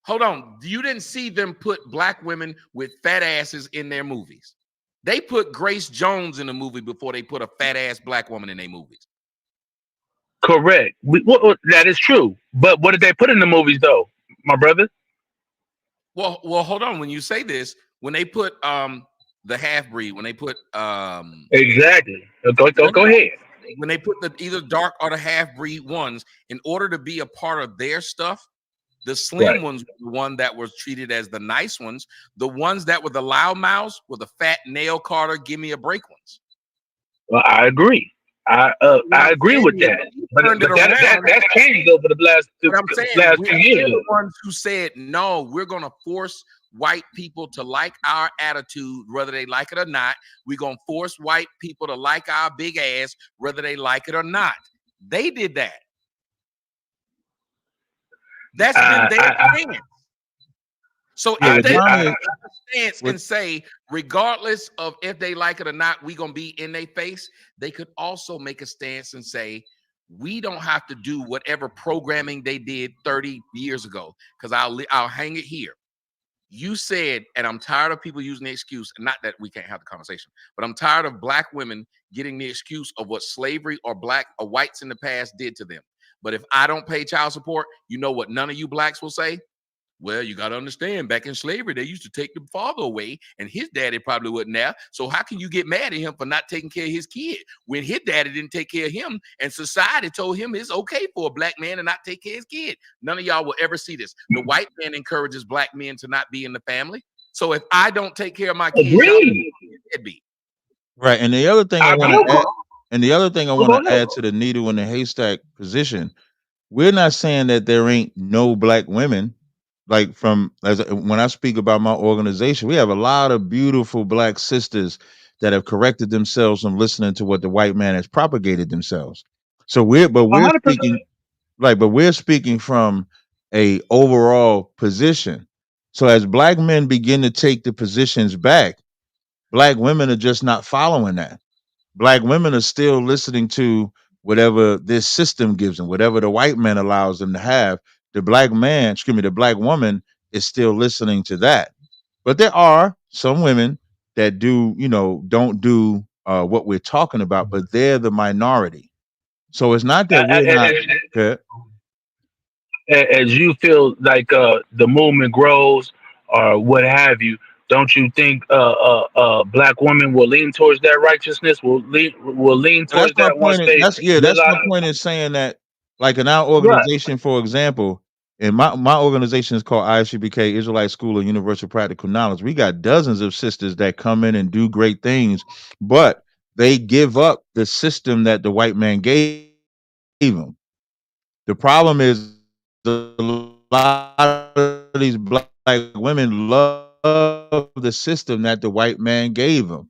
Hold on. You didn't see them put black women with fat asses in their movies. They put Grace Jones in the movie before they put a fat ass black woman in their movies.
Correct. That is true. But what did they put in the movies though, my brother?
Well, hold on. When you say this, when they put the half breed, when they put
exactly. Go ahead.
When they put the either dark or the half breed ones, in order to be a part of their stuff, the slim ones were the one that was treated as the nice ones. The ones that were the loud mouths were the fat nail Carter, give me a break ones.
Well, I agree. I agree with that. But that's changed over the last 2 years.
They're the ones who said, no, we're going to force white people to like our attitude, whether they like it or not. We're going to force white people to like our big ass, whether they like it or not. They did that. That's been their stance. So if they take a stance and say, regardless of if they like it or not, we're going to be in their face, they could also make a stance and say, we don't have to do whatever programming they did 30 years ago, because I'll hang it here. You said, and I'm tired of people using the excuse, not that we can't have the conversation, but I'm tired of black women getting the excuse of what slavery or black or whites in the past did to them. But if I don't pay child support, you know what none of you blacks will say? Well, you got to understand, back in slavery, they used to take the father away, and his daddy probably wasn't there. So how can you get mad at him for not taking care of his kid when his daddy didn't take care of him, and society told him it's okay for a black man to not take care of his kid? None of y'all will ever see this. The white man encourages black men to not be in the family. So if I don't take care of my kids, y'all be
right. And the other thing I want to add, to the needle in the haystack position, we're not saying that there ain't no black women. Like when I speak about my organization, we have a lot of beautiful black sisters that have corrected themselves from listening to what the white man has propagated themselves. So we're
100%.
speaking from a overall position. So as black men begin to take the positions back, black women are just not following that. Black women are still listening to whatever this system gives them, whatever the white man allows them to have. The black woman is still listening to that. But there are some women that don't do what we're talking about, but they're the minority. So it's not that we're not good.
As you feel like the movement grows or what have you, don't you think black women will lean towards that righteousness? Will lean
That's
towards
my
that once
point.
they
That's my
realize?
point in saying that, like in our
Right.
organization, for example, and my organization is called ISUBK, Israelite School of Universal Practical Knowledge. We got dozens of sisters that come in and do great things, but they give up the system that the white man gave them. The problem is a lot of these black women love the system that the white man gave them,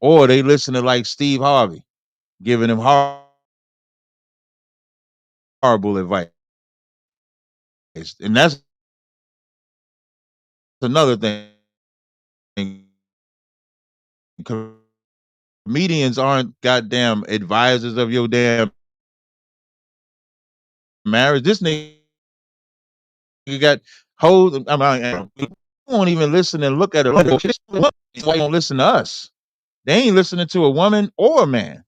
or they listen to like Steve Harvey giving them horrible advice. And that's another thing. Comedians aren't goddamn advisors of your damn marriage. This nigga got hold. He won't even listen and look at her. Why you don't listen to us? They ain't listening to a woman or a man.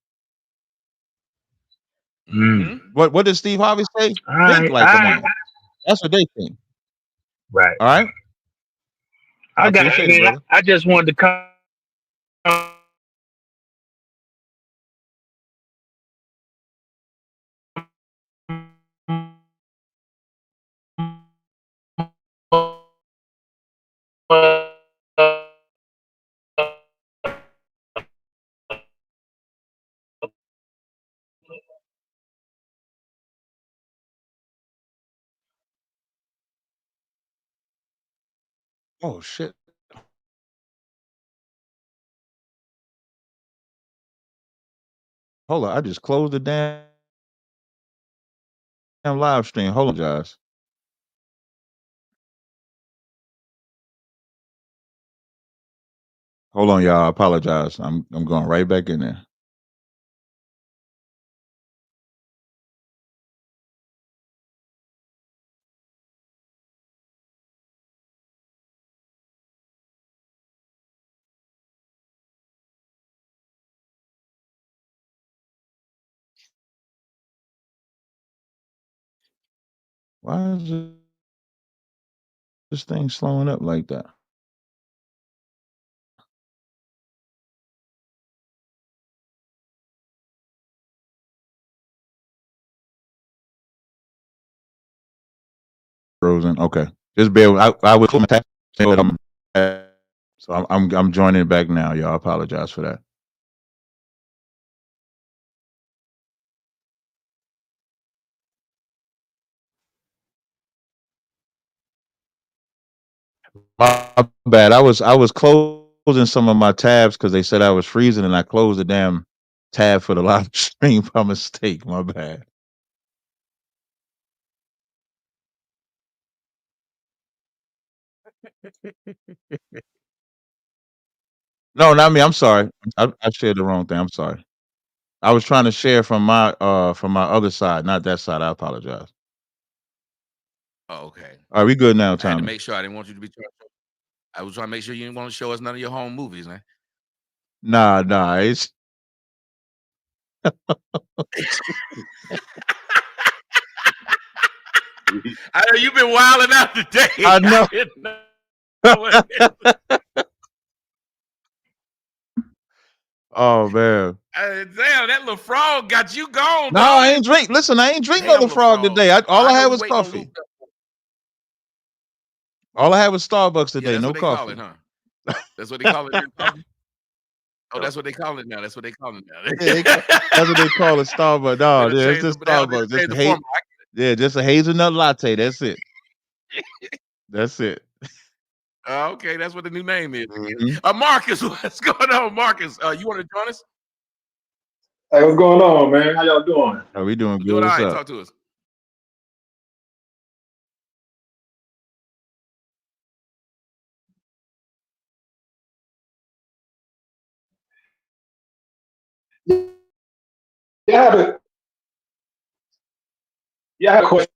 What does Steve Harvey say?
All
Think
right.
like a man. That's what they think.
Right.
All right.
I
Appreciate it, brother.
I just wanted to come.
Oh shit. Hold on. I just closed the damn live stream. Hold on, guys. Hold on, y'all. I apologize. I'm going right back in there. Why is this thing slowing up like that? Frozen. Okay. Just bear with I will say that I'm joining back now, y'all. I apologize for that. My bad. I was closing some of my tabs because they said I was freezing, and I closed the damn tab for the live stream by mistake. My bad. No, not me. I'm sorry. I shared the wrong thing. I'm sorry. I was trying to share from my other side, not that side. I apologize.
Oh, okay.
All right, we good now,
I had to
Tommy.
make sure. I didn't want you to be. I was trying to make sure you didn't want to show us none of your home movies, man.
Nah, it's
I know you've been wilding out today.
I know.
I didn't know what
Oh man.
damn, that little frog got you gone,
No, I
dog.
ain't drink. Listen, I ain't drink no
Damn,
the
little
frog
frog.
today. All
I
I
know
had
we
was
waiting on Luke.
coffee. All I had was Starbucks
Yeah,
today,
that's
no
what they call
coffee.
it, huh? That's what they call it. Coffee? Oh, that's what they call it now. That's what they call it
Yeah,
now.
that's what they call it Starbucks.
They
No,
done
yeah, it's
changed
just
they done
Starbucks.
changed the format.
Yeah, just a hazelnut latte. That's it. That's it.
Okay, that's what the new name is.
Mhm.
Marcus, what's going on, Marcus? You want to join us?
Hey, what's going on, man? How y'all doing?
Are we doing
We're
good?
doing all
What's
right.
up?
Talk to us.
Yeah, I have a yeah, I have a question.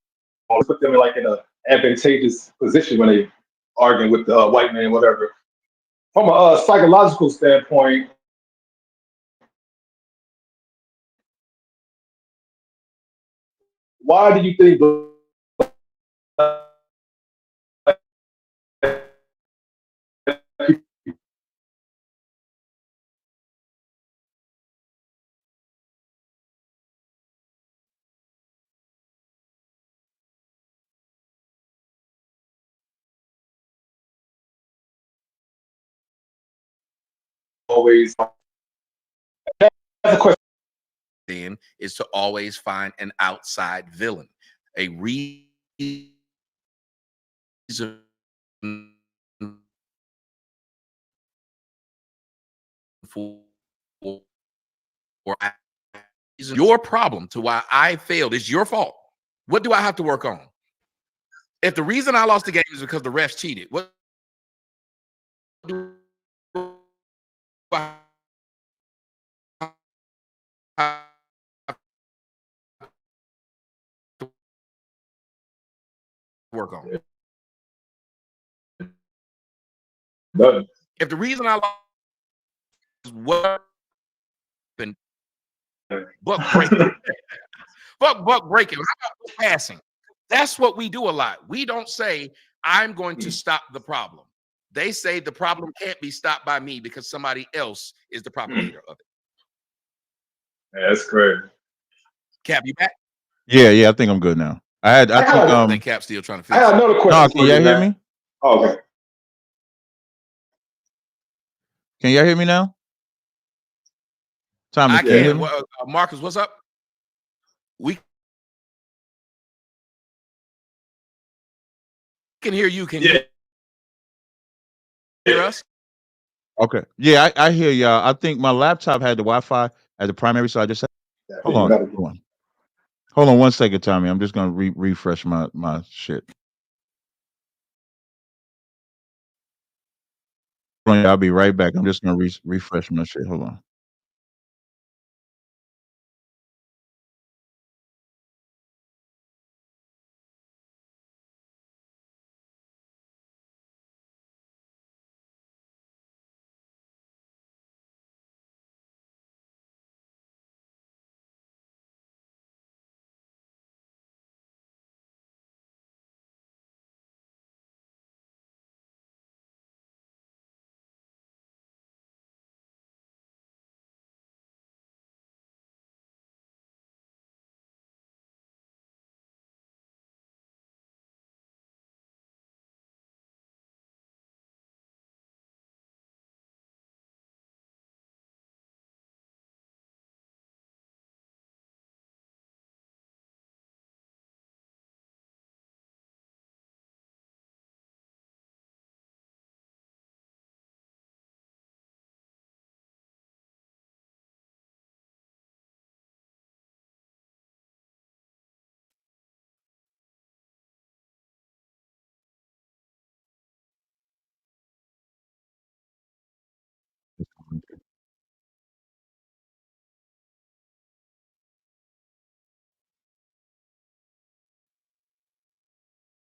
Put them in like in a advantageous position when they arguing with the white man, whatever. From a psychological standpoint, why do you think always? That's a question.
Then is to always find an outside villain, a reason for or your problem to why I failed is your fault. What do I have to work on? If the reason I lost the game is because the refs cheated, what do I have to work on?
None.
If the reason I lost is what happened, buck breaking, buck breaking, how about passing? That's what we do a lot. We don't say, I'm going to stop the problem. They say the problem can't be stopped by me because somebody else is the propagator of it.
Yeah, that's crazy.
Cap, you back?
Yeah, I think I'm good now. I think
I think Cap's still trying to
I
fix
have
it.
another
No,
question
can
for you,
y'all hear
man.
me?
Oh, okay.
Can y'all hear me now? Thomas,
I
can you hear
can.
me?
Marcus, what's up? We can hear you. Can you hear us?
Okay. Yeah, I hear y'all. I think my laptop had the Wi-Fi as the primary, so I just hold on. Hold on 1 second, Tommy. I'm just gonna refresh my shit. Hold on, I'll be right back. I'm just gonna refresh my shit. Hold on.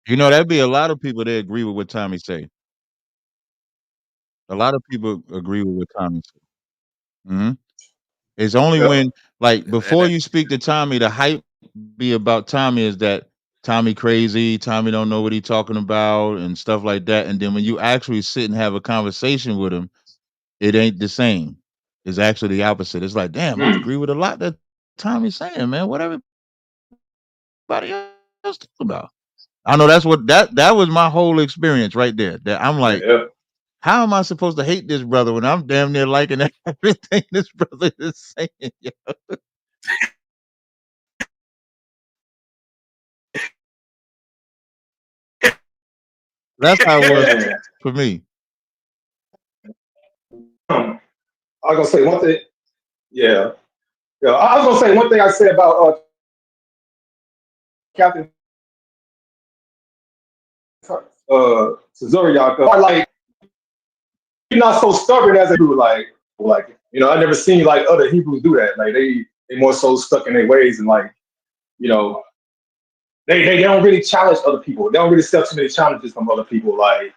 You know, that'd be a lot of people that agree with what Tommy say. A lot of people agree with what Tommy say. Mhm. It's only
Yep.
when, like,
And
before you speak to Tommy, the hype be about Tommy is that Tommy crazy, Tommy don't know what he talking about and stuff like that. And then when you actually sit and have a conversation with him, it ain't the same. It's actually the opposite. It's like, damn, I agree with a lot that Tommy's saying, man. What everybody else talking about? I know that's what that was my whole experience right there. That I'm like,
Yeah.
how am I supposed to hate this brother when I'm damn near liking everything this brother is saying? Yeah. That's how it was
Man.
for me.
I was gonna say one thing. Yeah. Yeah. I was gonna say one thing I said about Captain Cesariak. Like you're not so stubborn as a Hebrew. Like I never seen like other Hebrews do that. Like they more so stuck in their ways and like you know they don't really challenge other people. They don't really accept too many challenges from other people. Like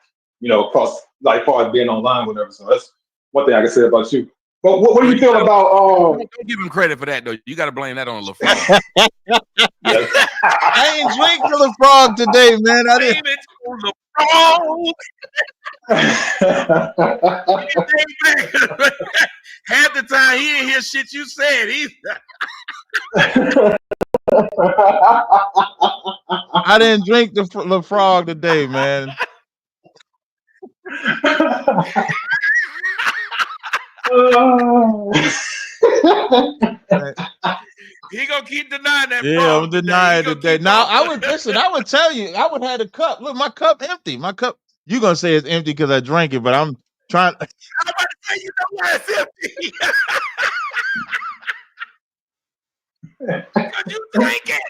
across like far as being online, whatever. So that's one thing I can say about you. But what do
well,
you feel about
don't give him credit for that though. You got to blame that on LaFrog.
Yeah.
I ain't drink to the frog today, man. I didn't.
Blame it on LaFrog. Half the time he didn't hear shit you said.
I didn't drink the frog today, man.
He gonna keep denying that
Yeah, I'm
frog today. He
denying
gonna
today.
keep
Now
on.
I would listen. I would tell you. I would have the cup. Look, my cup empty. My cup. You gonna say it's empty because I drank it, but I'm trying.
I'm about to say you know why it's empty. Because you drink it.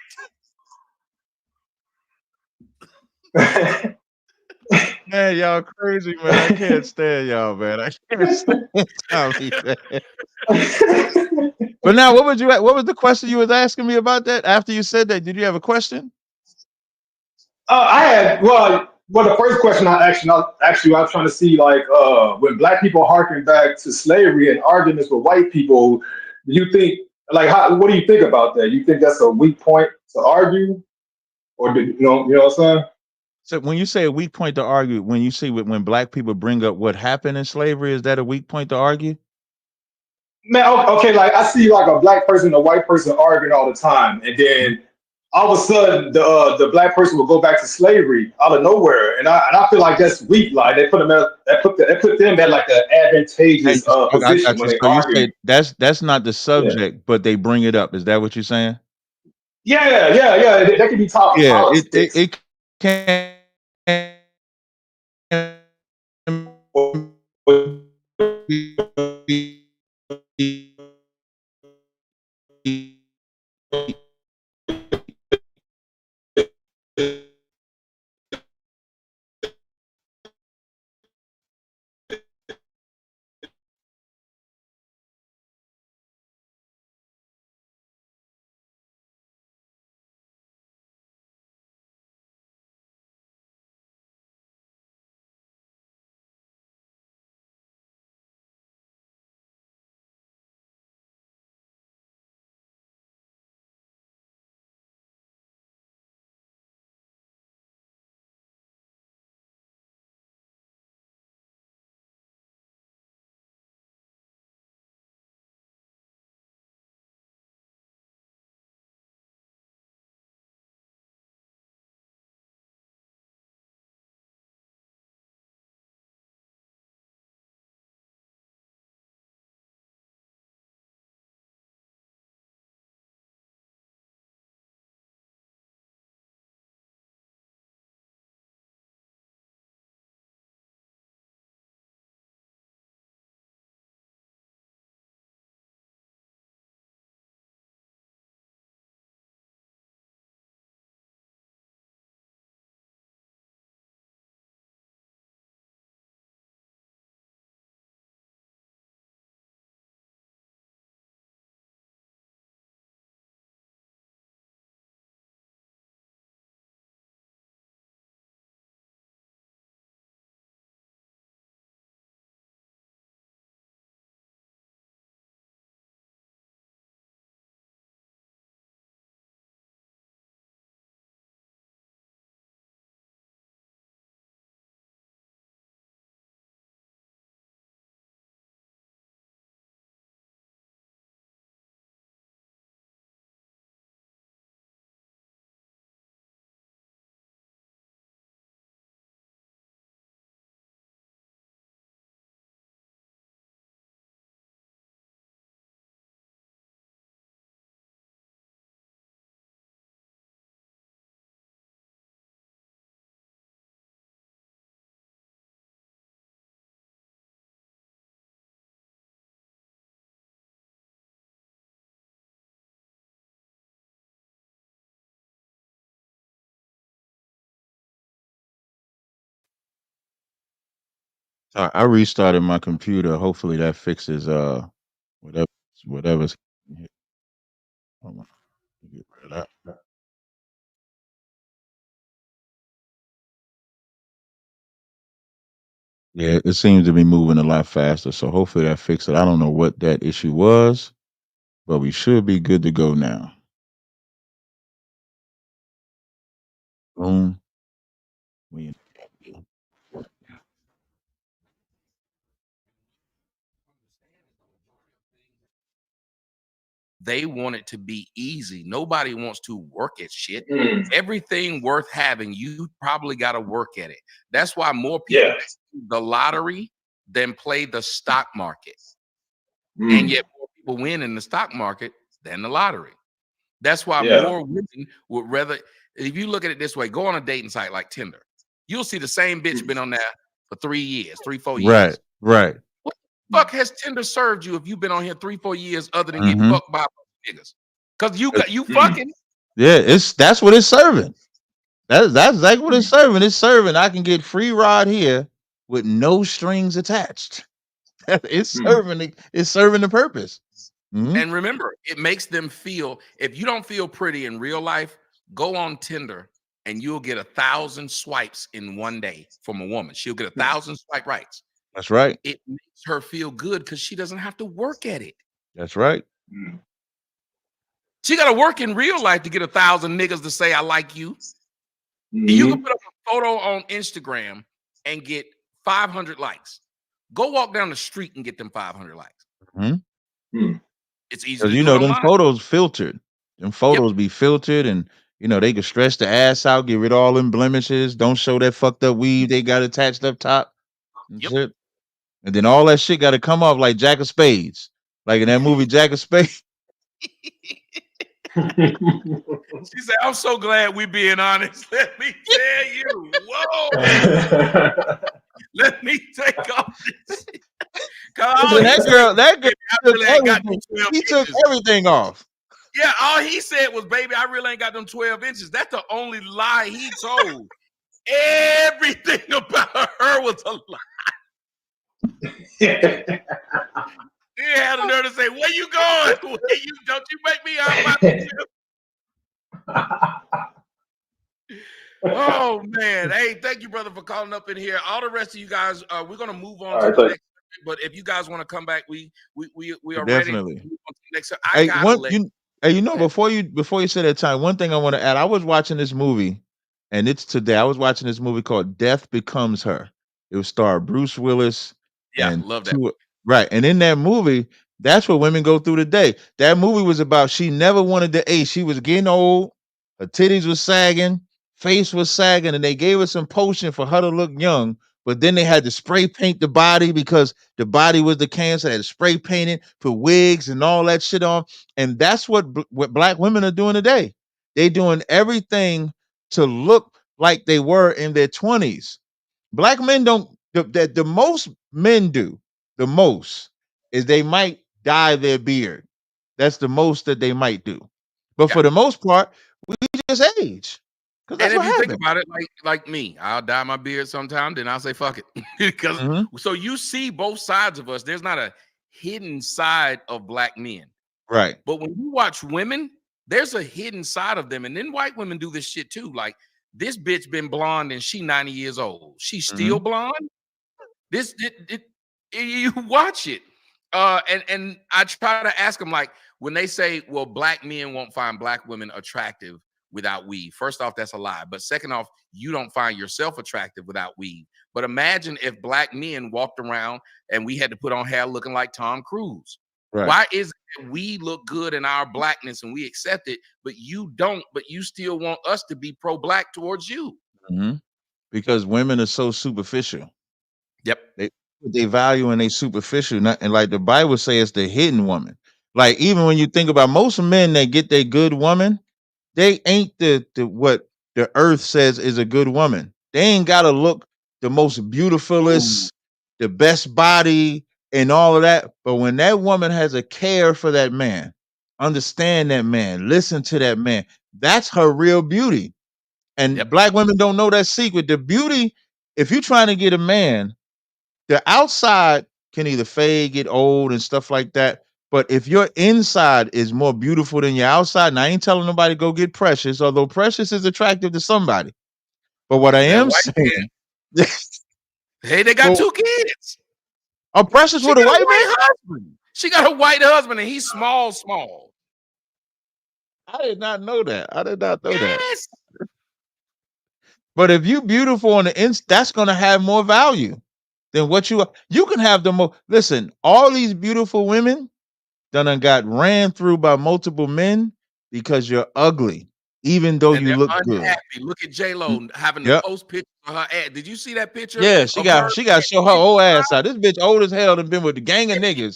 Man, y'all crazy, man. I can't stand y'all, man. I can't stand Tommy, man. But now, what was the question you was asking me about that? After you said that, did you have a question?
I had well the first question I was trying to see like when black people harken back to slavery and arguments with white people, do you think what do you think about that? You think that's a weak point to argue, or you know what I'm saying?
So when you say a weak point to argue, when you see when black people bring up what happened in slavery, is that a weak point to argue?
Man, okay, like I see like a black person and a white person arguing all the time, and then all of a sudden the black person will go back to slavery out of nowhere, and I feel like that's weak. Like they put them at like an
Hey,
advantageous
I
position
got
when
you.
they
So you
argue.
say that's not the
Yeah,
subject, but they bring it up. Is that what you're saying?
yeah. They can be talking
Yeah,
politics.
it can I restarted my computer. Hopefully that fixes whatever whatever's. Hold on. Get rid of that. Yeah, it seems to be moving a lot faster. So hopefully that fixes it. I don't know what that issue was, but we should be good to go now. Boom. We
They want it to be easy. Nobody wants to work at shit.
Mm.
Everything worth having, you probably got to work at it. That's why more people
Yeah.
play the lottery than play the stock market.
Mm.
And yet more people win in the stock market than the lottery. That's why
Yeah.
more women would rather, if you look at it this way, go on a dating site like Tinder. You'll see the same bitch been on there for 3 years, 4 years.
Right.
What the fuck has Tinder served you if you've been on here 3-4 years other than getting
Mhm.
fucked by niggas? Because you fucking.
Yeah, that's what it's serving. That's like what it's serving. It's serving. I can get free ride here with no strings attached. It's serving. It's serving the purpose. Mhm.
And remember, it makes them feel, if you don't feel pretty in real life, go on Tinder and you'll get 1,000 swipes in one day from a woman. She'll get 1,000 swipe rights.
That's right.
It makes her feel good because she doesn't have to work at it.
That's right.
She got to work in real life to get 1,000 niggas to say I like you. You can put up a photo on Instagram and get 500 likes. Go walk down the street and get them 500 likes.
Mhm.
It's easy
Because
to
you
do
know
it
them
online.
photos filtered. Them photos be filtered, and they can stretch the ass out, get rid of all them blemishes. Don't show that fucked up weave they got attached up top and shit. And then all that shit got to come off like Jack of Spades, like in that movie Jack of Spades.
She said, "I'm so glad we being honest. Let me tell you, whoa. Let me take off this shit."
Listen, that girl took everything. He took everything off.
Yeah, all he said was, "Baby, I really ain't got them 12 inches." That's the only lie he told. Everything about her was a lie. He had the nerve to say, "Where you going? Don't you make me out my Oh man. Hey, thank you, brother, for calling up in here. All the rest of you guys, we're gonna move on to the next. But if you guys want to come back, we are
Definitely.
ready to move on to the next.
Hey, before you say that time, one thing I want to add. I was watching this movie, and it's today. I was watching this movie called Death Becomes Her. It was starred Bruce Willis.
Yeah,
and
love that.
Right. And in that movie, that's what women go through today. That movie was about she never wanted to age. She was getting old, her titties was sagging, face was sagging, and they gave her some potion for her to look young. But then they had to spray paint the body because the body was the cancer. They had to spray paint it, put wigs and all that shit on. And that's what black women are doing today. They're doing everything to look like they were in their 20s. Black men don't, the most men do, the most is they might dye their beard. That's the most that they might do. But for the most part, we just age. Because that's
And
what
if you think
happened.
about it, like me, I'll dye my beard sometime, then I'll say fuck it. Because so you see both sides of us. There's not a hidden side of black men.
Right.
But when you watch women, there's a hidden side of them. And then white women do this shit too. Like, this bitch been blonde and she 90 years old. She's still blonde. You watch it. And I try to ask them, like, when they say, well, black men won't find black women attractive without weave. First off, that's a lie. But second off, you don't find yourself attractive without weave. But imagine if black men walked around and we had to put on hair looking like Tom Cruise.
Right.
Why is it that we look good in our blackness and we accept it, but you don't, but you still want us to be pro-black towards you?
Because women are so superficial.
Yep.
They value in a superficial, and like the Bible says, the hidden woman. Like, even when you think about most men that get their good woman, they ain't the what the earth says is a good woman. They ain't gotta look the most beautifulest, the best body, and all of that. But when that woman has a care for that man, understand that man, listen to that man, that's her real beauty. And black women don't know that secret. The beauty, if you're trying to get a man, the outside can either fade, get old, and stuff like that. But if your inside is more beautiful than your outside, and I ain't telling nobody go get Precious, although Precious is attractive to somebody. But what I am saying,
hey, they got
well,
2 kids.
Oh, Precious with a white man?
Husband. She got a white husband, and he's small.
I did not know that. I did not know that.
Yes.
But if you beautiful on the that's gonna have more value than what you can have the most. Listen, all these beautiful women done got ran through by multiple men because you're ugly, even though
And
you
they're
look
unhappy.
good.
Look at J-Lo having to
Yep.
post pictures of her ad. Did you see that picture?
Yeah, she got to show her old ass out. This bitch old as hell and been with the gang of niggas.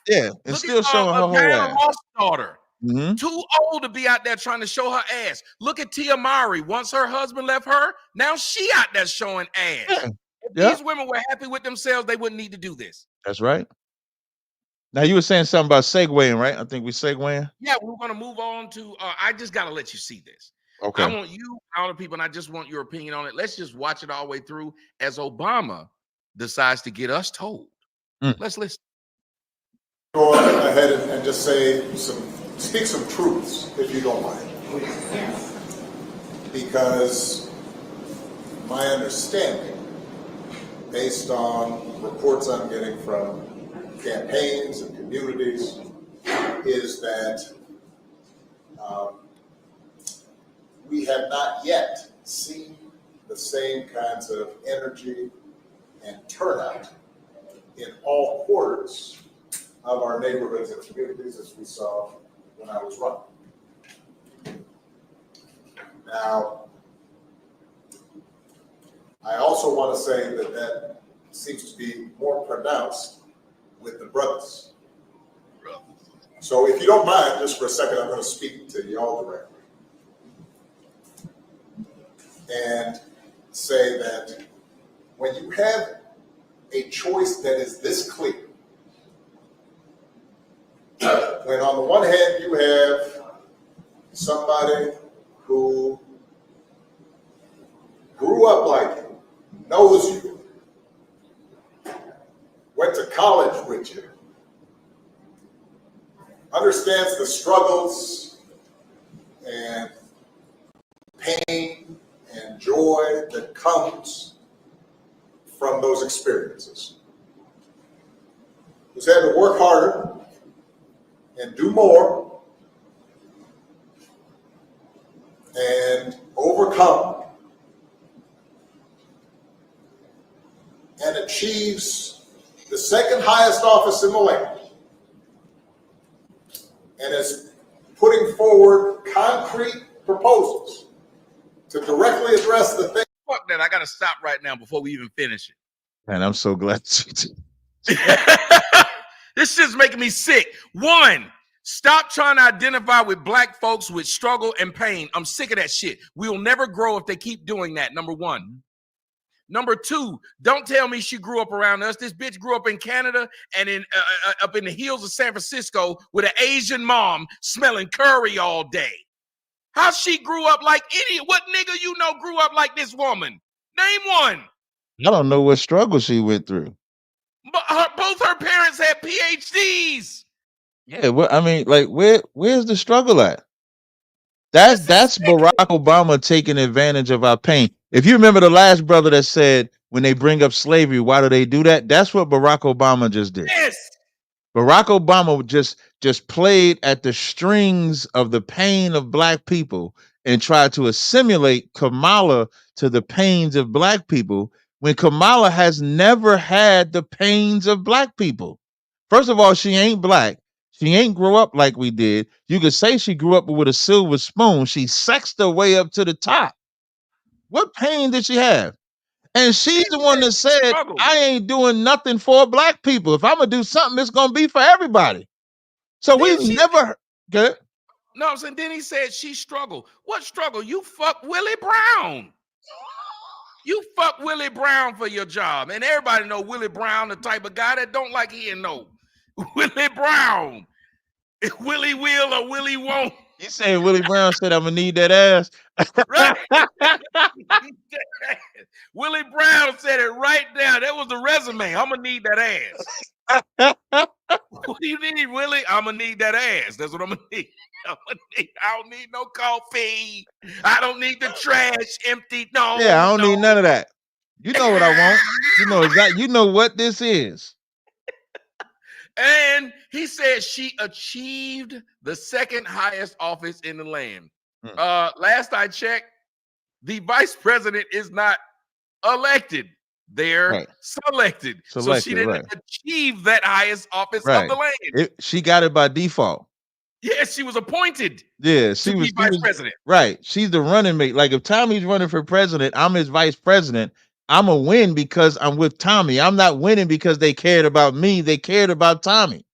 Yeah, and
Look
still
at
showing her whole
Diana
ass.
Ross' daughter.
Mm-hmm.
Too old to be out there trying to show her ass. Look at Tia Mowry. Once her husband left her, now she out there showing ass.
Yeah.
If these women were happy with themselves, they wouldn't need to do this.
That's right. Now you were saying something about segueing, right? I think we segueing.
Yeah, we're gonna move on to. I just gotta let you see this.
Okay.
I want you, all the people, and I just want your opinion on it. Let's just watch it all the way through as Obama decides to get us told. Let's listen.
Go ahead and just speak some truths, if you don't mind. Because my understanding, based on reports I'm getting from campaigns and communities, is that we have not yet seen the same kinds of energy and turnout in all quarters of our neighborhoods and communities as we saw when I was running. Now, I also want to say that seems to be more pronounced with the brothers. So if you don't mind, just for a second, I'm going to speak to y'all directly and say that when you have a choice that is this clear, when on the one hand you have somebody who grew up like you, knows you, went to college with you, understands the struggles and pain and joy that comes from those experiences, who's had to work harder and do more and overcome and achieves the second highest office in the land and is putting forward concrete proposals to directly address the thing.
Fuck that. I got to stop right now before we even finish it.
Man, I'm so glad.
This shit's making me sick. One, stop trying to identify with black folks with struggle and pain. I'm sick of that shit. We'll never grow if they keep doing that, number one. Number two, don't tell me she grew up around us. This bitch grew up in Canada and in up in the hills of San Francisco with an Asian mom smelling curry all day. How she grew up like what nigga you know grew up like this woman? Name one.
I don't know what struggle she went through.
But both her parents had PhDs.
Yeah, well, I mean, like, where's the struggle at? That's Barack Obama taking advantage of our pain. If you remember the last brother that said when they bring up slavery, why do they do that? That's what Barack Obama just did.
Yes.
Barack Obama just played at the strings of the pain of black people and tried to assimilate Kamala to the pains of black people when Kamala has never had the pains of black people. First of all, she ain't black. She ain't grow up like we did. You could say she grew up with a silver spoon. She sexed her way up to the top. What pain did she have? And she's the one that said, I ain't doing nothing for black people. If I'm going to do something, it's going to be for everybody. So we've never... Good.
No, I'm saying, then he said she struggled. What struggle? You fuck Willie Brown. You fuck Willie Brown for your job. And everybody know Willie Brown, the type of guy that don't like hearing no. Willie Brown. Willie will or Willie won't.
You saying Willie Brown said I'm gonna need that ass?
Right. Willie Brown said it right there. That was the resume. I'm gonna need that ass. What do you need, Willie? I'm gonna need that ass. That's what I'm gonna need. I don't need no coffee. I don't need the trash empty. No,
Yeah, I don't
no.
need none of that. You know what I want. You know exactly. You know what this is.
And he said she achieved the second highest office in the land. Last I checked, the vice president is not elected. They're selected. So she didn't achieve that highest office of the land.
She got it by default.
Yes, she was appointed.
Yeah, she
to
was
be vice president.
Right. She's the running mate. Like if Tommy's running for president, I'm his vice president. I'm a win because I'm with Tommy. I'm not winning because they cared about me. They cared about Tommy.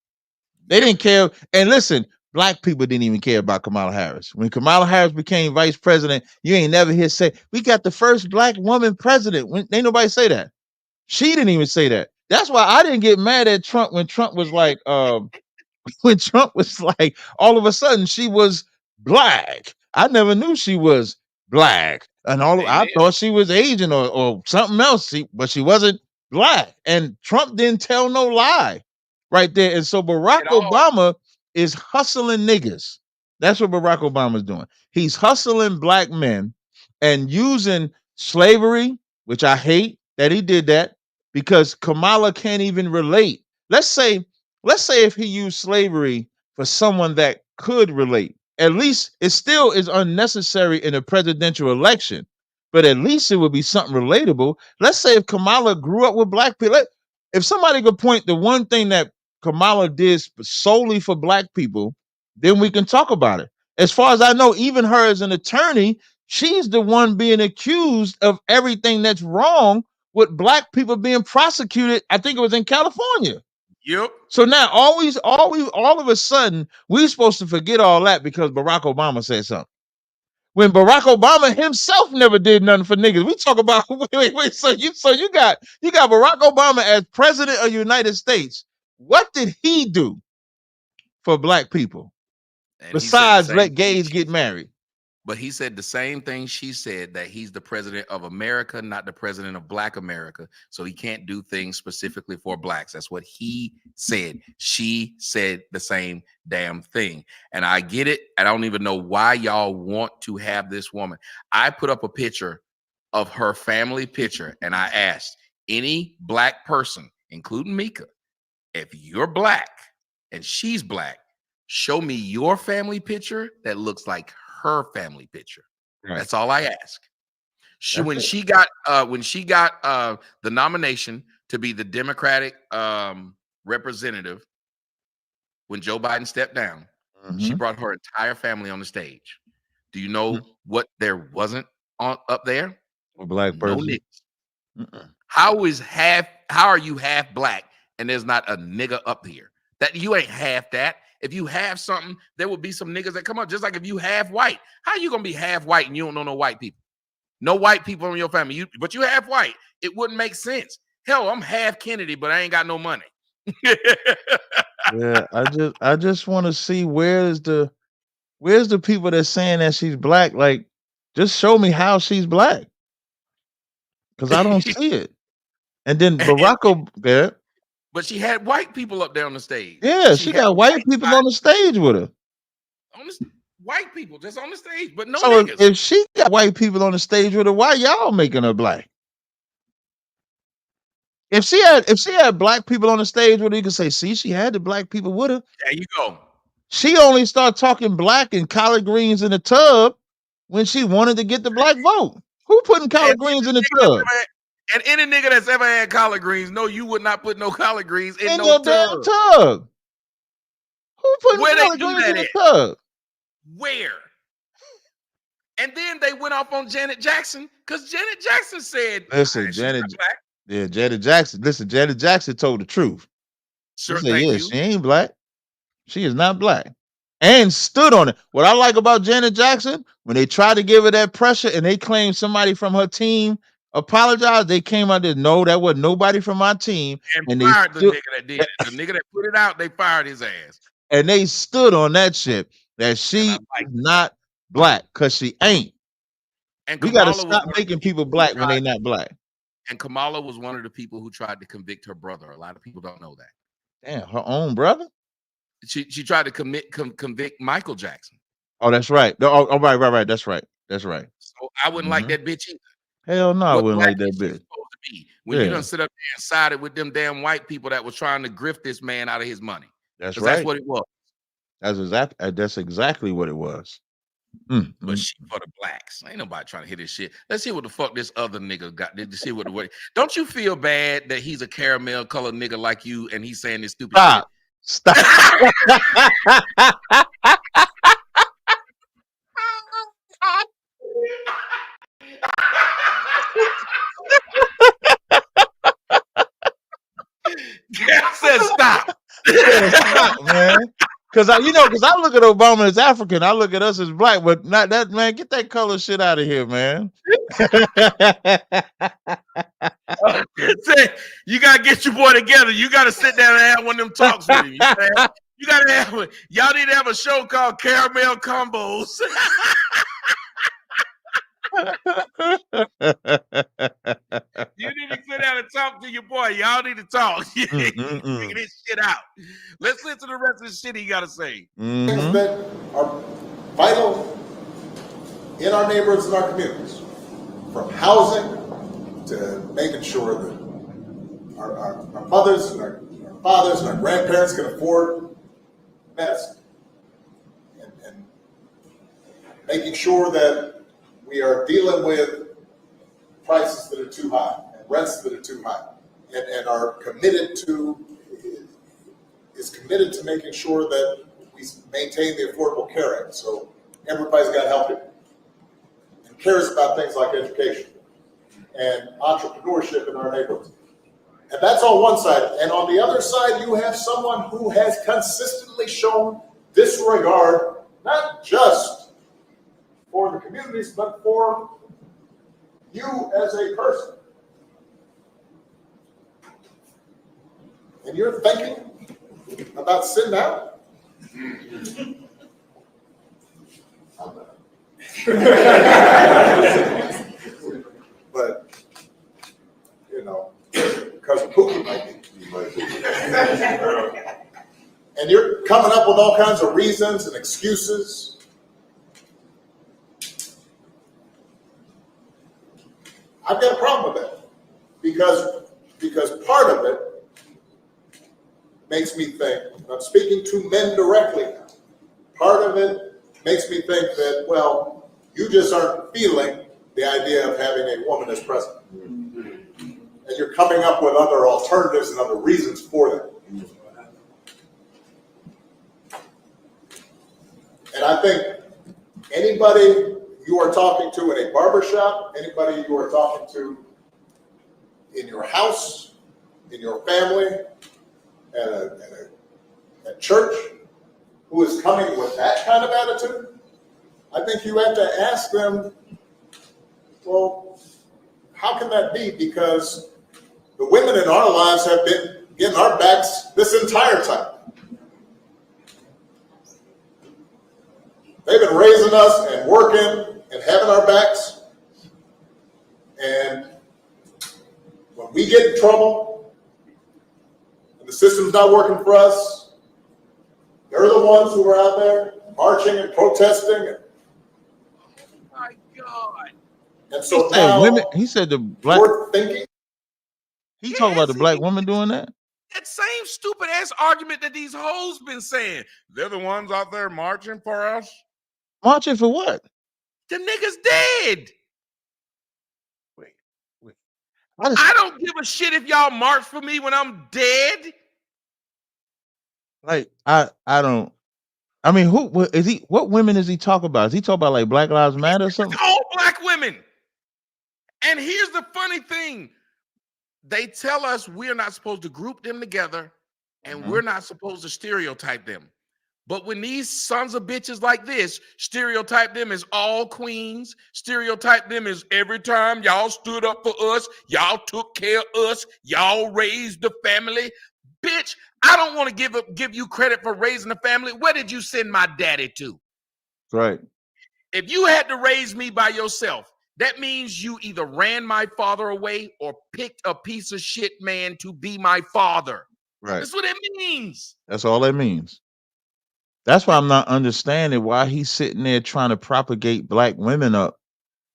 They didn't care. And listen, black people didn't even care about Kamala Harris. When Kamala Harris became vice president, you ain't never hear say, we got the first black woman president. Ain't nobody say that. She didn't even say that. That's why I didn't get mad at Trump when Trump was like, when Trump was like, all of a sudden she was black. I never knew she was black. And I thought she was Asian or something else, but she wasn't black. And Trump didn't tell no lie right there. And so Barack Obama is hustling niggas. That's what Barack Obama's doing. He's hustling black men and using slavery, which I hate that he did that, because Kamala can't even relate. Let's say if he used slavery for someone that could relate, at least it still is unnecessary in a presidential election, but at least it would be something relatable. Let's say if Kamala grew up with black people, if somebody could point the one thing that Kamala did solely for black people, then we can talk about it. As far as I know, even her as an attorney, she's the one being accused of everything that's wrong with black people being prosecuted. I think it was in California.
Yep.
So now all of a sudden, we're supposed to forget all that because Barack Obama said something. When Barack Obama himself never did nothing for niggas. We talk about wait. So you got Barack Obama as president of the United States. What did he do for black people? And besides let gays get married?
But he said the same thing she said, that he's the president of America, not the president of Black America. So he can't do things specifically for blacks. That's what he said. She said the same damn thing. And I get it. I don't even know why y'all want to have this woman. I put up a picture of her family picture and I asked any black person, including Mika, if you're black and she's black, show me your family picture that looks like her family picture. Right. That's all I ask. When she got the nomination to be the Democratic representative, when Joe Biden stepped down, she brought her entire family on the stage. Do you know what there wasn't up there?
A black person.
No niggas. How are you half black and there's not a nigga up here? That you ain't half that. If you have something, there would be some niggas that come up. Just like if you half white, how you gonna be half white and you don't know no white people? No white people in your family. But you half white. It wouldn't make sense. Hell, I'm half Kennedy, but I ain't got no money.
Yeah, I just want to see where's the people that's saying that she's black. Like, just show me how she's black, because I don't see it. And then Barack Obama.
But she had white people up there on the stage.
Yeah, she got white people on the stage with her.
White people just on the stage, but no
so
niggas.
If she got white people on the stage with her, why y'all making her black? If she had black people on the stage with her, you could say, see, she had the black people with her.
There you go.
She only started talking black and collard greens in the tub when she wanted to get the black vote. Who putting collard greens in the tub?
And any nigga that's ever had collard greens, no, you would not put no collard greens in no tub.
Damn tub. Who putting collard greens in the tub?
Where? And then they went off on Janet Jackson because Janet Jackson said,
"Listen, Janet Jackson. Listen, Janet Jackson told the truth.
Sure,
she said, she ain't black. She is not black." And stood on it. What I like about Janet Jackson, when they tried to give her that pressure and they claimed somebody from her team apologized, they came out there, no, that wasn't nobody from my team.
And fired the nigga that did it. The nigga that put it out, they fired his ass.
And they stood on that shit. that she is not black, because she ain't.
And
We got to
Kamala was
stop making people black when they not black.
And Kamala was one of the people who tried to convict her brother. A lot of people don't know that.
Damn, her own brother?
She tried to convict Michael Jackson.
Oh, that's right. Oh, right. That's right.
So I wouldn't like that bitch either.
Hell no, I wouldn't like that bitch.
Supposed to be when you done sit up there and sided with them damn white people that was trying to grift this man out of his money.
That's right.
That's what it was.
That's exactly what it was.
But she for the blacks. Ain't nobody trying to hear this shit. Let's hear what the fuck this other nigga got. Did you see what the way? Don't you feel bad that he's a caramel colored nigga like you and he's saying this stupid shit?
Stop.
Cat said stop.
Stop, man. Because I look at Obama as African, I look at us as black, but not that, man. Get that color shit out of here, man.
You gotta get your boy together. You gotta sit down and have one of them talks with him. You gotta have y'all need to have a show called Caramel Combos. You need to sit down and talk to your boy. Y'all need to talk. Figure this shit out. Let's listen to the rest of the shit he gotta say.
Things that are vital in our neighborhoods and our communities, from housing to making sure that our mothers and our fathers and our grandparents can afford medicine, and making sure that we are dealing with prices that are too high and rents that are too high, and are committed to making sure that we maintain the Affordable Care Act, so everybody's got help here, and cares about things like education and entrepreneurship in our neighborhoods. And that's on one side. And on the other side, you have someone who has consistently shown disregard, not just for the communities, but for you as a person. And you're thinking about sitting down? But, because of Pookie might be. And you're coming up with all kinds of reasons and excuses. I've got a problem with that. Because part of it makes me think, I'm speaking to men directly now, part of it makes me think that, well, you just aren't feeling the idea of having a woman as president. And you're coming up with other alternatives and other reasons for that. And I think anybody you are talking to in a barbershop, anybody you are talking to in your house, in your family, at church, who is coming with that kind of attitude, I think you have to ask them, well, how can that be? Because the women in our lives have been getting our backs this entire time. They've been raising us and working and having our backs. And when we get in trouble and the system's not working for us, they're the ones who are out there marching and protesting. And,
oh my God.
And so now
women, he said the black.
We're thinking.
He talking about the black woman doing that?
That same stupid ass argument that these hoes been saying. They're the ones out there marching for us.
Marching for what?
The nigga's dead.
Wait.
I don't give a shit if y'all march for me when I'm dead.
Like, I don't. I mean, who is he? What women is he talking about? Is he talking about like Black Lives Matter or something?
All black women. And here's the funny thing. They tell us we're not supposed to group them together and we're not supposed to stereotype them. But when these sons of bitches like this stereotype them as all queens, stereotype them as every time y'all stood up for us, y'all took care of us, y'all raised the family, Bitch, I don't want to give you credit for raising a family. Where did you send my daddy to?
Right.
If you had to raise me by yourself, that means you either ran my father away or picked a piece of shit man to be my father.
Right.
That's what it means.
That's all that means. That's why I'm not understanding why he's sitting there trying to propagate black women up.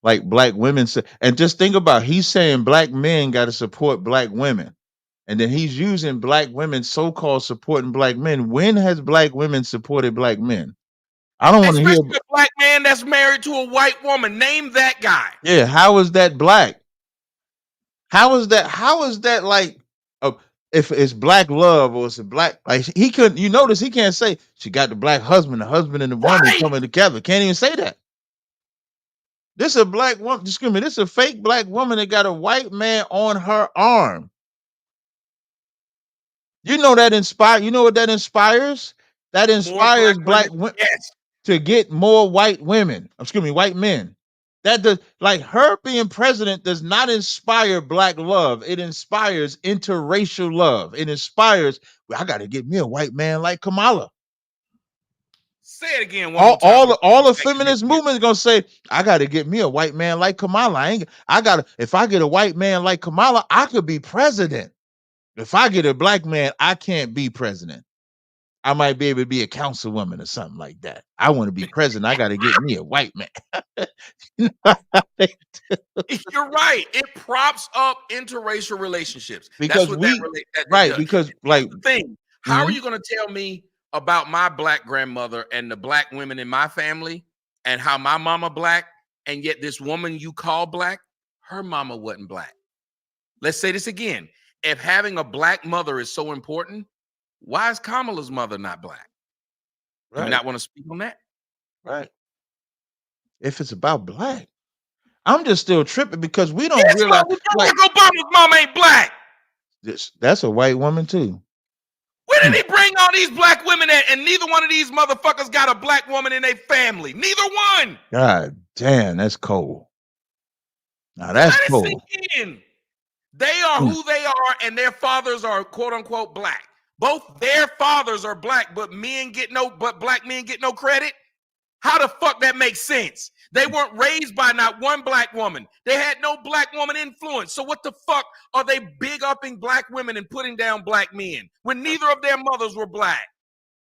Like black women say, and just think about he's saying black men got to support black women. And then he's using black women, so-called supporting black men. When has black women supported black men? I don't want to hear.
Especially a black man that's married to a white woman. Name that guy.
Yeah, how is that black? How is that? How is that like? If it's black love or it's a black, like he couldn't. You notice he can't say she got the black husband, the husband and the woman coming together. Can't even say that. This is a black woman. Excuse me. This is a fake black woman that got a white man on her arm. You know that inspire. You know what that inspires? That inspires black women to get more white women. Excuse me, white men. That does, like her being president does not inspire black love. It inspires interracial love. It inspires, well, I got to get me a white man like Kamala.
Say it again one more time.
All the feminist movement is gonna say, I got to get me a white man like Kamala. If I get a white man like Kamala, I could be president. If I get a black man, I can't be president. I might be able to be a councilwoman or something like that. I want to be president. I got to get me a white man.
You're right. It props up interracial relationships.
Because
that's what
right.
does.
Because
Here's
like
the thing. How are you going to tell me about my black grandmother and the black women in my family and how my mama black, and yet this woman you call black, her mama wasn't black? Let's say this again. If having a black mother is so important, why is Kamala's mother not black? Do you not want to speak on that?
Right. If it's about black, I'm just still tripping because we don't realize.
Like Obama's mom ain't black.
That's a white woman too.
Where did he bring all these black women at? And neither one of these motherfuckers got a black woman in their family. Neither one.
God damn, that's cold. Now that's cold.
They are who they are, and their fathers are quote unquote black. Both their fathers are black, but black men get no credit. How the fuck that makes sense? They weren't raised by not one black woman. They had no black woman influence. So what the fuck are they big upping black women and putting down black men when neither of their mothers were black?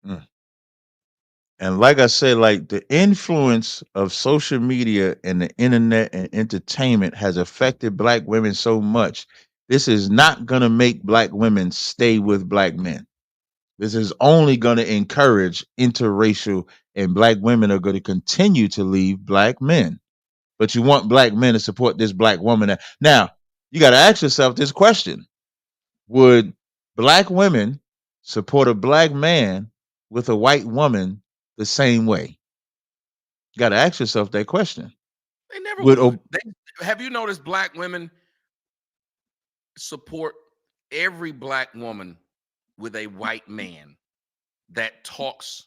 And like I said, like the influence of social media and the internet and entertainment has affected black women so much. This is not going to make black women stay with black men. This is only going to encourage interracial, and black women are going to continue to leave black men. But you want black men to support this black woman. Now, you got to ask yourself this question. Would black women support a black man with a white woman the same way? You got to ask yourself that question.
They never would. Have you noticed black women support every black woman with a white man that talks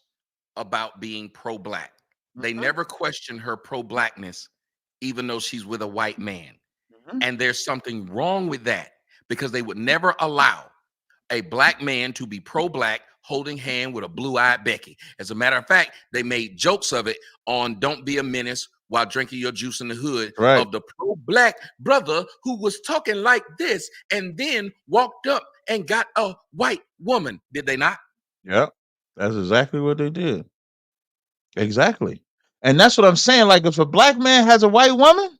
about being pro-black? They never question her pro-blackness, even though she's with a white man. And there's something wrong with that, because they would never allow a black man to be pro-black holding hand with a blue-eyed Becky. As a matter of fact, they made jokes of it on Don't Be a Menace while drinking your juice in the hood of the pro-black brother who was talking like this and then walked up and got a white woman. Did they not?
Yep. That's exactly what they did. Exactly. And that's what I'm saying. Like, if a black man has a white woman,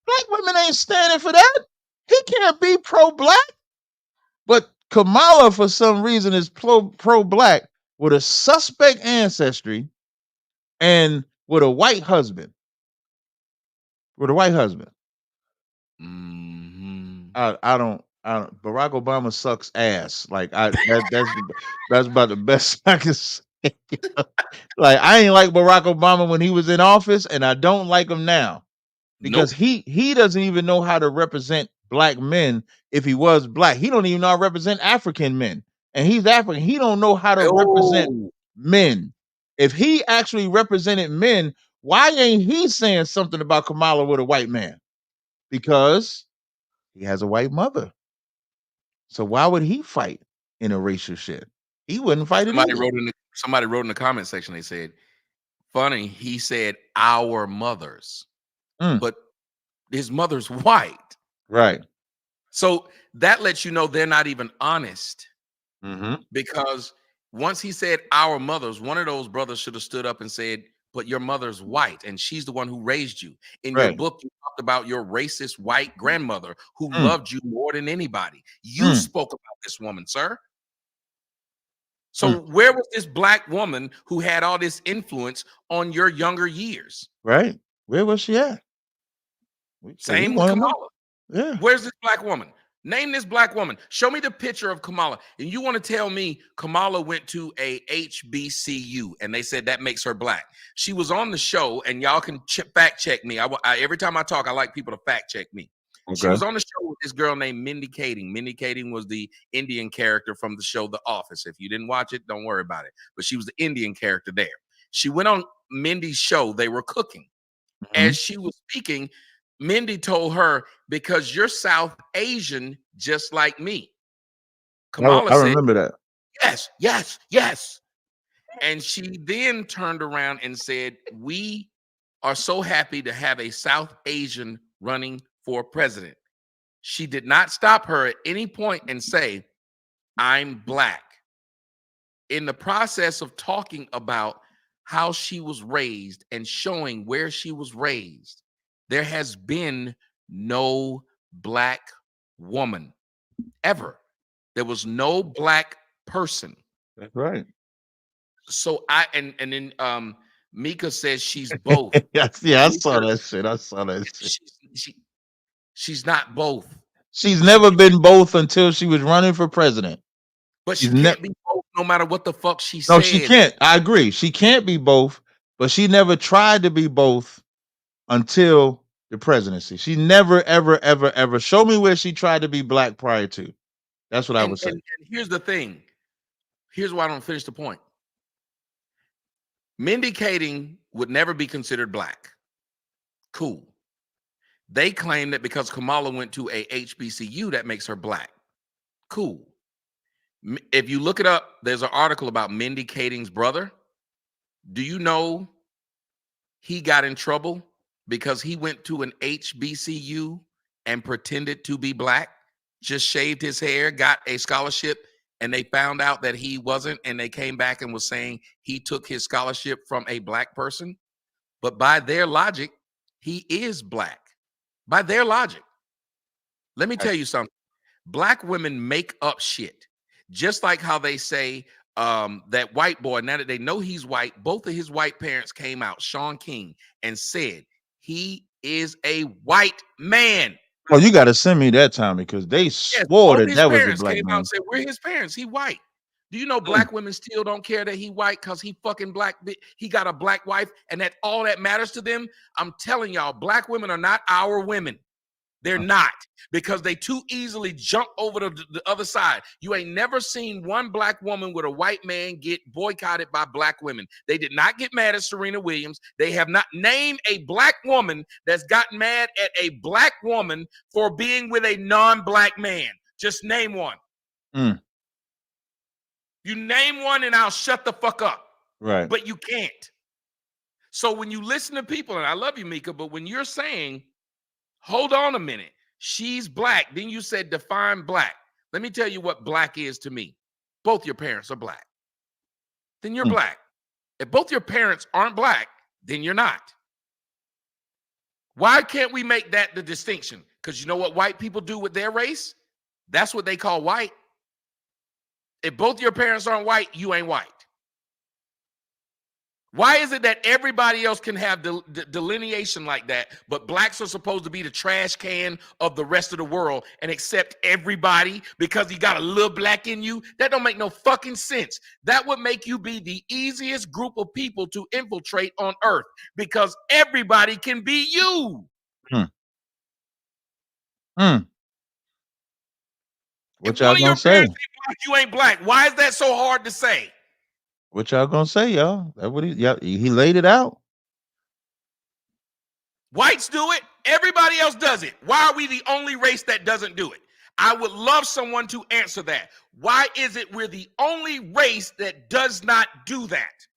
black women ain't standing for that. He can't be pro-black. But Kamala, for some reason, is pro-black with a suspect ancestry and with a white husband. I don't. Barack Obama sucks ass. Like that's about the best I can say. Like, I ain't like Barack Obama when he was in office, and I don't like him now because he doesn't even know how to represent black men. If he was black, he don't even know how to represent African men, and he's African. He don't know how to represent men. If he actually represented men, why ain't he saying something about Kamala with a white man? Because he has a white mother. So why would he fight? interracial shit. He wouldn't fight it
Somebody
either.
wrote in the comment section, they said, funny, he said our mothers. But his mother's white.
Right.
So that lets you know they're not even honest.
Mm-hmm.
Because once he said our mothers, one of those brothers should have stood up and said, but your mother's white and she's the one who raised you. In your book, you talked about your racist white grandmother who loved you more than anybody. You spoke about this woman, sir. So where was this black woman who had all this influence on your younger years?
Right. Where was she at?
Same with Kamala.
Yeah.
Where's this black woman? Name this black woman. Show me the picture of Kamala. And you want to tell me Kamala went to a HBCU and they said that makes her black. She was on the show, and y'all can fact check me. Every time I talk, I like people to fact check me. Okay. She was on the show with this girl named Mindy Kaling. Mindy Kaling was the Indian character from the show The Office. If you didn't watch it, don't worry about it. But she was the Indian character there. She went on Mindy's show. They were cooking. As she was speaking, Mindy told her, because you're South Asian just like me. Kamala
I
said,
remember that.
Yes, yes, yes. And she then turned around and said, we are so happy to have a South Asian running for president. She did not stop her at any point and say, I'm black. In the process of talking about how she was raised and showing where she was raised, there has been no black woman ever. There was no black person.
That's right.
So and then Mika says she's both.
Yeah, I saw that shit. I saw that shit.
She's not both.
She's never been both until she was running for president.
But she can't be both no matter what the fuck she said.
No, she can't. I agree. She can't be both, but she never tried to be both until the presidency. She never, ever, ever, ever. Show me where she tried to be black prior to. That's what I would say.
And here's the thing. Here's why I don't finish the point. Mindy Kaling would never be considered black. Cool. They claim that because Kamala went to a HBCU, that makes her black. Cool. If you look it up, there's an article about Mindy Kaling's brother. Do you know he got in trouble because he went to an HBCU and pretended to be black, just shaved his hair, got a scholarship, and they found out that he wasn't, and they came back and was saying he took his scholarship from a black person? But by their logic, he is black. By their logic. Let me tell you something. Black women make up shit. Just like how they say that white boy, now that they know he's white, both of his white parents came out, Sean King, and said he is a white man.
Well, you got to send me that, Tommy, because they swore that that was a black
came
man.
out and said, we're his parents. He white. Do you know black women still don't care that he white because he fucking black? He got a black wife, and that all that matters to them? I'm telling y'all, black women are not our women. They're not, because they too easily jump over to the other side. You ain't never seen one black woman with a white man get boycotted by black women. They did not get mad at Serena Williams. They have not named a black woman that's gotten mad at a black woman for being with a non-black man. Just name one. You name one and I'll shut the fuck up.
Right.
But you can't. So when you listen to people, and I love you, Mika, but when you're saying, hold on a minute, she's black, then you said define black. Let me tell you what black is to me. Both your parents are black. Then you're black. If both your parents aren't black, then you're not. Why can't we make that the distinction? Because you know what white people do with their race? That's what they call white. If both your parents aren't white, you ain't white. Why is it that everybody else can have delineation like that, but blacks are supposed to be the trash can of the rest of the world and accept everybody because you got a little black in you? That don't make no fucking sense. That would make you be the easiest group of people to infiltrate on earth because everybody can be you.
What y'all gonna say?
You ain't black. Why is that so hard to say?
What y'all gonna say, y'all? That what he laid it out.
Whites do it. Everybody else does it. Why are we the only race that doesn't do it? I would love someone to answer that. Why is it we're the only race that does not do that?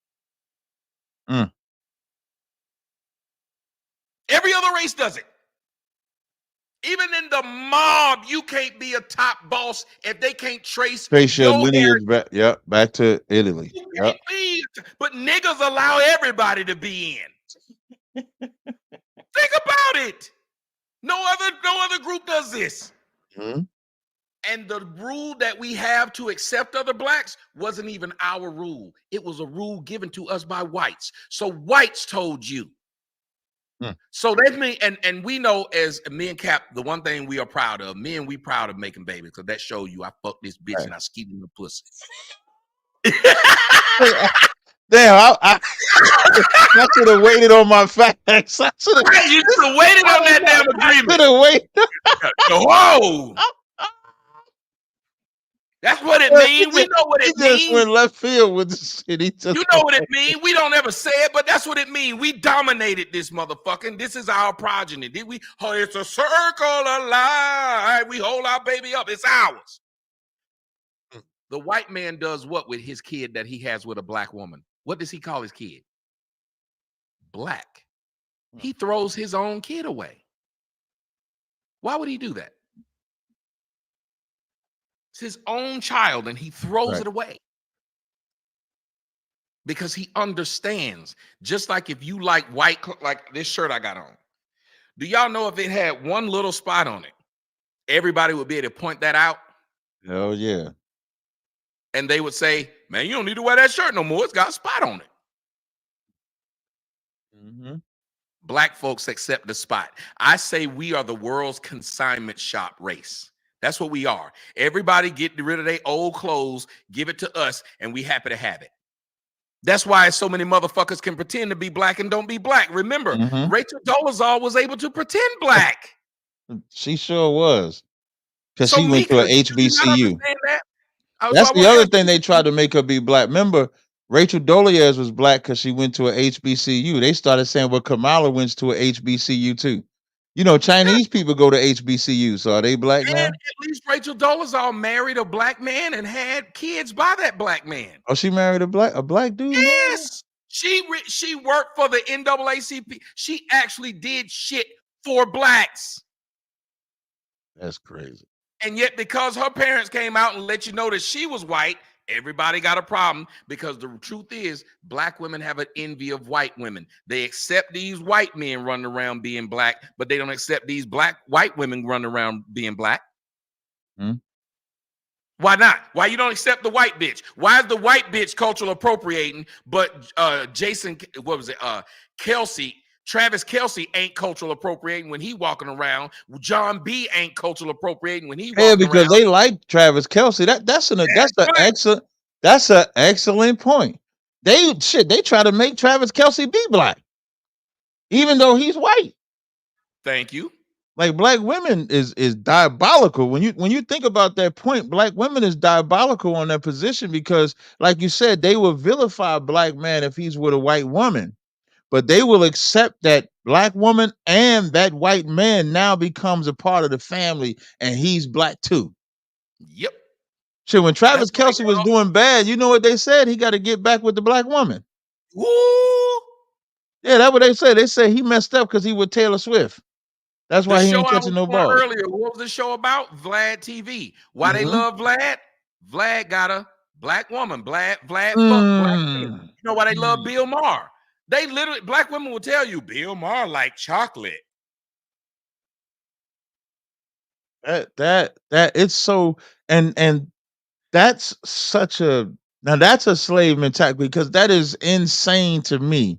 Every other race does it. Even in the mob, you can't be a top boss if they can't trace
your
your
lineage back. Yep, back to Italy. Yep.
But niggas allow everybody to be in. Think about it. No other group does this.
Mm-hmm.
And the rule that we have to accept other blacks wasn't even our rule. It was a rule given to us by whites. So whites told you. So that's me, and we know as me and Cap, the one thing we are proud of, we proud of making babies, because that show you I fucked this bitch and I skeeted in the pussy.
Damn, I should have waited on my facts.
You should have waited on that damn agreement.
Should have waited.
Whoa. That's what it means. We know what it means.
He just went left field with the shit.
You know what it means. We don't ever say it, but that's what it means. We dominated this motherfucker. And this is our progeny. Did we? Oh, it's a circle of life. We hold our baby up. It's ours. The white man does what with his kid that he has with a black woman? What does he call his kid? Black. He throws his own kid away. Why would he do that? It's his own child, and he throws it away. Because he understands. Just like if you like white, like this shirt I got on. Do y'all know if it had one little spot on it, everybody would be able to point that out?
Hell yeah.
And they would say, man, you don't need to wear that shirt no more. It's got a spot on it.
Mm-hmm.
Black folks accept the spot. I say we are the world's consignment shop race. That's what we are. Everybody get rid of their old clothes, give it to us, and we happy to have it. That's why so many motherfuckers can pretend to be black and don't be black. Remember, Rachel Dolezal was able to pretend black.
She sure was. Because she went to an HBCU. That's the other thing they tried to make her be black. Remember, Rachel Dolezal was black because she went to an HBCU. They started saying, well, Kamala went to an HBCU too. You know, Chinese people go to HBCU, so are they black now?
At least Rachel Dolezal married a black man and had kids by that black man.
Oh, she married a black dude?
Yes. She worked for the NAACP. She actually did shit for blacks.
That's crazy.
And yet, because her parents came out and let you know that she was white, everybody got a problem, because the truth is black women have an envy of white women. They accept these white men running around being black, but they don't accept these white women running around being black. Why not? Why you don't accept the white bitch? Why is the white bitch cultural appropriating, but Travis Kelce ain't cultural appropriating when he walking around. John B ain't cultural appropriating when he walking around.
Yeah, because they like Travis Kelce. That's an excellent point. They try to make Travis Kelce be black, even though he's white.
Thank you.
Like, black women is diabolical. When you think about that point, black women is diabolical on that position, because, like you said, they will vilify a black man if he's with a white woman. But they will accept that black woman and that white man now becomes a part of the family, and he's black too.
Yep.
So when Travis Kelce was doing bad, you know what they said? He got to get back with the black woman.
Woo!
Yeah, that's what they said. They said he messed up because he with Taylor Swift. That's why he ain't catching no ball.
Earlier, what was the show about? Vlad TV. Why they love Vlad? Vlad got a black woman. Vlad fuck black women. You know why they love Bill Maher? They literally, black women will tell you, Bill Maher like chocolate.
That it's so, and that's such a, now that's a slave mentality, because that is insane to me,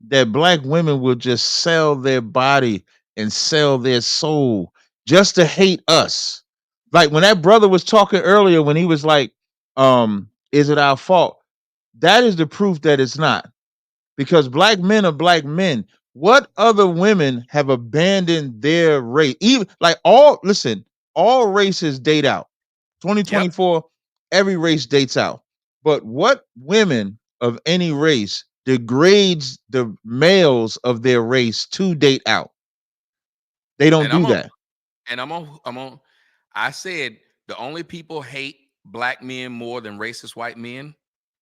that black women will just sell their body and sell their soul just to hate us. Like when that brother was talking earlier, when he was like, is it our fault? That is the proof that it's not. Because black men are black men. What other women have abandoned their race? Even like all races date out. 2024, every race dates out. But what women of any race degrades the males of their race to date out? They don't do that.
And I said the only people hate black men more than racist white men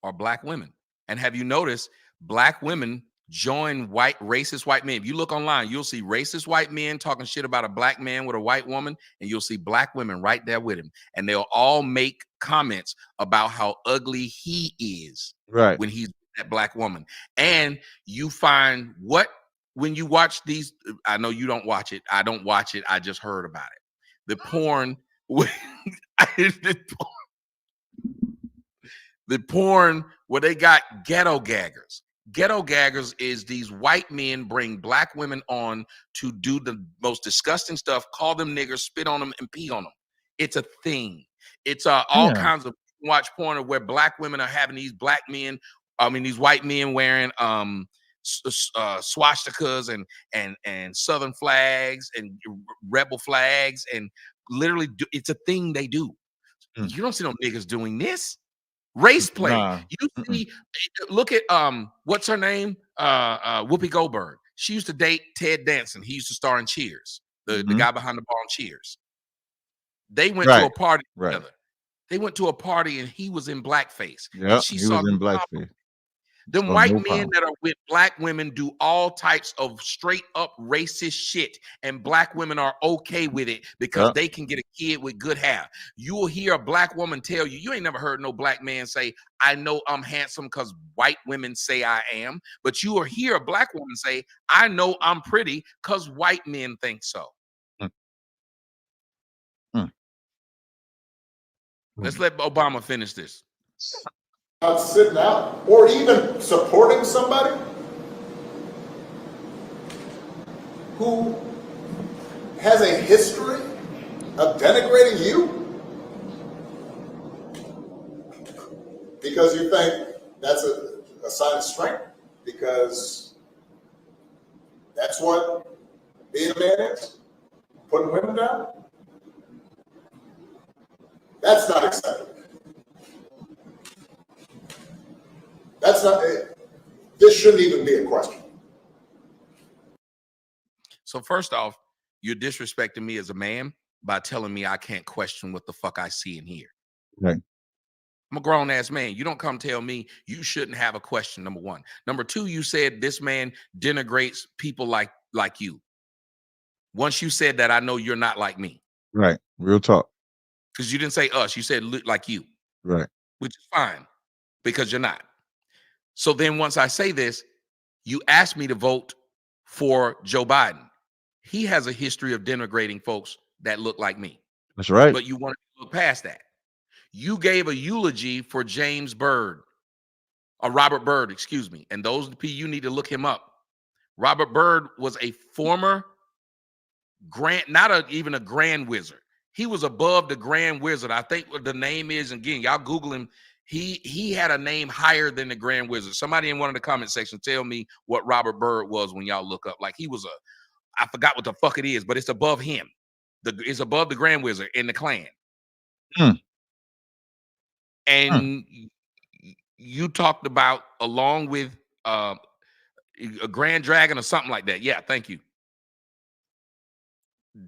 are black women. And have you noticed black women join white racist white men? If you look online, you'll see racist white men talking shit about a black man with a white woman, and you'll see black women right there with him. And they'll all make comments about how ugly he is when he's with that black woman. And you find what when you watch these, I know you don't watch it. I don't watch it. I just heard about it. The porn, the porn where they got ghetto gaggers. Ghetto gaggers is these white men bring black women on to do the most disgusting stuff, call them niggers, spit on them, and pee on them. It's a thing. It's all kinds of watch porn where black women are having these black men, these white men wearing swastikas and Southern flags and rebel flags, and literally it's a thing they do. You don't see no niggas doing this. Race play. You see, look at what's her name? Whoopi Goldberg. She used to date Ted Danson. He used to star in Cheers, the guy behind the bar in Cheers. They went to a party together. They went to a party and he was in blackface.
Yeah,
she
he
saw
was in blackface.
them white men that are with black women do all types of straight up racist shit, and black women are okay with it because they can get a kid with good hair. You will hear a black woman tell you, you ain't never heard no black man say, I know I'm handsome because white women say I am, but you will hear a black woman say, I know I'm pretty because white men think so. Let's let Obama finish this.
Not sitting out or even supporting somebody who has a history of denigrating you because you think that's a sign of strength, because that's what being a man is, putting women down. That's not acceptable. That's not it. This shouldn't even be a question.
So first off, you're disrespecting me as a man by telling me I can't question what the fuck I see and hear.
Right.
I'm a grown ass man. You don't come tell me you shouldn't have a question, number one. Number two, you said this man denigrates people like you. Once you said that, I know you're not like me.
Right. Real talk.
Because you didn't say us. You said like you.
Right.
Which is fine because you're not. So then once I say this, you ask me to vote for Joe Biden. He has a history of denigrating folks that look like me.
That's right.
But you want to look past that. You gave a eulogy for James Byrd, or Robert Byrd, excuse me. And those you need to look him up. Robert Byrd was a former even a grand wizard. He was above the grand wizard. I think what the name is, again, y'all Google him. He had a name higher than the grand wizard. Somebody in one of the comment sections tell me what Robert Byrd was when y'all look up. Like he was I forgot what the fuck it is, but it's above him. It's above the grand wizard in the clan. And you talked about along with a grand dragon or something like that. Yeah, thank you.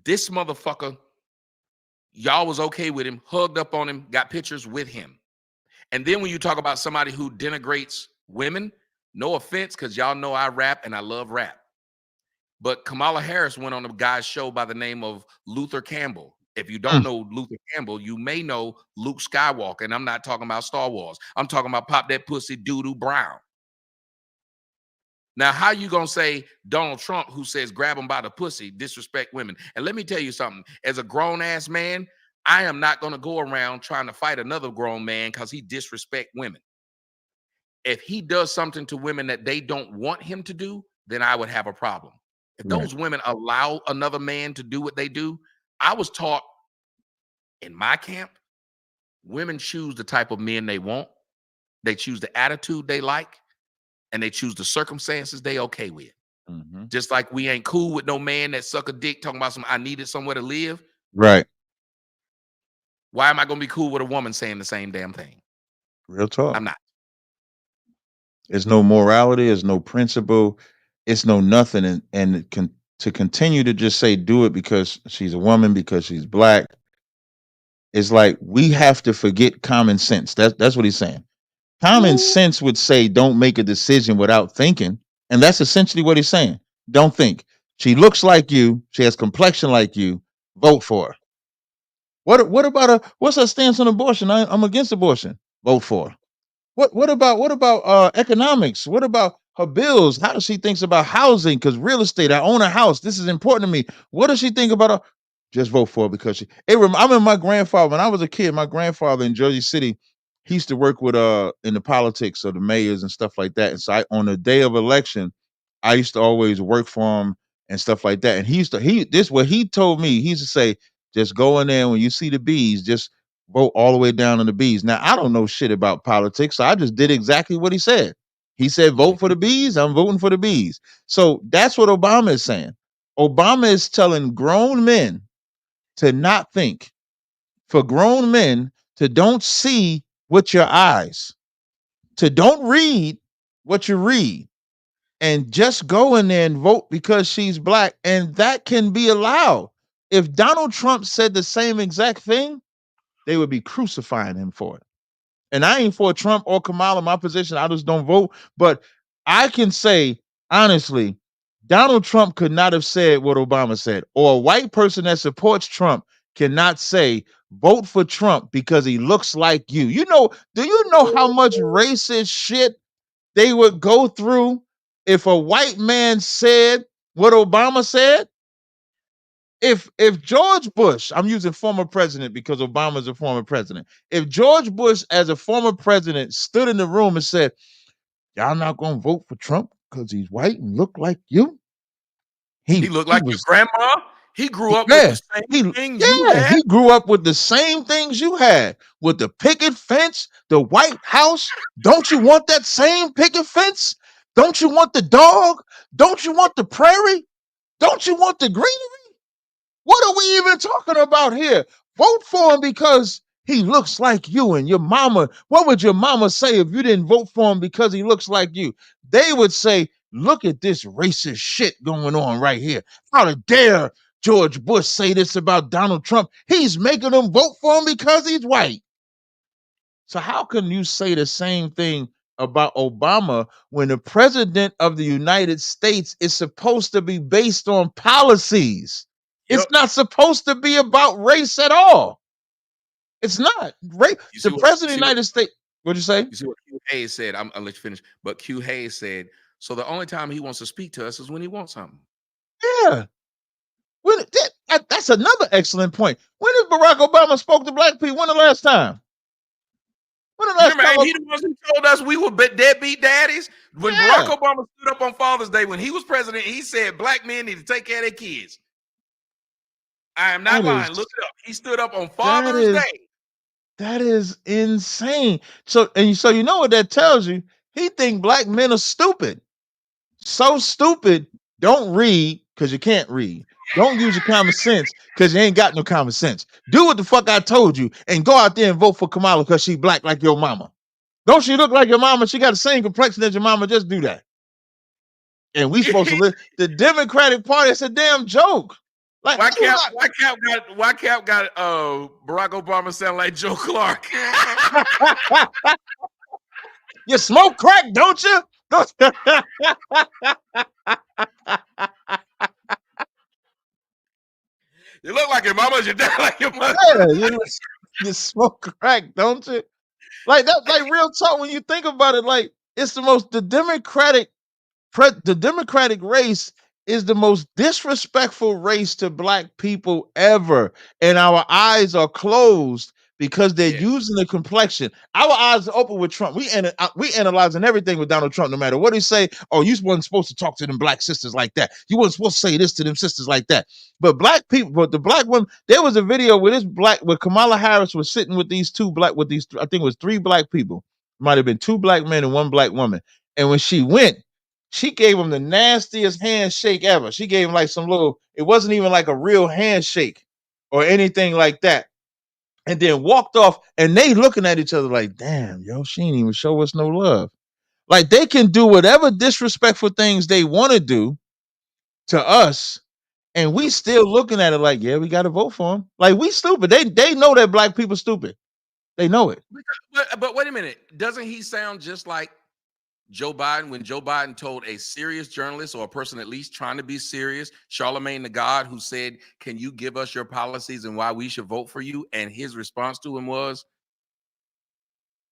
This motherfucker, y'all was okay with him, hugged up on him, got pictures with him. And then when you talk about somebody who denigrates women, no offense, because y'all know I rap and I love rap. But Kamala Harris went on a guy's show by the name of Luther Campbell. If you don't know Luther Campbell, you may know Luke Skywalker. And I'm not talking about Star Wars. I'm talking about Pop That Pussy Doodoo Brown. Now, how you going to say Donald Trump, who says grab him by the pussy, disrespect women? And let me tell you something. As a grown-ass man, I am not going to go around trying to fight another grown man because he disrespect women. If he does something to women that they don't want him to do, then I would have a problem. If those women allow another man to do what they do, I was taught in my camp, women choose the type of men they want. They choose the attitude they like, and they choose the circumstances they okay with. Just like we ain't cool with no man that suck a dick talking about I needed somewhere to live.
Right.
Why am I going to be cool with a woman saying the same damn thing?
Real talk.
I'm not.
There's no morality. There's no principle. It's no nothing. And to continue to just say do it because she's a woman, because she's black, It's like we have to forget common sense. That's what he's saying. Common sense would say don't make a decision without thinking. And that's essentially what he's saying. Don't think. She looks like you, she has complexion like you, vote for her. What about what's her stance on abortion? I'm against abortion. Vote for her. What about economics? What about her bills? How does she thinks about housing? Because real estate, I own a house. This is important to me. What does she think about her? Just vote for her because I remember my grandfather when I was a kid. My grandfather in Jersey City, he used to work with in the politics of the mayors and stuff like that. And so on the day of election, I used to always work for him and stuff like that. And what he told me. He used to say, just go in there when you see the bees, just vote all the way down on the bees. Now, I don't know shit about politics, so I just did exactly what he said. He said, vote for the bees. I'm voting for the bees. So that's what Obama is saying. Obama is telling grown men to not think, for grown men to don't see with your eyes, to don't read what you read, and just go in there and vote because she's black. And that can be allowed. If Donald Trump said the same exact thing, they would be crucifying him for it. And I ain't for Trump or Kamala. My position, I just don't vote. But I can say, honestly, Donald Trump could not have said what Obama said. Or a white person that supports Trump cannot say, vote for Trump because he looks like you. Do you know how much racist shit they would go through if a white man said what Obama said? If George Bush, I'm using former president because Obama's a former president. If George Bush, as a former president, stood in the room and said, "Y'all not gonna vote for Trump because he's white and look like you,"
He looked like your grandma. He grew up with the same thing you had.
he grew up with the same things you had, with the picket fence, the White House. Don't you want that same picket fence? Don't you want the dog? Don't you want the prairie? Don't you want the greenery? What are we even talking about here? Vote for him because he looks like you and your mama. What would your mama say if you didn't vote for him because he looks like you? They would say, look at this racist shit going on right here. How dare George Bush say this about Donald Trump? He's making them vote for him because he's white. So how can you say the same thing about Obama when the president of the United States is supposed to be based on policies? It's not supposed to be about race at all. It's not. The president of the United States. What'd you say?
You see what Q Hayes said? I'll let you finish. But Q Hayes said, so the only time he wants to speak to us is when he wants something.
Yeah. That's another excellent point. When did Barack Obama spoke to black people? When the last time?
Remember, he the ones who told us we were deadbeat daddies? When Barack Obama stood up on Father's Day, when he was president, he said black men need to take care of their kids. I am not lying. Look it up. He stood up on Father's Day.
That is insane. So you know what that tells you? He think black men are stupid. So stupid, don't read because you can't read. Don't use your common sense because you ain't got no common sense. Do what the fuck I told you and go out there and vote for Kamala because she black like your mama. Don't she look like your mama? She got the same complexion as your mama. Just do that. And we supposed to live. The Democratic Party, it's a damn joke. Like
why Cap got Barack Obama sound like Joe Clark?
You smoke crack, don't you?
You look like your mama, you die like your mother.
Yeah, you smoke crack, don't you? Like that, like real talk. When you think about it, like it's the Democratic race is the most disrespectful race to black people ever, and our eyes are closed because they're using the complexion. Our eyes are open with Trump. We analyzing everything with Donald Trump, no matter what he say. Oh, you wasn't supposed to talk to them black sisters like that. You wasn't supposed to say this to them sisters like that. But black people, but the black women, there was a video where Kamala Harris was sitting with these I think it was 3 black people. Might have been 2 black men and 1 black woman. And when she went, she gave him the nastiest handshake ever. She gave him like it wasn't even like a real handshake or anything like that. And then walked off, and they looking at each other like, damn, yo, she ain't even show us no love. Like they can do whatever disrespectful things they want to do to us, And we still looking at it like, yeah, we got to vote for him. Like, we stupid. They know that black people stupid. They know it.
But wait a minute. Doesn't he sound just like Joe Biden when Joe Biden told a serious journalist or a person at least trying to be serious, Charlemagne the God, who said, can you give us your policies and why we should vote for you? And his response to him was,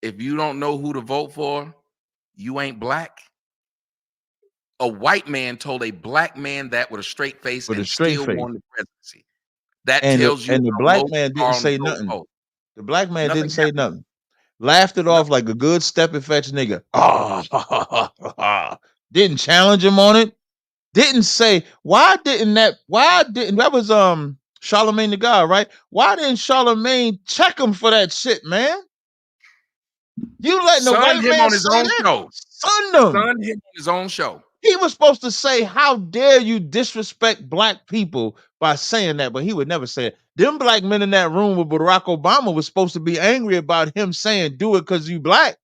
if you don't know who to vote for, you ain't black. A white man told a black man that with a straight face
With a
and
straight
still
face.
won the presidency. That
And
tells you
the
how
black
most
man
are
didn't
on the
say
vote
nothing.
vote.
The black man
Nothing
didn't say
happened.
nothing. Laughed it off like a good step and fetch nigga. Didn't challenge him on it. Didn't say why didn't that was Charlemagne the God, right? Why didn't Charlemagne check him for that shit, man? You letting the white
Sunned him
man
on his
say
own
that?
show.
Sunned him.
Sunned him on his own show.
He was supposed to say, how dare you disrespect black people by saying that, but he would never say it. Them black men in that room with Barack Obama was supposed to be angry about him saying, do it because you black.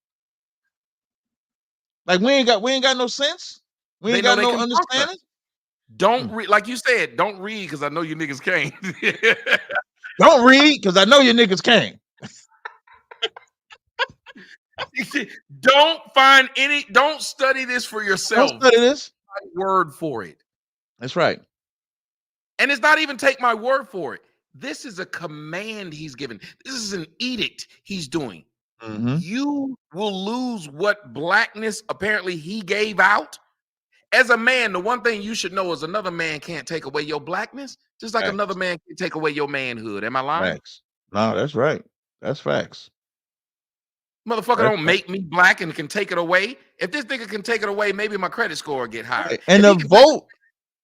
Like, we ain't got no sense. We
They
ain't
know
got
they
no
can punk
understanding.
us. Don't read, like you said, don't read because I know you niggas can't.
Don't read because I know you niggas can't.
Don't study this for yourself.
Don't study this.
My word for it.
That's right.
And it's not even take my word for it. This is a command he's given. This is an edict he's doing.
Mm-hmm.
You will lose what blackness apparently he gave out. As a man, the one thing you should know is another man can't take away your blackness, just like
Facts.
another man can take away your manhood. Am I lying?
Facts. No, that's right. That's facts.
Motherfucker don't make me black and can take it away. If this nigga can take it away, maybe my credit score will get higher.
Right. And a vote,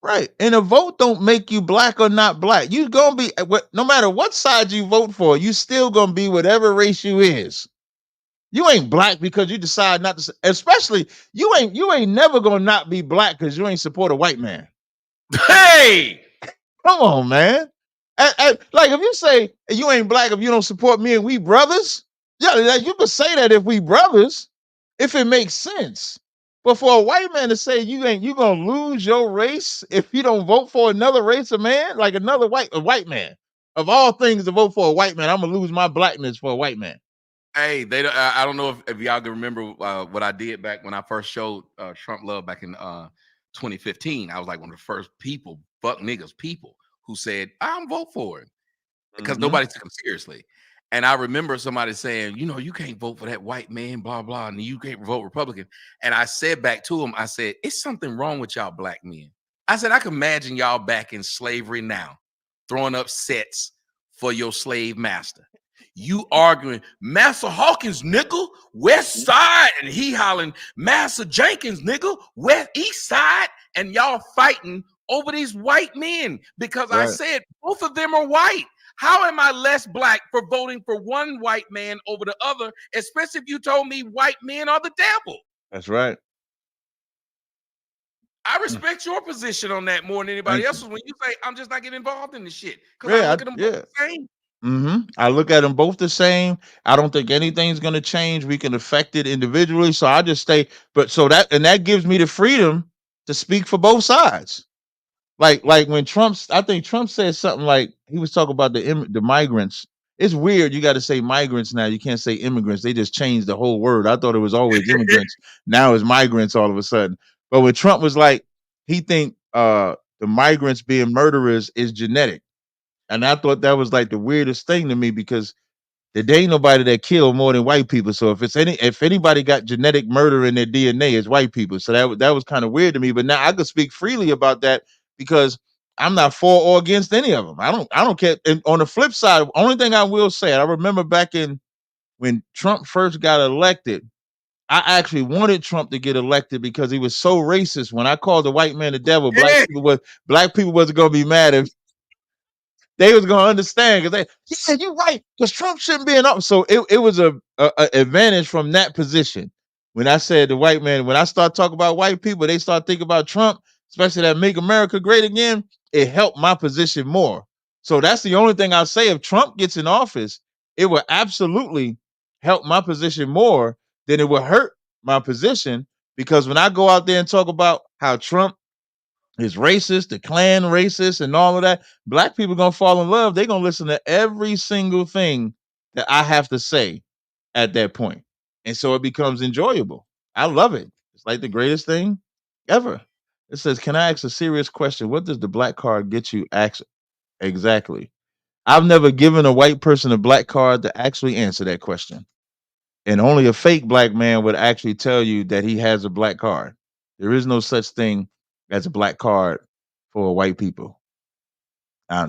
right? And a vote don't make you black or not black. You gonna be no matter what side you vote for, you still gonna be whatever race you is. You ain't black because you decide not to. Especially you ain't never gonna not be black because you ain't support a white man.
Hey,
come on, man. Like if you say you ain't black if you don't support me and we brothers, yeah, like you can say that if we brothers, if it makes sense. But for a white man to say you gonna lose your race if you don't vote for another race of man, like a white man, of all things to vote for a white man, I'm gonna lose my blackness for a white man.
Hey, I don't know if y'all can remember what I did back when I first showed Trump love back in 2015. I was like one of the first people, fuck niggas, people who said, I'm vote for him because nobody took him seriously. And I remember somebody saying, you know, you can't vote for that white man, blah, blah, and you can't vote Republican. And I said back to him, I said, it's something wrong with y'all black men. I said, I can imagine y'all back in slavery now, throwing up sets for your slave master. You arguing, Massa Hawkins, nigga, West Side, and he hollering, Massa Jenkins, nigga, West East Side, and y'all fighting over these white men because I said both of them are white. How am I less black for voting for one white man over the other, especially if you told me white men are the devil?
That's right.
I respect your position on that more than anybody else's when you say, I'm just not getting involved in this shit because I look at them both the same.
I look at them both the same. I don't think anything's going to change. We can affect it individually. So I just stay. But so that gives me the freedom to speak for both sides. Like when I think Trump said something like he was talking about the migrants. It's weird. You got to say migrants now. You can't say immigrants. They just changed the whole word. I thought it was always immigrants. Now it's migrants all of a sudden. But when Trump was like, he think the migrants being murderers is genetic. And I thought that was like the weirdest thing to me because there ain't nobody that killed more than white people. So if anybody got genetic murder in their DNA, it's white people. So that was kind of weird to me. But now I could speak freely about that because I'm not for or against any of them. I don't care. And on the flip side, only thing I will say, I remember back in when Trump first got elected, I actually wanted Trump to get elected because he was so racist. When I called the white man the devil, black people wasn't gonna be mad if they was gonna understand because you're right, because Trump shouldn't be in office. So it was a advantage from that position. When I said the white man, when I start talking about white people, they start thinking about Trump, especially that Make America Great Again. It helped my position more. So that's the only thing I'll say. If Trump gets in office, it will absolutely help my position more than it will hurt my position. Because when I go out there and talk about how Trump His racist, the Klan racist, and all of that. Black people gonna fall in love. They're gonna listen to every single thing that I have to say at that point. And so it becomes enjoyable. I love it. It's like the greatest thing ever. It says, can I ask a serious question? What does the black card get you? Exactly. I've never given a white person a black card to actually answer that question. And only a fake black man would actually tell you that he has a black card. There is no such thing as a black card for white people.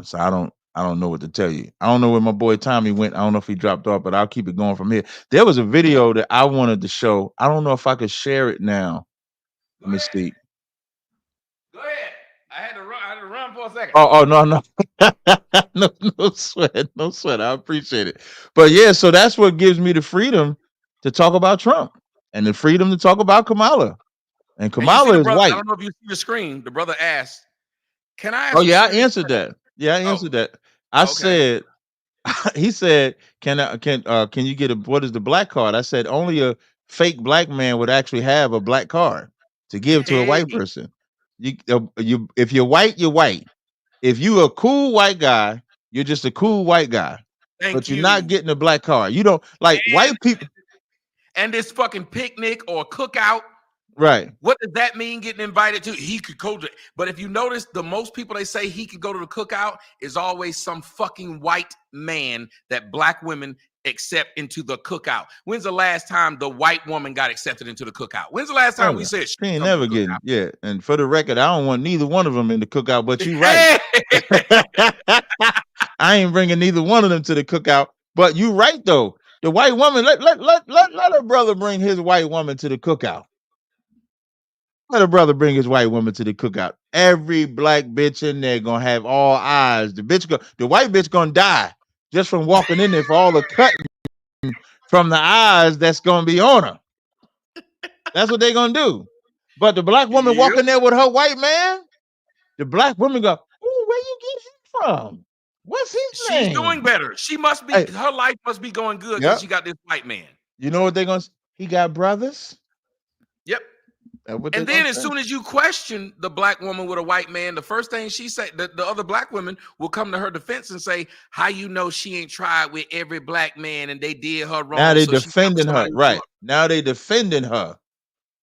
So I don't know what to tell you. I don't know where my boy Tommy went. I don't know if he dropped off, but I'll keep it going from here. There was a video that I wanted to show. I don't know if I could share it now. Let me see.
Go ahead. I had to run for a second.
Oh no. no sweat. I appreciate it. But yeah, so that's what gives me the freedom to talk about Trump and the freedom to talk about Kamala. And Kamala is
brother,
white.
I don't know if you see the screen. The brother asked, "Can I ask?"
Oh yeah, I answered that. Yeah, I answered that. I said, he said, "Can you get what is the black card?" I said, "Only a fake black man would actually have a black card to give to a white person. You if you're white, you're white. If you a cool white guy, you're just a cool white guy. But you're not getting a black card. You don't like white people."
And this fucking picnic or cookout.
Right.
What does that mean getting invited to? He could go to, but if you notice, the most people they say he can go to the cookout is always some fucking white man that black women accept into the cookout. When's the last time the white woman got accepted into the cookout? When's the last time we said
she ain't never getting? Yeah. And for the record, I don't want neither one of them in the cookout, but you right. I ain't bringing neither one of them to the cookout, but you right though. The white woman, let her brother bring his white woman to the cookout. Let a brother bring his white woman to the cookout. Every black bitch in there gonna have all eyes. The white bitch gonna die just from walking in there for all the cutting from the eyes that's gonna be on her. That's what they gonna do. But the black woman walking there with her white man, the black woman go, "Ooh, where you get him from? What's his name?"
She's doing better. She must be. Hey. Her life must be going good because she got this white man.
You know what they gonna? He got brothers.
Yep. And then as soon as you question the black woman with a white man, the first thing she say, the other black women will come to her defense and say, "How you know she ain't tried with every black man and they did her wrong?"
Now they defending her, right? Now they defending her.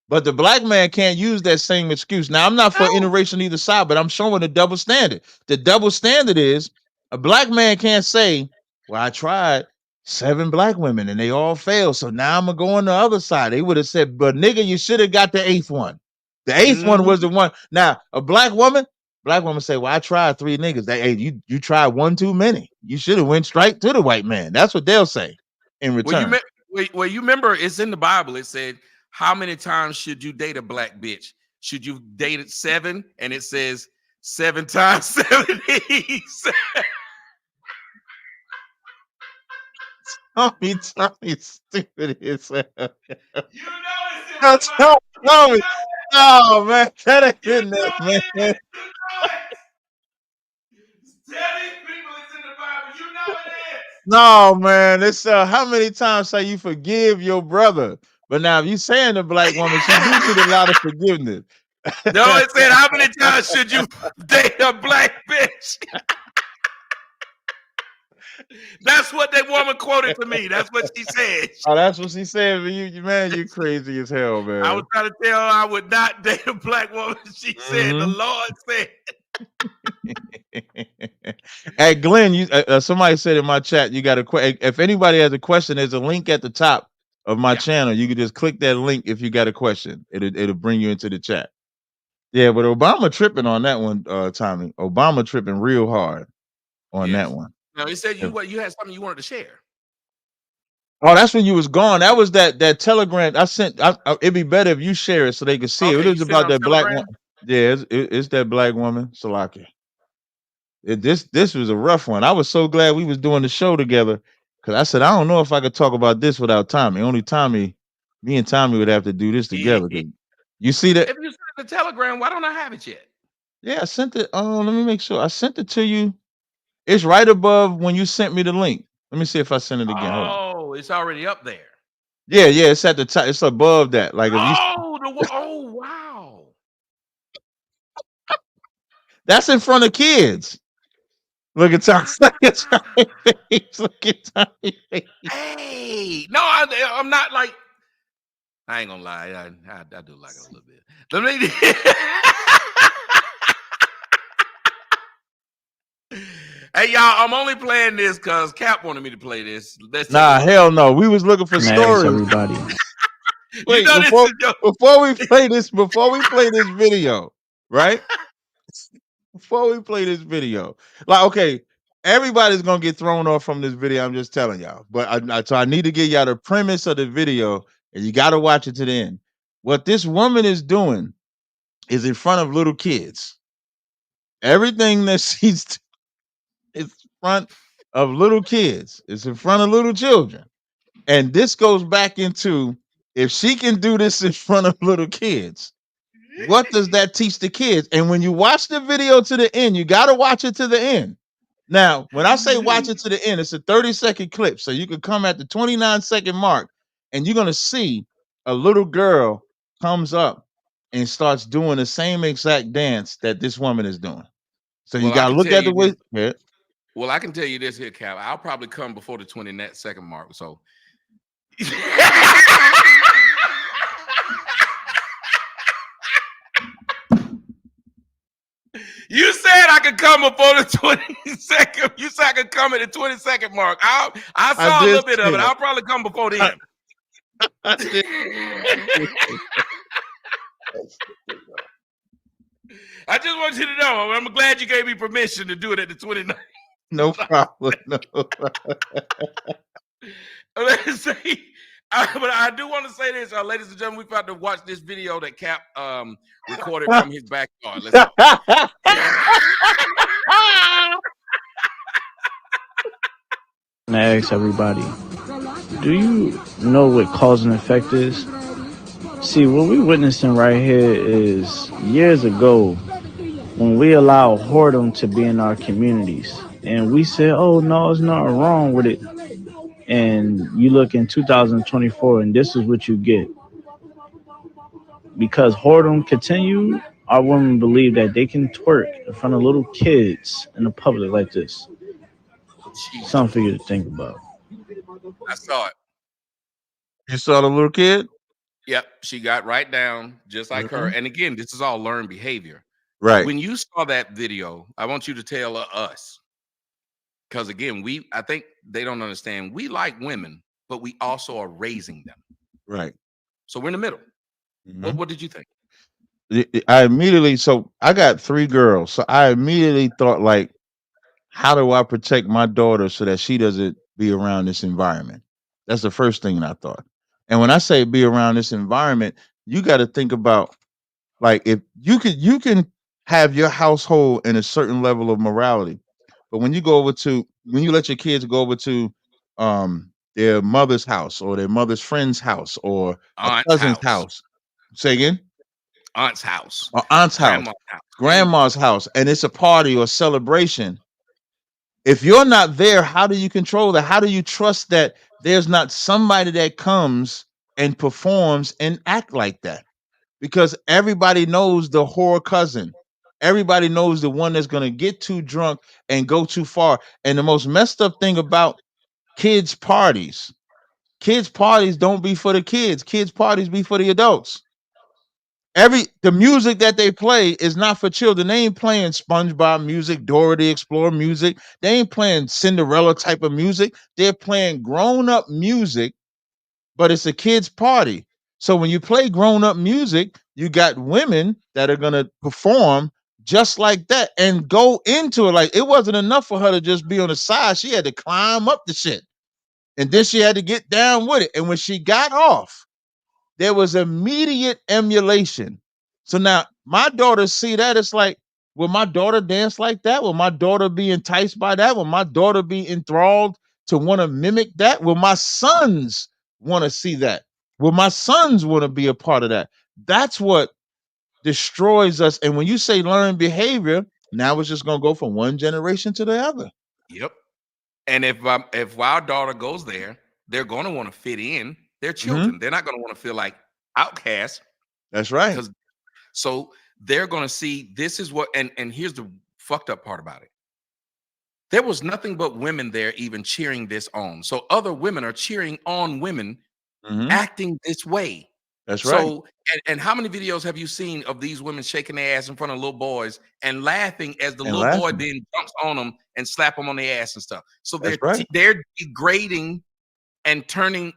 But the black man can't use that same excuse. Now, I'm not for interracial either side, but I'm showing the double standard. The double standard is a black man can't say, "Well, I tried 7 black women and they all failed. So now I'm going to go on the other side." They would have said, "But nigga, you should have got the 8th one. The 8th one was the one." Now, a black woman say, "Well, I tried 3 niggas. You tried 1 too many. You should have went straight to the white man." That's what they'll say in return.
Well, you remember it's in the Bible. It said, "How many times should you date a black bitch? Should you date it 7?" And it says 7 times 70.
Tommy stupid as hell. You know it's Tommy. Oh man, that ain't in there, man.
Tell these people it's in the Bible. You know it is.
No, man. It's how many times say you forgive your brother? But now if you saying the black woman, she do need a lot of forgiveness.
No, it said how many times should you date a black bitch? That's what that woman quoted to me. That's what she said.
Oh, that's what she said. Man, you crazy as hell, man.
I was trying to tell her I would not date a black woman. She said, "The Lord said."
Hey, Glenn, you somebody said in my chat, you got a question. If anybody has a question, there's a link at the top of my channel. You can just click that link if you got a question. It'll bring you into the chat. Yeah, but Obama tripping on that one, Tommy. Obama tripping real hard on that one.
No, he said you had something you wanted to share.
Oh, that's when you was gone. That was that telegram I sent. It'd be better if you share it so they could see it. It was about that black woman. Yeah, it's that black woman, Salaki. This was a rough one. I was so glad we was doing the show together because I said I don't know if I could talk about this without Tommy. Only Tommy, me and Tommy would have to do this together. You see that?
If you sent the telegram, why don't I have it yet?
Yeah, I sent it. Oh, let me make sure I sent it to you. It's right above when you sent me the link. Let me see if I send it again.
Oh, it's already up there.
Yeah, it's at the top. It's above that. Like if you.
Oh wow.
That's in front of kids. Look at Tommy. Look at Tommy face. Look at Tommy face.
Hey, no, I'm not like. I ain't gonna lie. I do like it a little bit. Let me. Hey, y'all, I'm only playing this because Cap wanted me to play this.
Nah, hell no. We was looking for stories.
Everybody.
Wait, before we play this video, right? Before we play this video, like, okay, everybody's gonna get thrown off from this video. I'm just telling y'all. But so I need to give y'all the premise of the video, and you got to watch it to the end. What this woman is doing is in front of little kids. Everything that she's is in front of little kids. It's in front of little children. And this goes back into, if she can do this in front of little kids, what does that teach the kids? And when you watch the video to the end, you got to watch it to the end. Now, when I say watch it to the end, it's a 30-second clip. So you can come at the 29-second mark and you're going to see a little girl comes up and starts doing the same exact dance that this woman is doing. So you got to look at the way. Yeah.
Well, I can tell you this here, Cap. I'll probably come before the 20-second mark. So. You said I could come before the 20-second. You said I could come at the 20-second mark. I saw a little bit of it. I'll probably come before then. I just want you to know. I'm glad you gave me permission to do it at the 29th.
No problem. No.
Let's see. But I do want to say this, ladies and gentlemen. We've got to watch this video that Cap recorded from his backyard. Let's
I ask everybody, do you know what cause and effect is? See, what we're witnessing right here is years ago when we allow whoredom to be in our communities. And we say, oh, no, there's nothing wrong with it. And you look in 2024 and this is what you get. Because whoredom continued, our women believe that they can twerk in front of little kids in the public like this. Something for you to think about.
I saw it.
You saw the little kid?
Yep, she got right down just like her. And again, this is all learned behavior.
Right.
When you saw that video, I want you to tell us. Because again, I think they don't understand. We like women, but we also are raising them.
Right.
So we're in the middle. What did you think?
So I got 3 girls. So I immediately thought, like, how do I protect my daughter so that she doesn't be around this environment? That's the first thing I thought. And when I say be around this environment, you got to think about, like, if you can have your household in a certain level of morality, but when you let your kids go over to their mother's house or their mother's friend's house or a cousin's house. Say again?
Aunt's house.
Or aunt's house. Grandma's house. And it's a party or celebration. If you're not there, how do you control that? How do you trust that there's not somebody that comes and performs and act like that? Because everybody knows the whore cousin. Everybody knows the one that's going to get too drunk and go too far. And the most messed up thing about kids' parties don't be for the kids. Kids' parties be for the adults. The music that they play is not for children. They ain't playing SpongeBob music, Dora the Explorer music. They ain't playing Cinderella type of music. They're playing grown-up music, but it's a kid's party. So when you play grown-up music, you got women that are going to perform just like that and go into it. Like, it wasn't enough for her to just be on the side. She had to climb up the shit. And then she had to get down with it. And when she got off, there was immediate emulation. So now my daughters see that. It's like, will my daughter dance like that? Will my daughter be enticed by that? Will my daughter be enthralled to want to mimic that? Will my sons want to see that? Will my sons want to be a part of that? That's what destroys us. And when you say learn behavior, now it's just going to go from one generation to the other.
Yep. And if our daughter goes there, they're going to want to fit in. They're children. They're not going to want to feel like outcasts.
That's right.
So they're going to see this is what, and here's the fucked up part about it. There was nothing but women there even cheering this on. So other women are cheering on women acting this way.
That's right.
So, and how many videos have you seen of these women shaking their ass in front of little boys and laughing as the little boy then jumps on them and slap them on their ass and stuff? So they're degrading and turning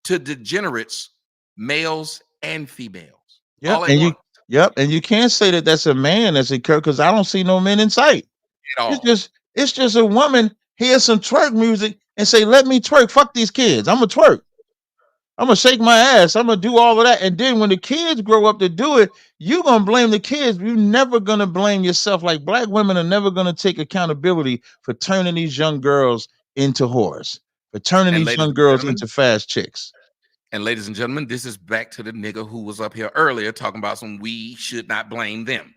to degenerates, males and females.
Yep, and you can't say that that's a man that's occurred because I don't see no men in sight.
At all.
It's just a woman hear some twerk music and say, "Let me twerk. Fuck these kids. I'm gonna twerk. I'm gonna shake my ass. I'm gonna do all of that." And then when the kids grow up to do it, you gonna blame the kids. You're never gonna blame yourself. Like black women are never gonna take accountability for turning these young girls into whores, for turning these young girls into fast chicks.
And ladies and gentlemen, this is back to the nigga who was up here earlier talking about some we should not blame them.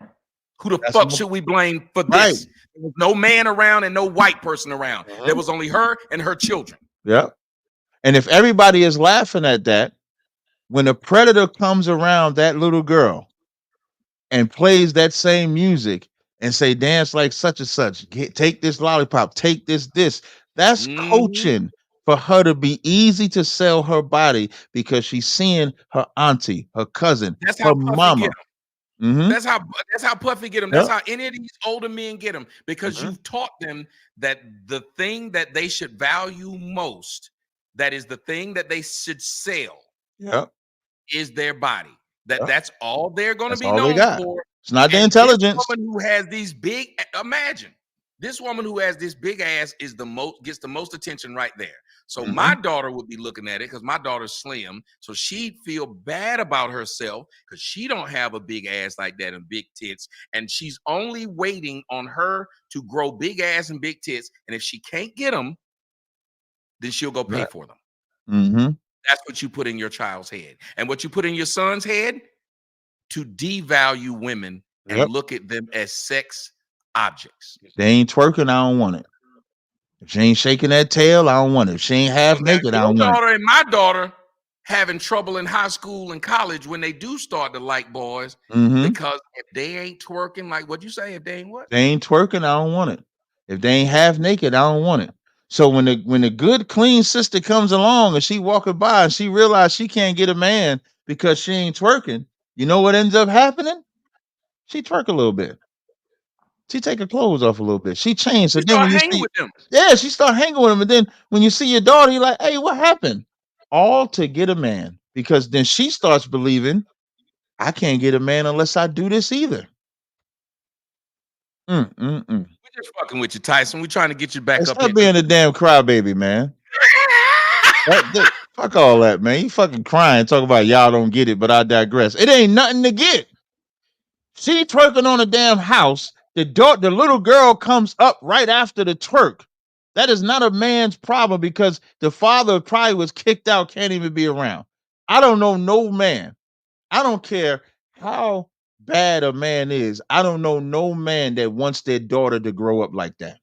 Who the fuck should we blame for this? There was no man around and no white person around. There was only her and her children.
Yep. And if everybody is laughing at that, when a predator comes around that little girl and plays that same music and say, dance like such and such, take this lollipop, take this, that's coaching for her to be easy to sell her body because she's seeing her auntie, her cousin, her mama.
That's how Puffy get them. That's how any of these older men get them, because you've taught them that the thing that they should value most, that is the thing that they should sell, is their body. That's all they're going to be known for.
It's not the intelligence.
This woman who has these big, imagine this woman who has this big ass is gets the most attention right there. So my daughter would be looking at it because my daughter's slim, so she'd feel bad about herself because she don't have a big ass like that and big tits, and she's only waiting on her to grow big ass and big tits, and if she can't get them, then she'll go pay for them. That's what you put in your child's head, and what you put in your son's head, to devalue women and look at them as sex objects.
If they ain't twerking, I don't want it. If she ain't shaking that tail, I don't want it. If she ain't half naked, I don't want it.
And my daughter having trouble in high school and college when they do start to like boys, because if they ain't twerking, like what you say, if they ain't what?
They ain't twerking, I don't want it. If they ain't half naked, I don't want it. So when the good, clean sister comes along and she walking by and she realizes she can't get a man because she ain't twerking, you know what ends up happening? She twerk a little bit. She take her clothes off a little bit. She changed. So then when you see,
with them.
Yeah, she start hanging with him. And then when you see your daughter, you're like, hey, what happened? All to get a man. Because then she starts believing, I can't get a man unless I do this either.
We're just fucking with you, Tyson. We're trying to get you back up
Stop
here.
being a damn crybaby, man. Fuck all that, man. You fucking crying, talk about y'all don't get it, but I digress. It ain't nothing to get. She twerking on a damn house. The little girl comes up right after the twerk. That is not a man's problem because the father probably was kicked out, can't even be around. I don't know no man. I don't care how bad a man is. I don't know no man that wants their daughter to grow up like that.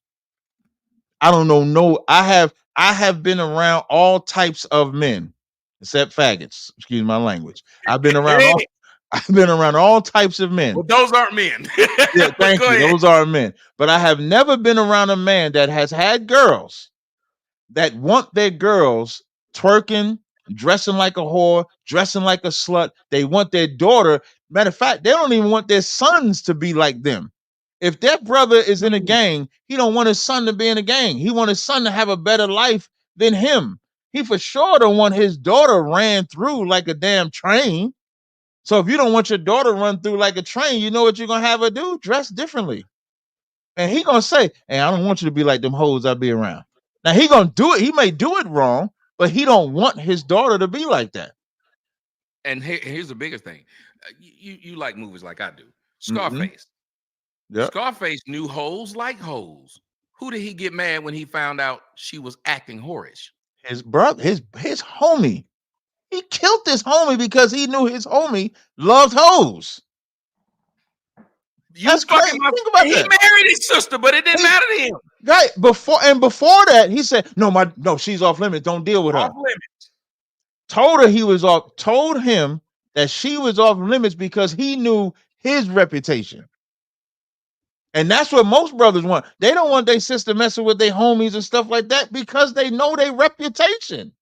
I don't know no. I have been around all types of men, except faggots. Excuse my language. I've been around all types of men.
Well, those aren't men.
Yeah, thank you. Those aren't men. But I have never been around a man that has had girls that want their girls twerking, dressing like a whore, dressing like a slut. They want their daughter. Matter of fact, they don't even want their sons to be like them. If their brother is in a gang, he don't want his son to be in a gang. He want his son to have a better life than him. He for sure don't want his daughter ran through like a damn train. So if you don't want your daughter run through like a train, you know what you're gonna have her do? Dress differently. And he gonna say, hey, I don't want you to be like them hoes I be around. Now he gonna do it. He may do it wrong, but he don't want his daughter to be like that.
And here's the biggest thing. You like movies like I do. Scarface. Scarface knew hoes like hoes. Who did he get mad when he found out she was acting whorish?
His brother, his homie. He killed this homie because he knew his homie loved hoes. That's crazy. Think about
he
that.
married his sister, but it didn't matter to him.
Right. Before that, he said, no, she's off limits. Don't deal with her.
Off limits.
Told him that she was off limits because he knew his reputation. And that's what most brothers want. They don't want their sister messing with their homies and stuff like that because they know their reputation.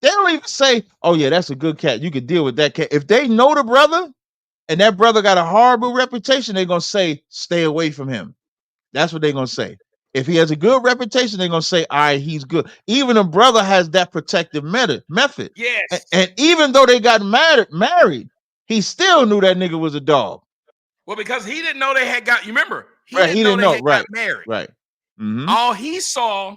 They don't even say, oh yeah, that's a good cat. You can deal with that cat. If they know the brother and that brother got a horrible reputation, they're going to say, stay away from him. That's what they're going to say. If he has a good reputation, they're going to say, all right, he's good. Even a brother has that protective method.
Yes.
And even though they got married, he still knew that nigga was a dog.
Well, because he didn't know they had got, you remember, he
Right,
didn't know they had
right,
got married.
Right. Mm-hmm.
All he saw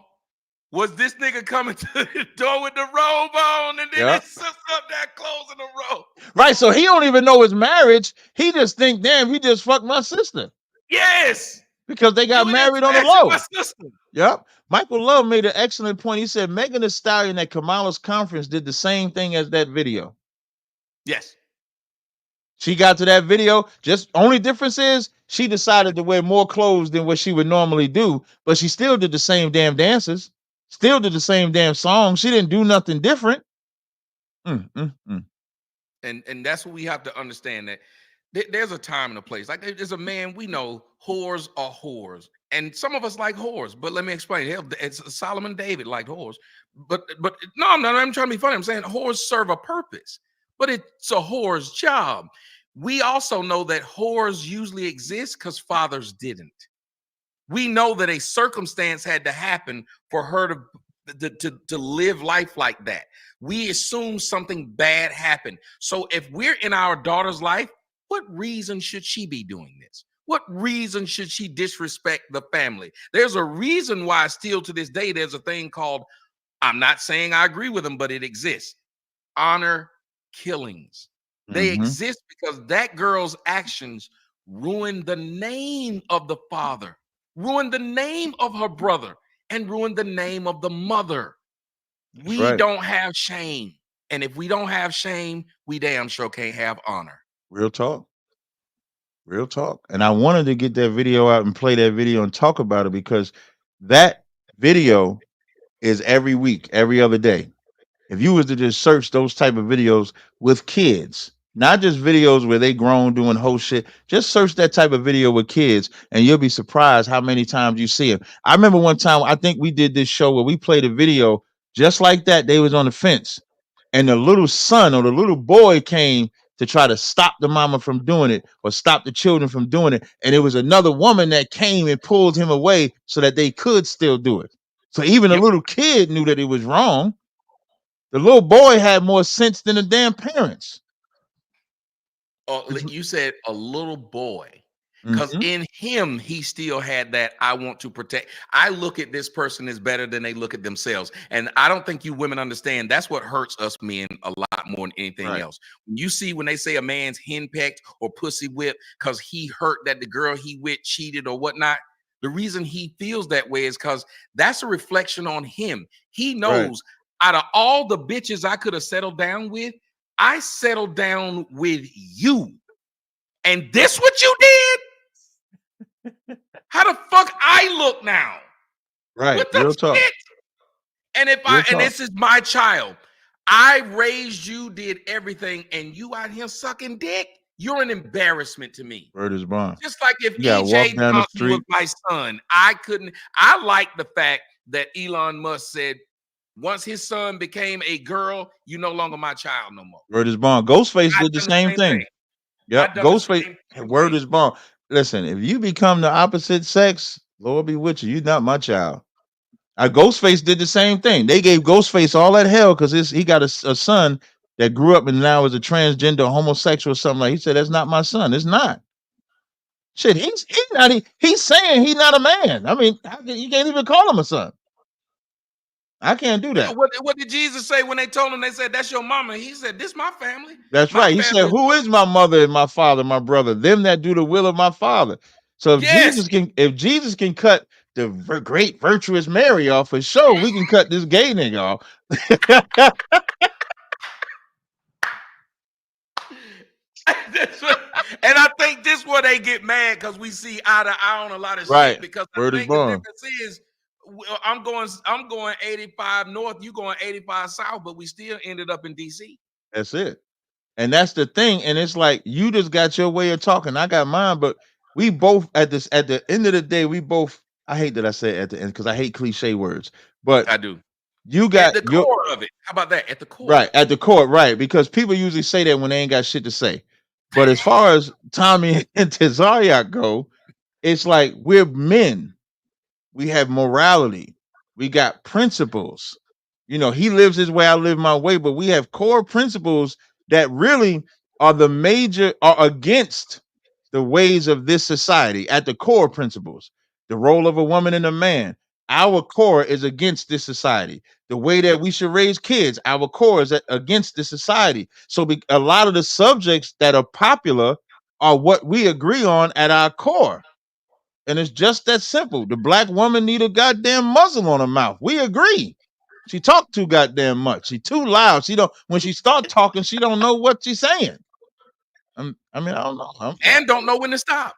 was this nigga coming to the door with the robe on, and then his sister up there closing the robe.
Right, so he don't even know his marriage. He just think, damn, he just fucked my sister.
Yes.
Because they got married on the low.
My sister.
Yep. Michael Love made an excellent point. He said Megan Thee Stallion at Kamala's conference did the same thing as that video.
Yes.
She got to that video. Just only difference is she decided to wear more clothes than what she would normally do, but she still did the same damn dances, still did the same damn songs. She didn't do nothing different.
And that's what we have to understand, that there's a time and a place. Like there's a man, we know whores are whores, and some of us like whores. But let me explain. Hell, it's Solomon David liked whores, but no, I'm trying to be funny. I'm saying whores serve a purpose, but it's a whore's job. We also know that whores usually exist because fathers didn't. We know that a circumstance had to happen for her to live life like that. We assume something bad happened. So if we're in our daughter's life, what reason should she be doing this? What reason should she disrespect the family? There's a reason why still to this day, there's a thing called, I'm not saying I agree with them, but it exists, honor killings. They exist because that girl's actions ruined the name of the father, ruined the name of her brother, and ruined the name of the mother. We don't have shame. And if we don't have shame, we damn sure can't have honor.
Real talk. Real talk. And I wanted to get that video out and play that video and talk about it because that video is every week, every other day. If you was to just search those type of videos with kids, not just videos where they grown doing whole shit, just search that type of video with kids and you'll be surprised how many times you see them. I remember one time, I think we did this show where we played a video just like that. They was on the fence and the little son or the little boy came to try to stop the mama from doing it or stop the children from doing it. And it was another woman that came and pulled him away so that they could still do it. So even a little kid knew that it was wrong. The little boy had more sense than the damn parents.
Oh, you said a little boy. Because in him, he still had that, I want to protect. I look at this person as better than they look at themselves. And I don't think you women understand. That's what hurts us men a lot more than anything else. When you see when they say a man's henpecked or pussy whipped because he hurt that the girl he with cheated or whatnot, the reason he feels that way is because that's a reflection on him. He knows out of all the bitches I could have settled down with, I settled down with you. And this what you did? How the fuck I look now?
Right.
What the shit? And if and this is my child, I raised you, did everything, and you out here sucking dick, you're an embarrassment to me.
Word is bond.
Just like if EJ Johnson was my son, I like the fact that Elon Musk said, once his son became a girl, you no longer my child no more.
Word is bond. Ghostface did the same thing. Yep. Ghostface. Word is bond. Listen, if you become the opposite sex, Lord be with you. You're not my child. Ghostface did the same thing. They gave Ghostface all that hell because he got a son that grew up and now is a transgender homosexual or something like. He said, "That's not my son. It's not." Shit, he's not. He's saying he's not a man. I mean, you can't even call him a son. I can't do that.
What did Jesus say when they told him? They said, "That's your mama." He said, "This my family."
That's right. He said, "Who is my mother and my father, my brother? Them that do the will of my father." So if Jesus can cut the great virtuous Mary off, for sure we can cut this gay nigga off.
And I think this where they get mad because we see eye to eye on a lot of shit. Because I think the difference is I'm going 85 north, you going 85 south, but we still ended up in DC.
That's it. And that's the thing. And it's like you just got your way of talking. I got mine, but we both at the end of the day, we both. I hate that I say at the end because I hate cliche words. But
I do.
You got
at the
your
core of it. How about that? At the core.
right at the core, right? Because people usually say that when they ain't got shit to say. But as far as Tommy and Tazariak go, it's like we're men. We have morality. We got principles. You know, he lives his way, I live my way, but we have core principles that really are against the ways of this society at the core principles. The role of a woman and a man. Our core is against this society. The way that we should raise kids, our core is against this society. So a lot of the subjects that are popular are what we agree on at our core. And it's just that simple. The black woman need a goddamn muzzle on her mouth. We agree. She talk too goddamn much. She too loud. She don't. When she start talking, she don't know what she's saying. I mean, I don't know.
And don't know when to stop.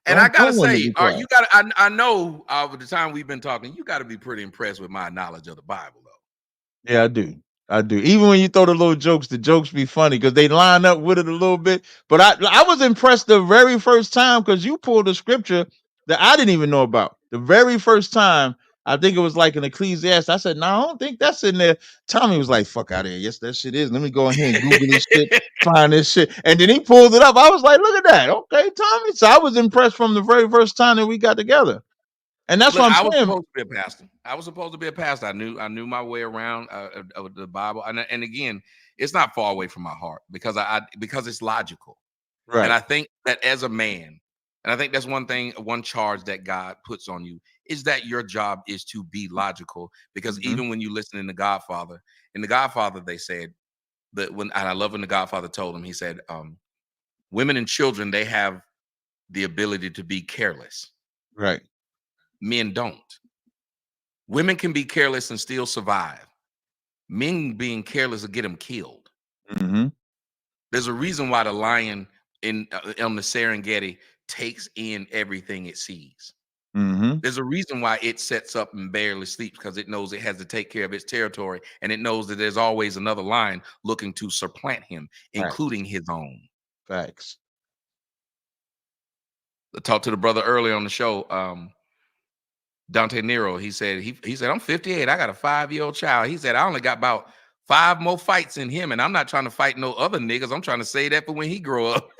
And I gotta say, you gotta. I know over the time we've been talking, you got to be pretty impressed with my knowledge of the Bible, though.
Yeah, I do. I do. Even when you throw the little jokes, the jokes be funny because they line up with it a little bit. But I was impressed the very first time because you pulled a scripture that I didn't even know about. The very first time, I think it was like an Ecclesiastes. I said, "No, I don't think that's in there." Tommy was like, "Fuck out of here." Yes, that shit is. Let me go ahead and Google this shit, find this shit. And then he pulled it up. I was like, "Look at that." Okay, Tommy. So I was impressed from the very first time that we got together. And that's what I'm saying.
I was supposed to be a pastor. I was supposed to be a pastor. I knew my way around the Bible. And again, it's not far away from my heart because because it's logical.
Right.
And I think that as a man, and I think that's one charge that God puts on you is that your job is to be logical. Because even when you listen in The Godfather, they said that and I love when The Godfather told him, he said, women and children, they have the ability to be careless.
Right.
Men don't. Women can be careless and still survive. Men being careless will get them killed.
Mm-hmm.
There's a reason why the lion on the Serengeti takes in everything it sees.
Mm-hmm.
There's a reason why it sets up and barely sleeps because it knows it has to take care of its territory, and it knows that there's always another lion looking to supplant him, including his own.
Facts.
I talked to the brother earlier on the show. Dante Nero, he said, I'm 58. I got a 5-year-old child. He said, I only got about 5 more fights in him, and I'm not trying to fight no other niggas. I'm trying to say that for when he grow up.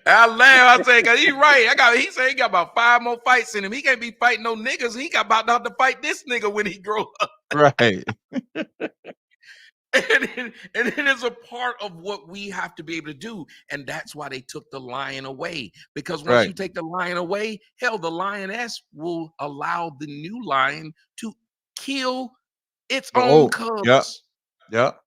I laugh. I say, cause he's right. He said he got about 5 more fights in him. He can't be fighting no niggas. He got about to have to fight this nigga when he grow up.
Right.
And it is a part of what we have to be able to do. And that's why they took the lion away. Because once you take the lion away, hell, the lioness will allow the new lion to kill its own cubs.
Yep.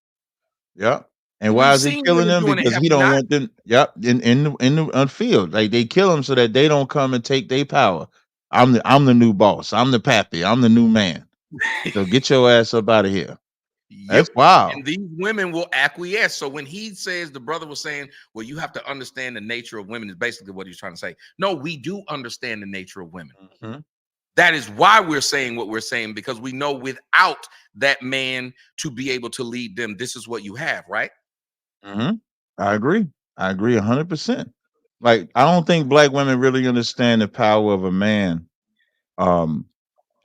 And why is he killing them? Because he don't want them. Yep. In the field, like they kill them so that they don't come and take their power. I'm the new boss. I'm the pappy. I'm the new man. So get your ass up out of here. That's wild.
And these women will acquiesce. So when he says, the brother was saying, well, you have to understand the nature of women, is basically what he's trying to say. No, we do understand the nature of women.
Mm-hmm.
That is why we're saying what we're saying, because we know without that man to be able to lead them, this is what you have, right?
Mm-hmm. I agree 100%. Like, I don't think black women really understand the power of a man.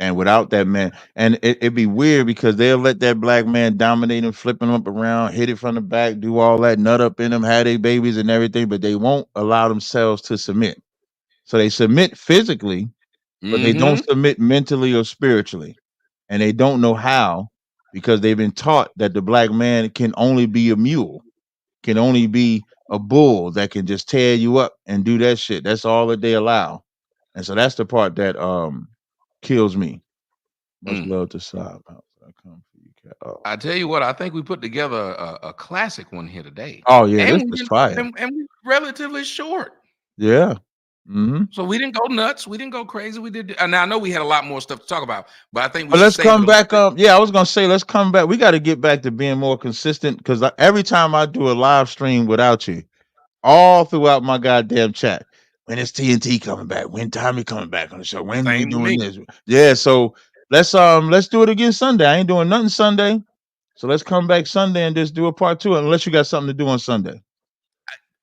And without that man, and it'd be weird because they'll let that black man dominate him, flipping him up around, hit it from the back, do all that, nut up in them, have their babies and everything, but they won't allow themselves to submit. So they submit physically, but they don't submit mentally or spiritually. And they don't know how, because they've been taught that the black man can only be a mule, can only be a bull that can just tear you up and do that shit. That's all that they allow. And so that's the part that kills me. Much love to Saab.
I tell you what, I think we put together a classic one here today.
Oh yeah, this was fire.
And we're relatively short.
Yeah. Mm-hmm.
So we didn't go nuts. We didn't go crazy. We did. And I know we had a lot more stuff to talk about, but I think we
let's come back up. Yeah, I was gonna say let's come back. We got to get back to being more consistent, because every time I do a live stream without you, all throughout my goddamn chat, when is TNT coming back? When Tommy coming back on the show? When we doing this? Yeah, so let's do it again Sunday. I ain't doing nothing Sunday. So let's come back Sunday and just do a part 2, unless you got something to do on Sunday.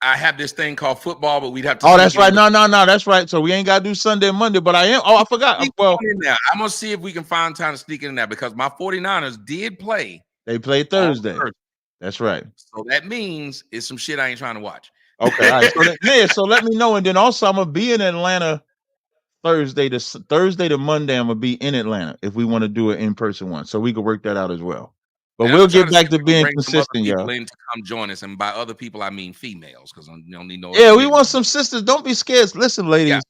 I have this thing called football, but we'd have to.
Oh, that's right. No, that's right. So we ain't got to do Sunday and Monday, but I am. Oh, I forgot. Well,
I'm gonna see if we can find time to sneak in there because my 49ers did play.
They played Thursday. That's right.
So that means it's some shit I ain't trying to watch.
Okay, all right. So let me know, and then also I'm gonna be in Atlanta Thursday to Monday. I'm gonna be in Atlanta if we want to do an in-person one, so we can work that out as well. But we'll get back to being consistent, y'all.
To come join us, and by other people I mean females, because you don't need no.
Yeah, we want some sisters. Don't be scared. Listen, ladies.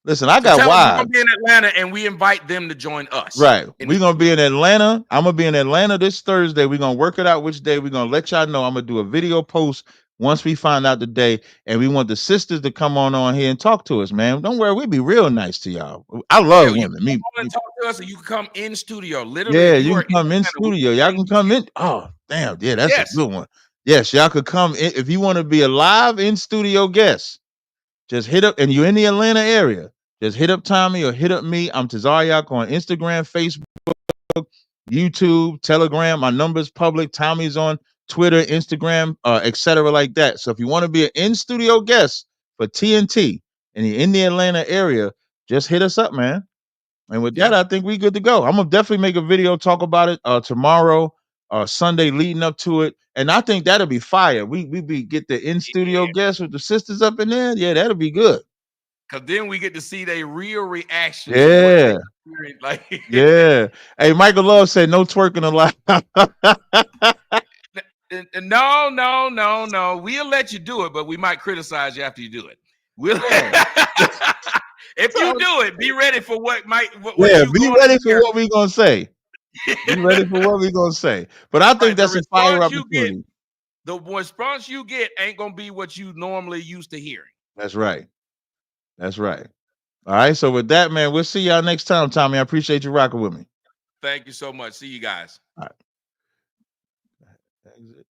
Listen, I got wives.
We're gonna be in Atlanta, and we invite them to join us.
Right. We're gonna be in Atlanta. I'm gonna be in Atlanta this Thursday. We're gonna work it out which day. We're gonna let y'all know. I'm gonna do a video post once we find out the day, and we want the sisters to come on here and talk to us, man. Don't worry, we be real nice to y'all. I love women.
You can talk to us, or you can come in studio. Literally,
yeah, you can come in studio. Y'all can come in. Oh, damn, yeah, that's a good one. Yes, y'all could come in if you want to be a live in studio guest. Just hit up, and you're in the Atlanta area. Just hit up Tommy or hit up me. I'm Tazaryak on Instagram, Facebook, YouTube, Telegram. My number's public. Tommy's on Twitter, Instagram, etc. like that. So if you want to be an in-studio guest for TNT and you're in the Atlanta area, just hit us up, man. And with that, I think we good to go. I'm gonna definitely make a video, talk about it tomorrow, Sunday leading up to it. And I think that'll be fire. We get the in-studio guests with the sisters up in there. Yeah, that'll be good.
Cause then we get to see their real reaction.
Yeah. Yeah. Hey, Michael Love said no twerking allowed.
No. We'll let you do it, but we might criticize you after you do it. We'll if you do it, be ready for what might.
Be ready for what we're gonna say. Be ready for what we're gonna say. But I think that's a fire opportunity.
The response you get ain't gonna be what you normally used to hearing.
That's right. That's right. All right. So with that, man, we'll see y'all next time, Tommy. I appreciate you rocking with me.
Thank you so much. See you guys.
All right. Exit.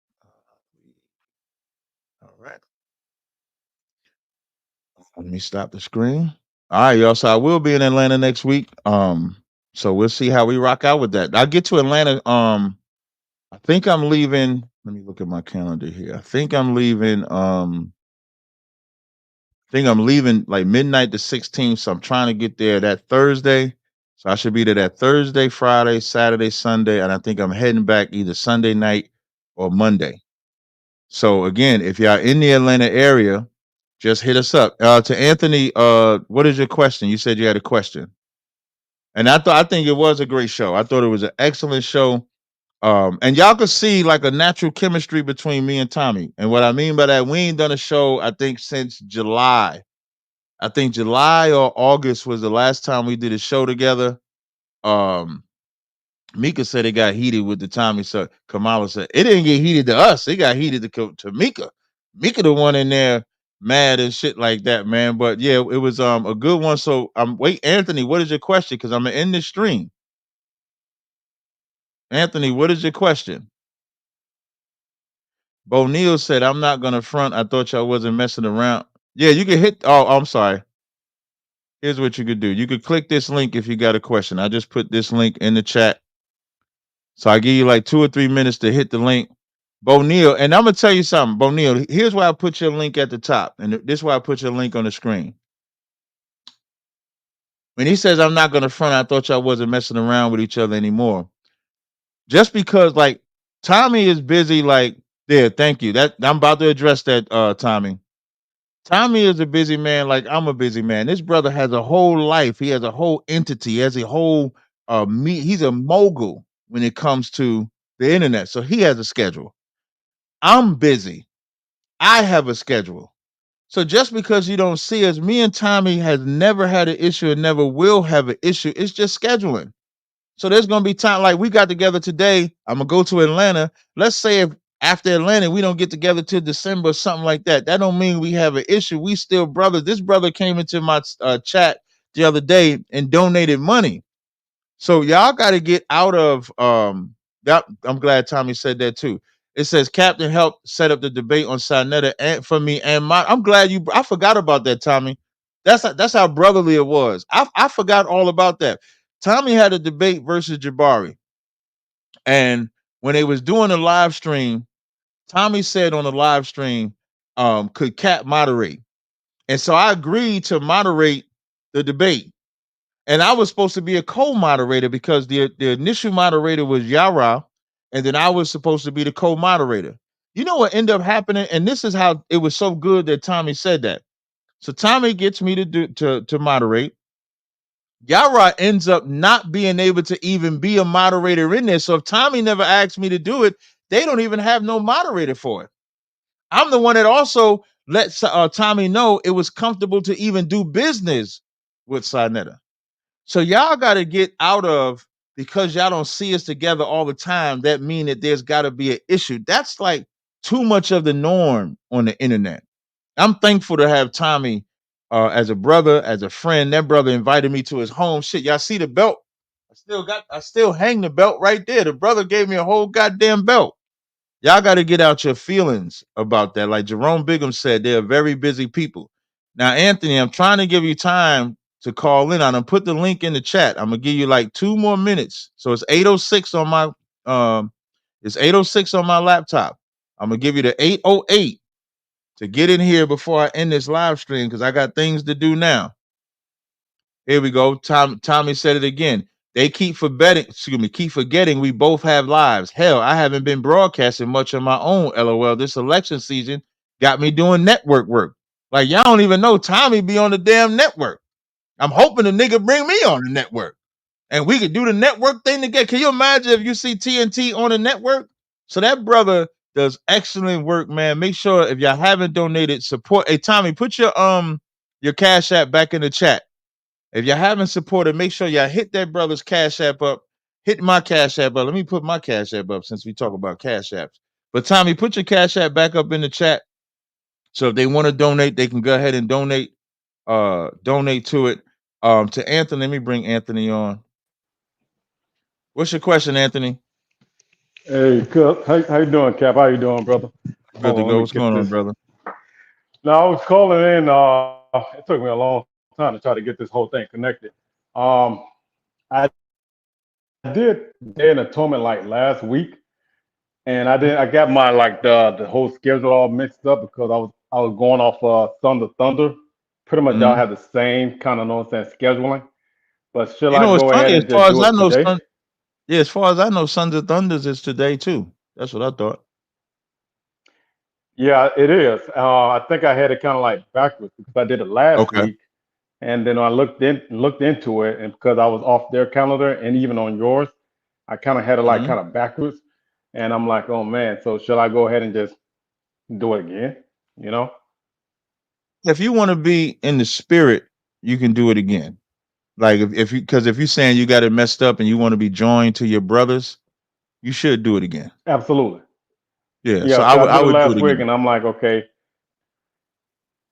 All right. Let me stop the screen. All right, y'all. So I will be in Atlanta next week. So we'll see how we rock out with that. I'll get to Atlanta. I think I'm leaving. Let me look at my calendar here. I think I'm leaving. Like midnight the 16th. So I'm trying to get there that Thursday. So I should be there that Thursday, Friday, Saturday, Sunday, and I think I'm heading back either Sunday night or Monday. So again, if y'all in the Atlanta area, just hit us up. To Anthony, what is your question? You said you had a question. And I think it was a great show. I thought it was an excellent show. And y'all could see like a natural chemistry between me and Tommy. And what I mean by that, we ain't done a show, I think, since July. I think July or August was the last time we did a show together. Mika said it got heated with the Tommy. So Kamala said it didn't get heated to us. It got heated to Mika. Mika the one in there mad and shit like that, man. But yeah, it was a good one. So wait, Anthony, what is your question? Because I'm gonna end this stream. Anthony, what is your question? Bo Neal said, I'm not gonna front. I thought y'all wasn't messing around. Yeah, you can hit. Oh, I'm sorry. Here's what you could do. You could click this link if you got a question. I just put this link in the chat. So I give you like 2 or 3 minutes to hit the link. Bo Neal, and I'm gonna tell you something. Bo Neal, here's why I put your link at the top, and this is why I put your link on the screen. When he says I'm not gonna front, I thought y'all wasn't messing around with each other anymore. Just because like Tommy is busy, like, yeah, thank you. That I'm about to address that, Tommy. Tommy is a busy man, like I'm a busy man. This brother has a whole life. He has a whole entity. He has a whole he's a mogul when it comes to the internet. So he has a schedule. I'm busy. I have a schedule. So just because you don't see us, me and Tommy has never had an issue and never will have an issue. It's just scheduling. So there's gonna be time like we got together today. I'm gonna go to Atlanta. Let's say if after Atlanta we don't get together till December or something like that. That don't mean we have an issue. We still brothers. This brother came into my chat the other day and donated money. So y'all got to get out of that. I'm glad Tommy said that too. It says Captain helped set up the debate on Sinetta and for me and my. I'm glad you. I forgot about that, Tommy. That's how brotherly it was. I forgot all about that. Tommy had a debate versus Jabari. And when they was doing a live stream, Tommy said on the live stream, could Cat moderate? And so I agreed to moderate the debate. And I was supposed to be a co-moderator because the initial moderator was Yara, and then I was supposed to be the co-moderator. You know what ended up happening? And this is how it was so good that Tommy said that. So Tommy gets me to moderate. Yara ends up not being able to even be a moderator in there. So if Tommy never asked me to do it, they don't even have no moderator for it. I'm the one that also let Tommy know it was comfortable to even do business with Sinetta. So y'all got to get out of, because y'all don't see us together all the time, that mean that there's got to be an issue. That's like too much of the norm on the internet. I'm thankful to have Tommy as a brother, as a friend. That brother invited me to his home. Shit, y'all see the belt? I still hang the belt right there. The brother gave me a whole goddamn belt. Y'all got to get out your feelings about that. Like Jerome Bigham said, they're very busy people. Now, Anthony, I'm trying to give you time to call in. I'm gonna put the link in the chat. I'm gonna give you like 2 more minutes. So it's 8:06 on my it's 8:06 on my laptop. I'm gonna give you the 8:08 to get in here before I end this live stream because I got things to do now. Here we go. Tommy said it again. They keep forgetting we both have lives. Hell, I haven't been broadcasting much on my own. LOL. This election season got me doing network work. Like y'all don't even know Tommy be on the damn network. I'm hoping the nigga bring me on the network and we could do the network thing together. Can you imagine if you see TNT on the network? So that brother does excellent work, man. Make sure if y'all haven't donated, support. Hey, Tommy, put your Cash App back in the chat. If y'all haven't supported, make sure y'all hit that brother's Cash App up. Hit my Cash App up. Let me put my Cash App up since we talk about Cash Apps. But Tommy, put your Cash App back up in the chat. So if they want to donate, they can go ahead and donate to it. To Anthony, let me bring Anthony on. What's your question, Anthony?
Hey, how you doing, Cap? How you doing, brother?
Good to go. What's going on, brother?
No, I was calling in. It took me a long time to try to get this whole thing connected. I did an atonement like last week, and I got my like the whole schedule all mixed up because I was going off Sons of Thunder. Pretty much y'all have the same kind of scheduling. But should I
It's
go ahead
funny, as
and
far
just
as
do
I
it
know,
today?
as far as I know, Sons of Thunders is today too. That's what I thought.
Yeah, it is. I think I had it kind of like backwards because I did it last week, and then I looked into it, and because I was off their calendar and even on yours, I kind of had it like kind of backwards, and I'm like, oh man, so should I go ahead and just do it again? You know?
If you want to be in the spirit, you can do it again. Like if you're saying you got it messed up and you want to be joined to your brothers, you should do it again.
Absolutely.
Yeah. So
Yeah,
I
because I did it
would do
last
it
week,
again.
and I'm like, okay,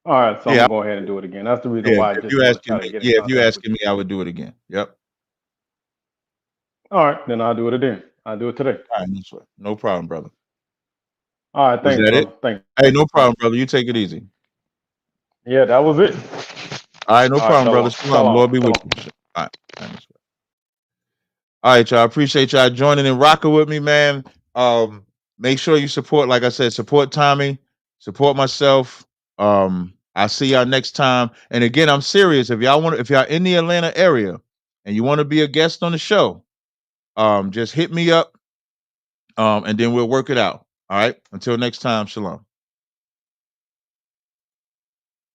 all right, so I'm
Yeah.
gonna go ahead and do it again. That's the reason
Yeah.
why I
If
just
you
want to
asking
try to
me,
get in
yeah, if you
contact with
asking me, I would do it again. Yep.
All right, then I'll do it again. I'll do it today.
All right, that's right. No problem, brother.
All right,
Was
thanks,
that it?
brother. Thanks.
Hey, no problem, brother. You take it easy.
Yeah, that was it.
All right, no problem, brother. Shalom. Lord be with you. All right. All right, y'all. I appreciate y'all joining and rocking with me, man. Make sure you support, like I said, support Tommy, support myself. I'll see y'all next time. And again, I'm serious. If y'all in the Atlanta area and you want to be a guest on the show, just hit me up. And then we'll work it out. All right. Until next time, shalom.